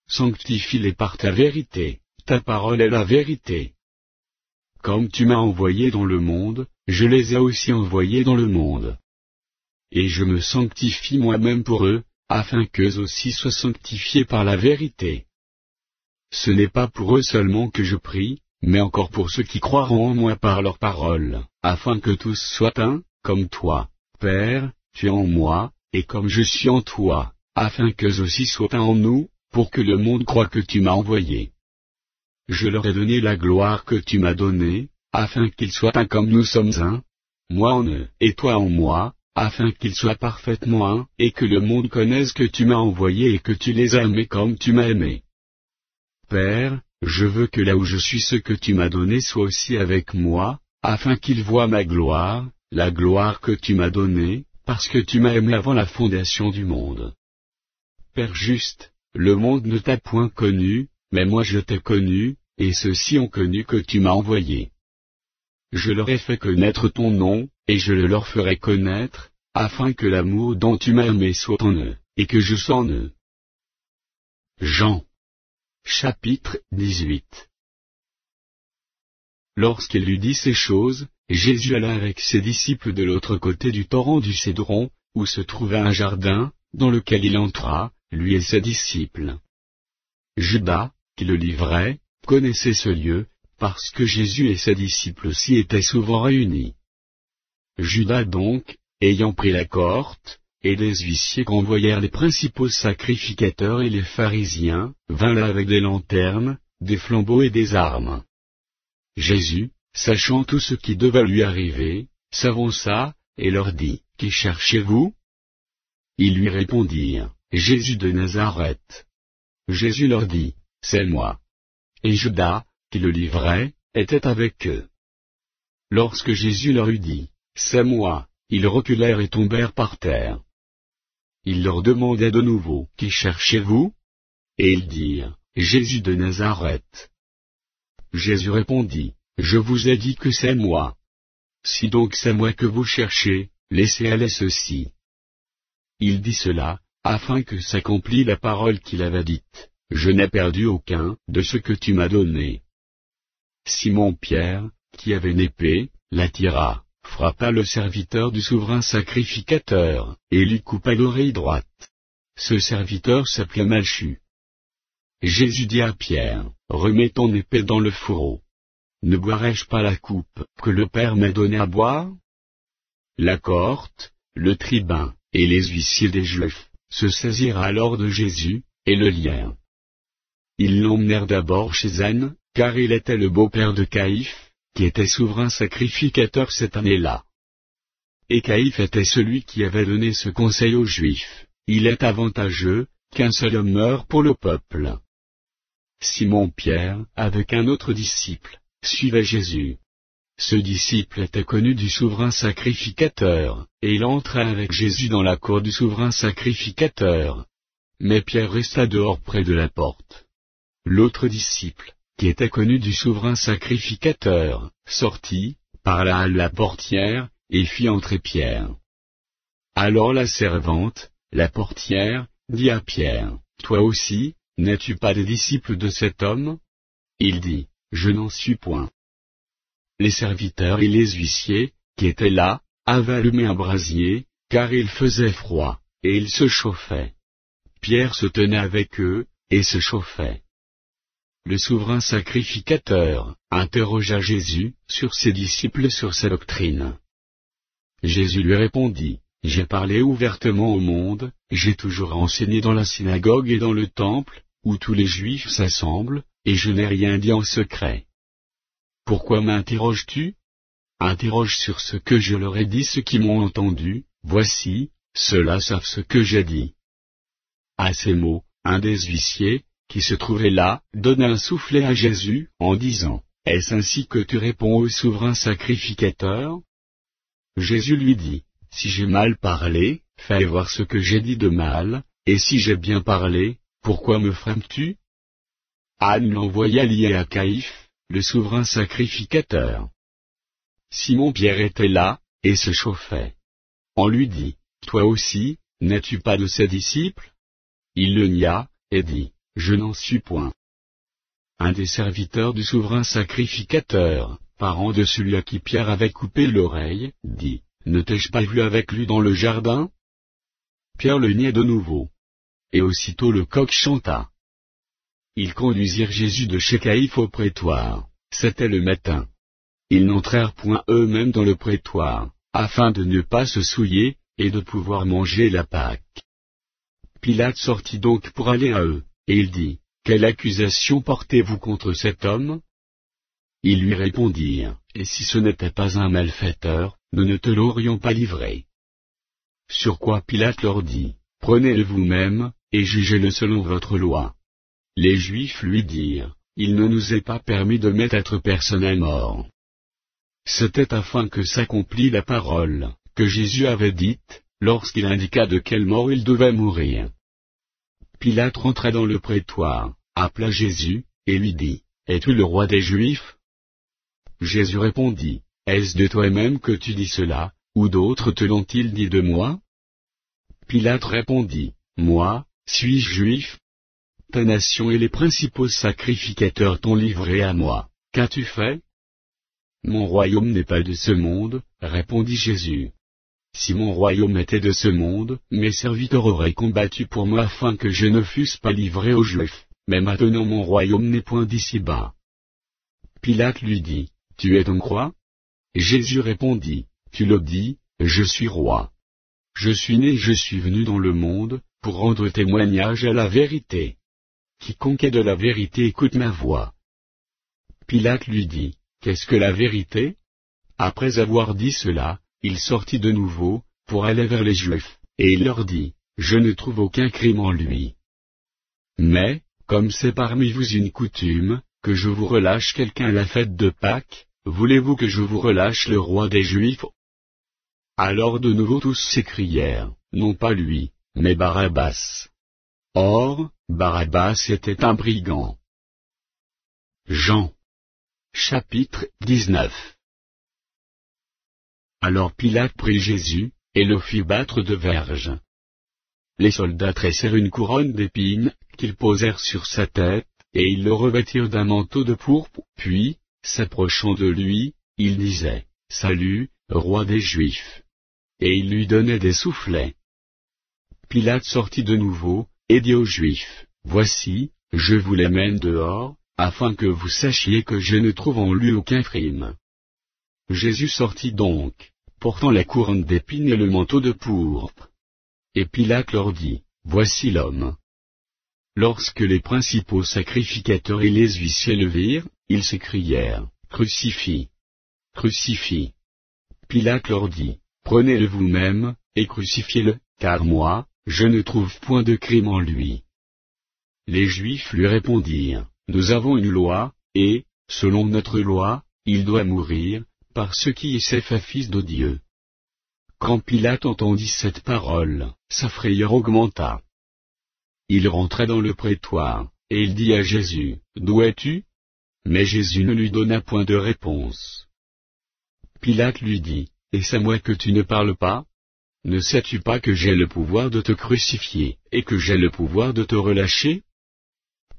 Sanctifie-les par ta vérité, ta parole est la vérité. Comme tu m'as envoyé dans le monde, je les ai aussi envoyés dans le monde. Et je me sanctifie moi-même pour eux, afin qu'eux aussi soient sanctifiés par la vérité. Ce n'est pas pour eux seulement que je prie, mais encore pour ceux qui croiront en moi par leur parole, afin que tous soient un, comme toi, Père, tu es en moi, et comme je suis en toi, afin qu'eux aussi soient un en nous, pour que le monde croie que tu m'as envoyé. Je leur ai donné la gloire que tu m'as donnée, afin qu'ils soient un comme nous sommes un, moi en eux, et toi en moi, afin qu'ils soient parfaitement un, et que le monde connaisse que tu m'as envoyé et que tu les as aimés comme tu m'as aimé. Père, je veux que là où je suis ce que tu m'as donné soit aussi avec moi, afin qu'ils voient ma gloire, la gloire que tu m'as donnée, parce que tu m'as aimé avant la fondation du monde. Père juste, le monde ne t'a point connu, mais moi je t'ai connu, et ceux-ci ont connu que tu m'as envoyé. Je leur ai fait connaître ton nom, et je le leur ferai connaître, afin que l'amour dont tu m'as aimé soit en eux, et que je sois en eux. Jean. Chapitre 18. Lorsqu'il eut dit ces choses, Jésus alla avec ses disciples de l'autre côté du torrent du Cédron, où se trouvait un jardin, dans lequel il entra, lui et ses disciples. Judas, qui le livrait, connaissait ce lieu, parce que Jésus et ses disciples aussi étaient souvent réunis. Judas donc, ayant pris la cohorte, et les huissiers qu'envoyèrent les principaux sacrificateurs et les pharisiens, vint là avec des lanternes, des flambeaux et des armes. Jésus, sachant tout ce qui devait lui arriver, s'avança, et leur dit, « Qui cherchez-vous » Ils lui répondirent, « Jésus de Nazareth. » Jésus leur dit, « C'est moi. » Et Judas, qui le livrait, était avec eux. Lorsque Jésus leur eut dit, « C'est moi », ils reculèrent et tombèrent par terre. Il leur demandait de nouveau, « Qui cherchez-vous » Et ils dirent, « Jésus de Nazareth. » Jésus répondit, « Je vous ai dit que c'est moi. Si donc c'est moi que vous cherchez, laissez aller ceci. » Il dit cela, afin que s'accomplît la parole qu'il avait dite, « Je n'ai perdu aucun de ce que tu m'as donné. » Simon-Pierre, qui avait une épée, la tira, frappa le serviteur du souverain sacrificateur, et lui coupa l'oreille droite. Ce serviteur s'appelait Malchu. Jésus dit à Pierre, « Remets ton épée dans le fourreau. Ne boirai-je pas la coupe que le Père m'a donnée à boire ?» La cohorte, le tribun, et les huissiers des Juifs, se saisirent alors de Jésus, et le lièrent. Ils l'emmenèrent d'abord chez Anne, car il était le beau-père de Caïphe, qui était souverain sacrificateur cette année-là. Et Caïphe était celui qui avait donné ce conseil aux Juifs, « Il est avantageux qu'un seul homme meure pour le peuple. » Simon-Pierre, avec un autre disciple, suivait Jésus. Ce disciple était connu du souverain sacrificateur, et il entra avec Jésus dans la cour du souverain sacrificateur. Mais Pierre resta dehors près de la porte. L'autre disciple, qui était connu du souverain sacrificateur, sortit, parla à la portière, et fit entrer Pierre. Alors la servante, la portière, dit à Pierre, « Toi aussi, n'es-tu pas des disciples de cet homme » Il dit, « Je n'en suis point. » Les serviteurs et les huissiers, qui étaient là, avaient allumé un brasier, car il faisait froid, et ils se chauffaient. Pierre se tenait avec eux, et se chauffait. Le souverain sacrificateur interrogea Jésus sur ses disciples sur sa doctrine. Jésus lui répondit, « J'ai parlé ouvertement au monde, j'ai toujours enseigné dans la synagogue et dans le temple, où tous les Juifs s'assemblent, et je n'ai rien dit en secret. Pourquoi m'interroges-tu ? Interroge sur ce que je leur ai dit ceux qui m'ont entendu, voici, ceux-là savent ce que j'ai dit. » À ces mots, un des huissiers, qui se trouvait là, donna un soufflet à Jésus, en disant, « Est-ce ainsi que tu réponds au souverain sacrificateur ?» Jésus lui dit, « Si j'ai mal parlé, fais voir ce que j'ai dit de mal, et si j'ai bien parlé, pourquoi me frapes-tu » Anne l'envoya lié à Caïphe, le souverain sacrificateur. Simon-Pierre était là, et se chauffait. On lui dit, « Toi aussi, n'es-tu pas de ses disciples ?» Il le nia, et dit, « Je n'en suis point. » Un des serviteurs du souverain sacrificateur, parent de celui à qui Pierre avait coupé l'oreille, dit, « Ne t'ai-je pas vu avec lui dans le jardin ?» Pierre le nia de nouveau. Et aussitôt le coq chanta. Ils conduisirent Jésus de chez Caïphe au prétoire. C'était le matin. Ils n'entrèrent point eux-mêmes dans le prétoire, afin de ne pas se souiller, et de pouvoir manger la Pâque. Pilate sortit donc pour aller à eux, et il dit, « Quelle accusation portez-vous contre cet homme ?» Ils lui répondirent, « Et si ce n'était pas un malfaiteur, nous ne te l'aurions pas livré. » Sur quoi Pilate leur dit, « Prenez-le vous-même, et jugez-le selon votre loi. » Les Juifs lui dirent, « Il ne nous est pas permis de mettre personne à mort. » C'était afin que s'accomplît la parole, que Jésus avait dite, lorsqu'il indiqua de quelle mort il devait mourir. Pilate rentra dans le prétoire, appela Jésus, et lui dit, « Es-tu le roi des Juifs » Jésus répondit, « Est-ce de toi-même que tu dis cela, ou d'autres te l'ont-ils dit de moi » Pilate répondit, « Moi, suis-je juif ? Ta nation et les principaux sacrificateurs t'ont livré à moi. Qu'as-tu fait » Mon royaume n'est pas de ce monde, répondit Jésus. Si mon royaume était de ce monde, mes serviteurs auraient combattu pour moi afin que je ne fusse pas livré aux Juifs, mais maintenant mon royaume n'est point d'ici-bas. Pilate lui dit, Tu es donc roi ? Jésus répondit, Tu le dis, je suis roi. Je suis né et je suis venu dans le monde, pour rendre témoignage à la vérité. Quiconque est de la vérité écoute ma voix. Pilate lui dit, Qu'est-ce que la vérité ? Après avoir dit cela, il sortit de nouveau, pour aller vers les Juifs, et il leur dit, Je ne trouve aucun crime en lui. Mais, comme c'est parmi vous une coutume, que je vous relâche quelqu'un à la fête de Pâques, voulez-vous que je vous relâche le roi des Juifs ? Alors de nouveau tous s'écrièrent, non pas lui, mais Barabbas. Or, Barabbas était un brigand. Jean. Chapitre 19. Alors Pilate prit Jésus, et le fit battre de verges. Les soldats tressèrent une couronne d'épines, qu'ils posèrent sur sa tête, et ils le revêtirent d'un manteau de pourpre, puis, s'approchant de lui, ils disaient, Salut, roi des Juifs. Et ils lui donnaient des soufflets. Pilate sortit de nouveau, et dit aux Juifs, Voici, je vous les mène dehors, afin que vous sachiez que je ne trouve en lui aucun crime. Jésus sortit donc, portant la couronne d'épines et le manteau de pourpre. Et Pilate leur dit, Voici l'homme. Lorsque les principaux sacrificateurs et les huissiers le virent, ils s'écrièrent, Crucifie. Crucifie. Pilate leur dit, Prenez-le vous-même, et crucifiez-le, car moi, je ne trouve point de crime en lui. Les Juifs lui répondirent, Nous avons une loi, et, selon notre loi, il doit mourir, par ce qui s'est fait fils de Dieu. Quand Pilate entendit cette parole, sa frayeur augmenta. Il rentra dans le prétoire, et il dit à Jésus, D'où es-tu ? Mais Jésus ne lui donna point de réponse. Pilate lui dit, Est-ce à moi que tu ne parles pas ? Ne sais-tu pas que j'ai le pouvoir de te crucifier, et que j'ai le pouvoir de te relâcher ?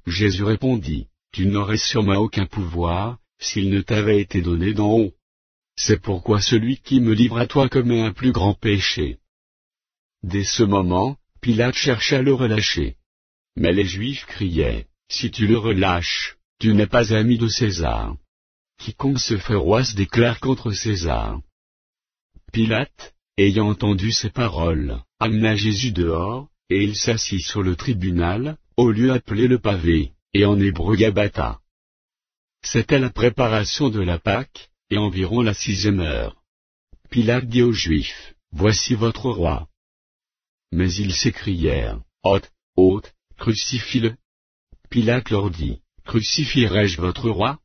Jésus répondit, Tu n'aurais sur moi aucun pouvoir, s'il ne t'avait été donné d'en haut. C'est pourquoi celui qui me livre à toi commet un plus grand péché. Dès ce moment, Pilate chercha à le relâcher. Mais les Juifs criaient, Si tu le relâches, tu n'es pas ami de César. Quiconque se fait roi se déclare contre César. Pilate, ayant entendu ces paroles, amena Jésus dehors, et il s'assit sur le tribunal, au lieu appelé le pavé, et en hébreu Gabata. C'était la préparation de la Pâque, et environ la 6e heure. Pilate dit aux Juifs, Voici votre roi. Mais ils s'écrièrent, Ôte, ôte, crucifie-le. Pilate leur dit, « Crucifierai-je votre roi ?»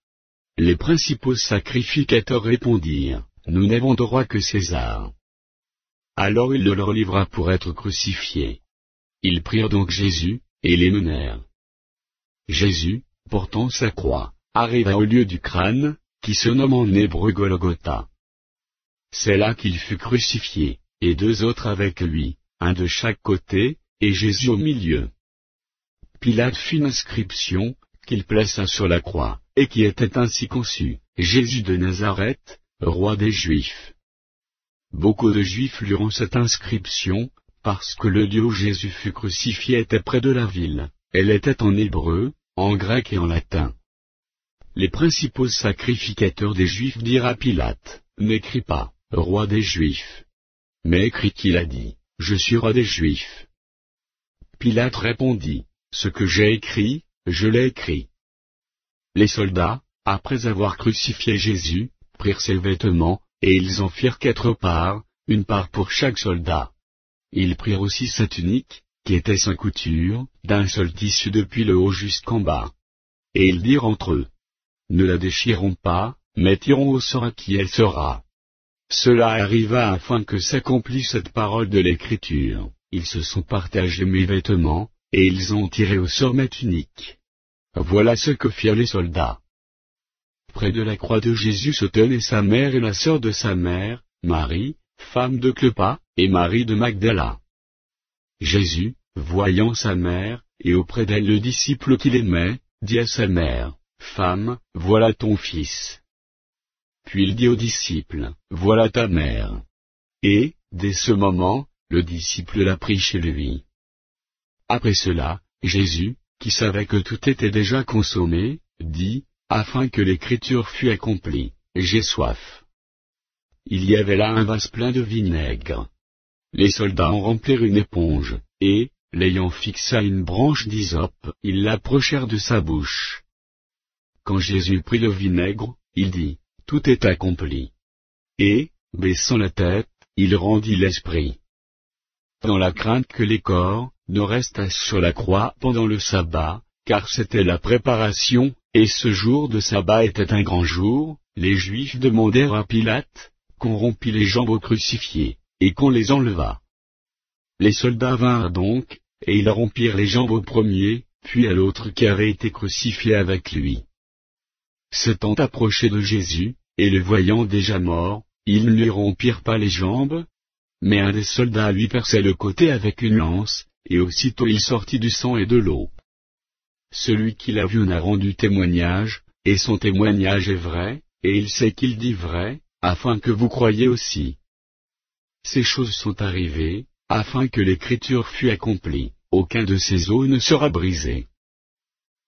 Les principaux sacrificateurs répondirent, « Nous n'avons de roi que César. » Alors il le leur livra pour être crucifié. Ils prirent donc Jésus, et l'émenèrent. Jésus, portant sa croix, arriva au lieu du crâne, qui se nomme en hébreu Golgotha. C'est là qu'il fut crucifié, et deux autres avec lui, un de chaque côté, et Jésus au milieu. Pilate fit une inscription, qu'il plaça sur la croix, et qui était ainsi conçue, Jésus de Nazareth, roi des Juifs. Beaucoup de Juifs lurent cette inscription, parce que le lieu où Jésus fut crucifié était près de la ville, elle était en hébreu, en grec et en latin. Les principaux sacrificateurs des Juifs dirent à Pilate, « N'écris pas, roi des Juifs. Mais écris qu'il a dit, je suis roi des Juifs. » Pilate répondit, « Ce que j'ai écrit, je l'ai écrit. » Les soldats, après avoir crucifié Jésus, prirent ses vêtements, et ils en firent 4 parts, une part pour chaque soldat. Ils prirent aussi sa tunique, qui était sans couture, d'un seul tissu depuis le haut jusqu'en bas. Et ils dirent entre eux, « Ne la déchirons pas, mais tirons au sort à qui elle sera. » Cela arriva afin que s'accomplisse cette parole de l'Écriture. Ils se sont partagés mes vêtements, et ils ont tiré au sort ma tunique. Voilà ce que firent les soldats. Près de la croix de Jésus se tenaient sa mère et la sœur de sa mère, Marie, femme de Clopas, et Marie de Magdala. Jésus, voyant sa mère, et auprès d'elle le disciple qu'il aimait, dit à sa mère, « Femme, voilà ton fils. » Puis il dit au disciple, « Voilà ta mère. » Et, dès ce moment, le disciple la prit chez lui. Après cela, Jésus, qui savait que tout était déjà consommé, dit, afin que l'écriture fût accomplie, « J'ai soif. » Il y avait là un vase plein de vinaigre. Les soldats en remplirent une éponge, et, l'ayant fixé à une branche d'hysope, ils l'approchèrent de sa bouche. Quand Jésus prit le vinaigre, il dit, « Tout est accompli. » Et, baissant la tête, il rendit l'esprit. Dans la crainte que les corps ne restassent sur la croix pendant le sabbat, car c'était la préparation, et ce jour de sabbat était un grand jour, les Juifs demandèrent à Pilate qu'on rompît les jambes aux crucifiés, et qu'on les enlevât. Les soldats vinrent donc, et ils rompirent les jambes au premier, puis à l'autre qui avait été crucifié avec lui. S'étant approchés de Jésus, et le voyant déjà mort, ils ne lui rompirent pas les jambes, mais un des soldats lui perçait le côté avec une lance, et aussitôt il sortit du sang et de l'eau. Celui qui l'a vu en a rendu témoignage, et son témoignage est vrai, et il sait qu'il dit vrai, afin que vous croyiez aussi. Ces choses sont arrivées, afin que l'écriture fût accomplie, aucun de ces os ne sera brisé.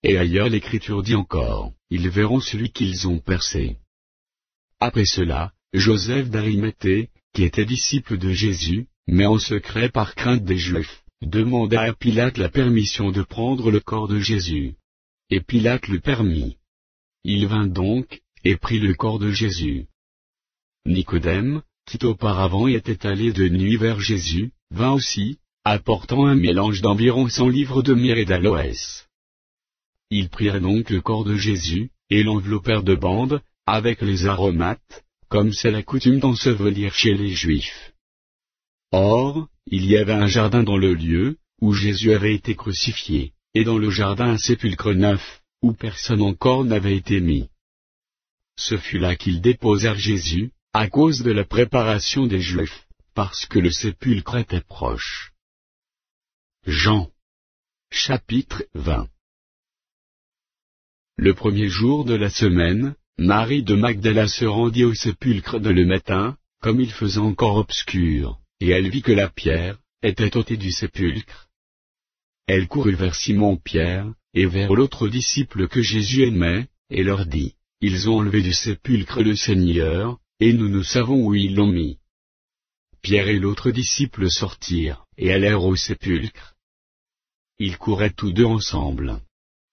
Et ailleurs l'écriture dit encore, ils verront celui qu'ils ont percé. Après cela, Joseph d'Arimathée, qui était disciple de Jésus, mais en secret par crainte des Juifs, demanda à Pilate la permission de prendre le corps de Jésus. Et Pilate le permit. Il vint donc, et prit le corps de Jésus. Nicodème, qui auparavant était allé de nuit vers Jésus, vint aussi, apportant un mélange d'environ 100 livres de myrrhe et d'aloès. Ils prirent donc le corps de Jésus, et l'enveloppèrent de bandes, avec les aromates, comme c'est la coutume d'ensevelir chez les Juifs. Or, il y avait un jardin dans le lieu, où Jésus avait été crucifié, et dans le jardin un sépulcre neuf, où personne encore n'avait été mis. Ce fut là qu'ils déposèrent Jésus, à cause de la préparation des Juifs, parce que le sépulcre était proche. Jean. Chapitre 20. Le premier jour de la semaine, Marie de Magdala se rendit au sépulcre de le matin, comme il faisait encore obscur, et elle vit que la pierre était ôtée du sépulcre. Elle courut vers Simon-Pierre, et vers l'autre disciple que Jésus aimait, et leur dit, « Ils ont enlevé du sépulcre le Seigneur, et nous savons où ils l'ont mis. » Pierre et l'autre disciple sortirent, et allèrent au sépulcre. Ils couraient tous deux ensemble.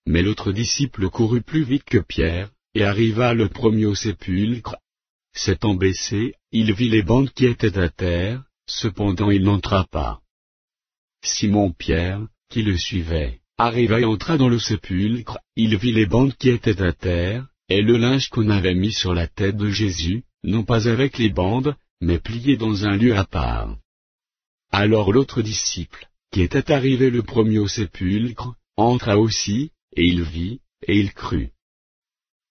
Mais l'autre disciple courut plus vite que Pierre, et arriva le premier au sépulcre. S'étant baissé, il vit les bandes qui étaient à terre, cependant il n'entra pas. Simon-Pierre, qui le suivait, arriva et entra dans le sépulcre, il vit les bandes qui étaient à terre, et le linge qu'on avait mis sur la tête de Jésus, non pas avec les bandes, mais plié dans un lieu à part. Alors l'autre disciple, qui était arrivé le premier au sépulcre, entra aussi, et il vit, et il crut.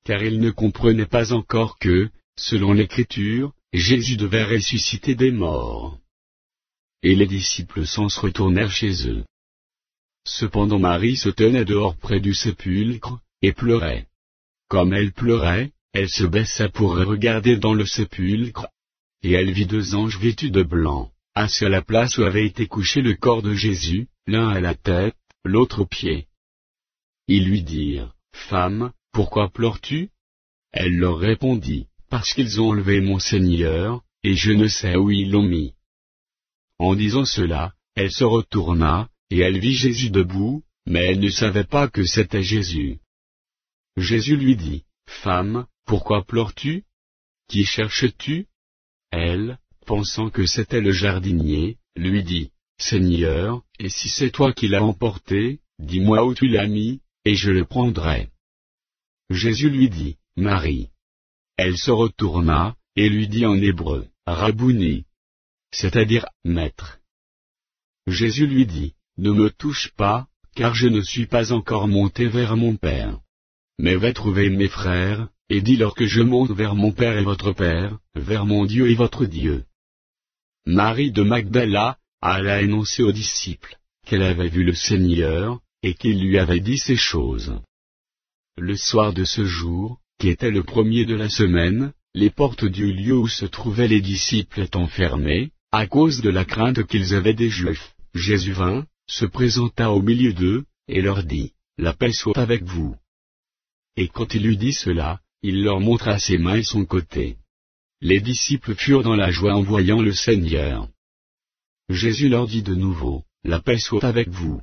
Car il ne comprenait pas encore que, selon l'Écriture, Jésus devait ressusciter des morts. Et les disciples s'en retournèrent chez eux. Cependant Marie se tenait dehors près du sépulcre, et pleurait. Comme elle pleurait, elle se baissa pour regarder dans le sépulcre, et elle vit 2 anges vêtus de blanc, assis à la place où avait été couché le corps de Jésus, l'un à la tête, l'autre aux pieds. Ils lui dirent, « Femme, pourquoi pleures-tu » Elle leur répondit, « Parce qu'ils ont enlevé mon Seigneur, et je ne sais où ils l'ont mis. » En disant cela, elle se retourna, et elle vit Jésus debout, mais elle ne savait pas que c'était Jésus. Jésus lui dit, « Femme, pourquoi pleures-tu ? Qui cherches-tu » Elle, pensant que c'était le jardinier, lui dit, « Seigneur, et si c'est toi qui l'as emporté, dis-moi où tu l'as mis, et je le prendrai. » Jésus lui dit, « Marie. » Elle se retourna, et lui dit en hébreu, « Rabouni. » C'est-à-dire, « Maître. » Jésus lui dit, « Ne me touche pas, car je ne suis pas encore monté vers mon Père. Mais va trouver mes frères, et dis-leur que je monte vers mon Père et votre Père, vers mon Dieu et votre Dieu. » Marie de Magdala alla annoncer aux disciples qu'elle avait vu le Seigneur, et qu'il lui avait dit ces choses. Le soir de ce jour, qui était le premier de la semaine, les portes du lieu où se trouvaient les disciples étant fermées, à cause de la crainte qu'ils avaient des Juifs, Jésus vint, se présenta au milieu d'eux, et leur dit, « La paix soit avec vous. » Et quand il eut dit cela, il leur montra ses mains et son côté. Les disciples furent dans la joie en voyant le Seigneur. Jésus leur dit de nouveau, « La paix soit avec vous.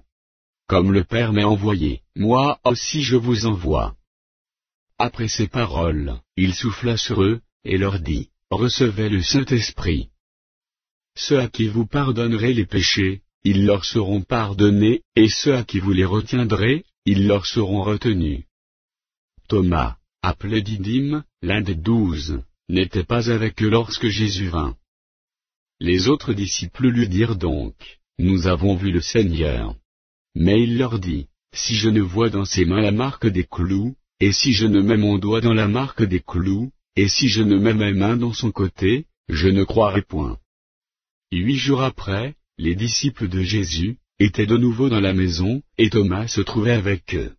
Comme le Père m'a envoyé, moi aussi je vous envoie. » Après ces paroles, il souffla sur eux, et leur dit, « Recevez le Saint-Esprit. Ceux à qui vous pardonnerez les péchés, ils leur seront pardonnés, et ceux à qui vous les retiendrez, ils leur seront retenus. » Thomas, appelé Didyme, l'un des 12, n'était pas avec eux lorsque Jésus vint. Les autres disciples lui dirent donc, « Nous avons vu le Seigneur. » Mais il leur dit, « Si je ne vois dans ses mains la marque des clous, et si je ne mets mon doigt dans la marque des clous, et si je ne mets mes mains dans son côté, je ne croirai point. » 8 jours après, les disciples de Jésus étaient de nouveau dans la maison, et Thomas se trouvait avec eux.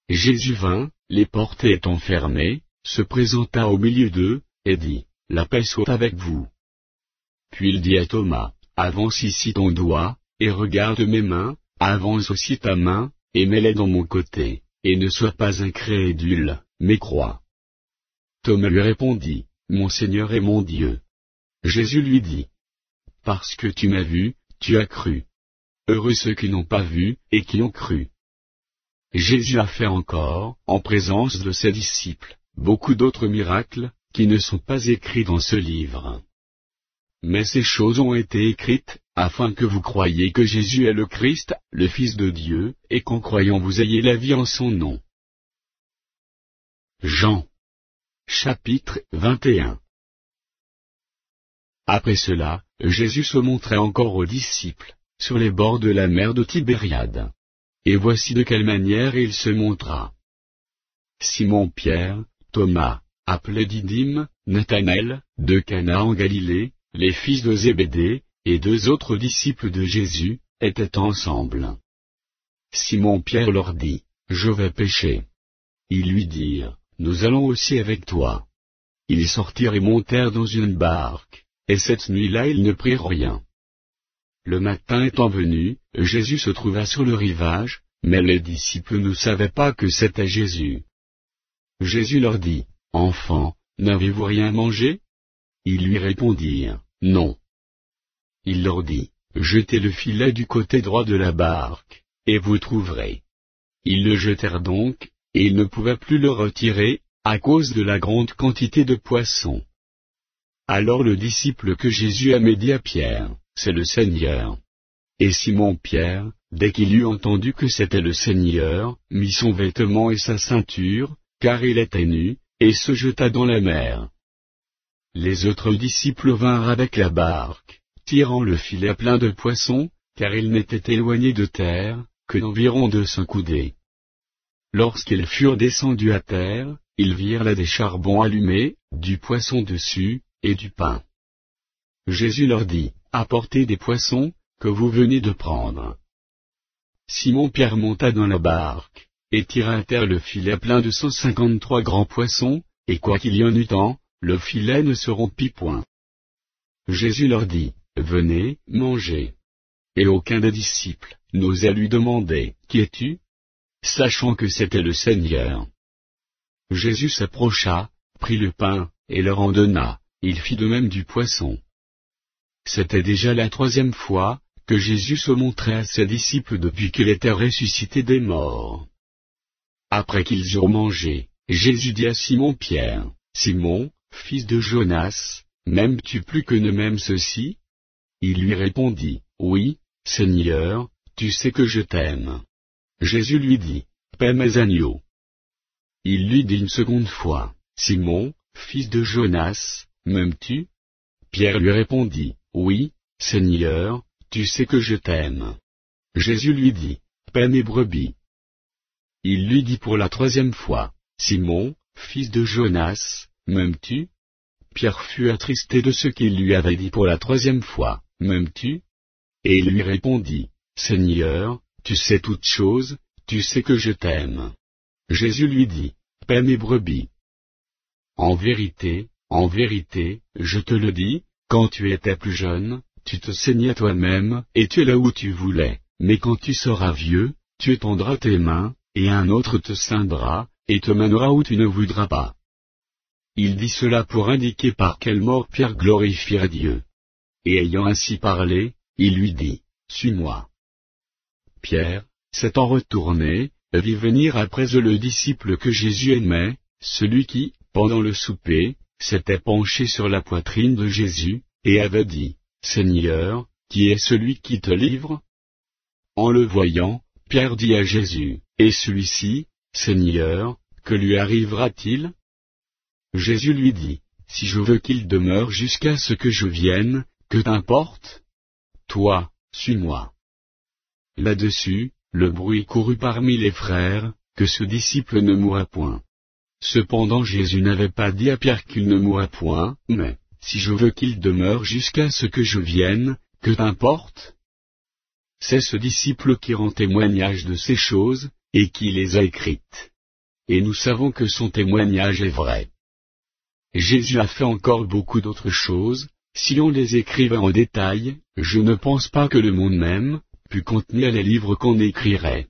Jésus vint, les portes étant fermées, se présenta au milieu d'eux, et dit, « La paix soit avec vous. » Puis il dit à Thomas, « Avance ici ton doigt, et regarde mes mains, avance aussi ta main, et mets-les dans mon côté, et ne sois pas incrédule, mais crois. » Thomas lui répondit, « Mon Seigneur et mon Dieu. » Jésus lui dit, « Parce que tu m'as vu, tu as cru. Heureux ceux qui n'ont pas vu, et qui ont cru. » Jésus a fait encore, en présence de ses disciples, beaucoup d'autres miracles, qui ne sont pas écrits dans ce livre. Mais ces choses ont été écrites, afin que vous croyiez que Jésus est le Christ, le Fils de Dieu, et qu'en croyant vous ayez la vie en son nom. Jean. Chapitre 21. Après cela, Jésus se montrait encore aux disciples, sur les bords de la mer de Tibériade. Et voici de quelle manière il se montra. Simon-Pierre, Thomas, appelé Didyme, Nathanaël, de Cana en Galilée, les fils de Zébédée, et 2 autres disciples de Jésus, étaient ensemble. Simon-Pierre leur dit, « Je vais pêcher. » Ils lui dirent, « Nous allons aussi avec toi. » Ils sortirent et montèrent dans une barque, et cette nuit-là ils ne prirent rien. Le matin étant venu, Jésus se trouva sur le rivage, mais les disciples ne savaient pas que c'était Jésus. Jésus leur dit, « Enfants, n'avez-vous rien mangé ?» Ils lui répondirent, « Non. » Il leur dit, « Jetez le filet du côté droit de la barque, et vous trouverez. » Ils le jetèrent donc, et ils ne pouvaient plus le retirer, à cause de la grande quantité de poissons. Alors le disciple que Jésus aimait dit à Pierre, « C'est le Seigneur. » Et Simon-Pierre, dès qu'il eut entendu que c'était le Seigneur, mit son vêtement et sa ceinture, car il était nu, et se jeta dans la mer. Les autres disciples vinrent avec la barque, tirant le filet plein de poissons, car ils n'étaient éloignés de terre, que d'environ 200 coudées. Lorsqu'ils furent descendus à terre, ils virent là des charbons allumés, du poisson dessus, et du pain. Jésus leur dit, apportez des poissons, que vous venez de prendre. Simon-Pierre monta dans la barque, et tira à terre le filet plein de 153 grands poissons, et quoiqu'il y en eût tant, le filet ne se rompit point. Jésus leur dit, venez, mangez. Et aucun des disciples n'osa lui demander, qui es-tu? Sachant que c'était le Seigneur. Jésus s'approcha, prit le pain, et leur en donna, il fit de même du poisson. C'était déjà la 3e fois que Jésus se montrait à ses disciples depuis qu'il était ressuscité des morts. Après qu'ils eurent mangé, Jésus dit à Simon-Pierre, Simon, fils de Jonas, m'aimes-tu plus que ne m'aiment ceux-ci? Il lui répondit, oui, Seigneur, tu sais que je t'aime. Jésus lui dit, paie mes agneaux. Il lui dit une seconde fois, Simon, fils de Jonas, m'aimes-tu? Pierre lui répondit, oui, Seigneur, tu sais que je t'aime. Jésus lui dit, paie mes brebis. Il lui dit pour la 3e fois, Simon, fils de Jonas, m'aimes-tu? Pierre fut attristé de ce qu'il lui avait dit pour la 3e fois, m'aimes-tu? Et il lui répondit, Seigneur, tu sais toutes choses, tu sais que je t'aime. Jésus lui dit, paie mes brebis. En vérité, je te le dis, quand tu étais plus jeune, tu te saignais toi-même, et tu es là où tu voulais, mais quand tu seras vieux, tu étendras tes mains, et un autre te ceindra, et te mènera où tu ne voudras pas. Il dit cela pour indiquer par quelle mort Pierre glorifierait Dieu. Et ayant ainsi parlé, il lui dit, suis-moi. Pierre, s'étant retourné, vit venir après eux le disciple que Jésus aimait, celui qui, pendant le souper, s'était penché sur la poitrine de Jésus, et avait dit, Seigneur, qui est celui qui te livre? En le voyant, Pierre dit à Jésus, et celui-ci, Seigneur, que lui arrivera-t-il? Jésus lui dit, si je veux qu'il demeure jusqu'à ce que je vienne, que t'importe? Toi, suis-moi. Là-dessus, le bruit courut parmi les frères, que ce disciple ne mourra point. Cependant Jésus n'avait pas dit à Pierre qu'il ne mourra point, mais, si je veux qu'il demeure jusqu'à ce que je vienne, que t'importe? C'est ce disciple qui rend témoignage de ces choses, et qui les a écrites. Et nous savons que son témoignage est vrai. Jésus a fait encore beaucoup d'autres choses, si on les écrivait en détail, je ne pense pas que le monde même pût contenir les livres qu'on écrirait.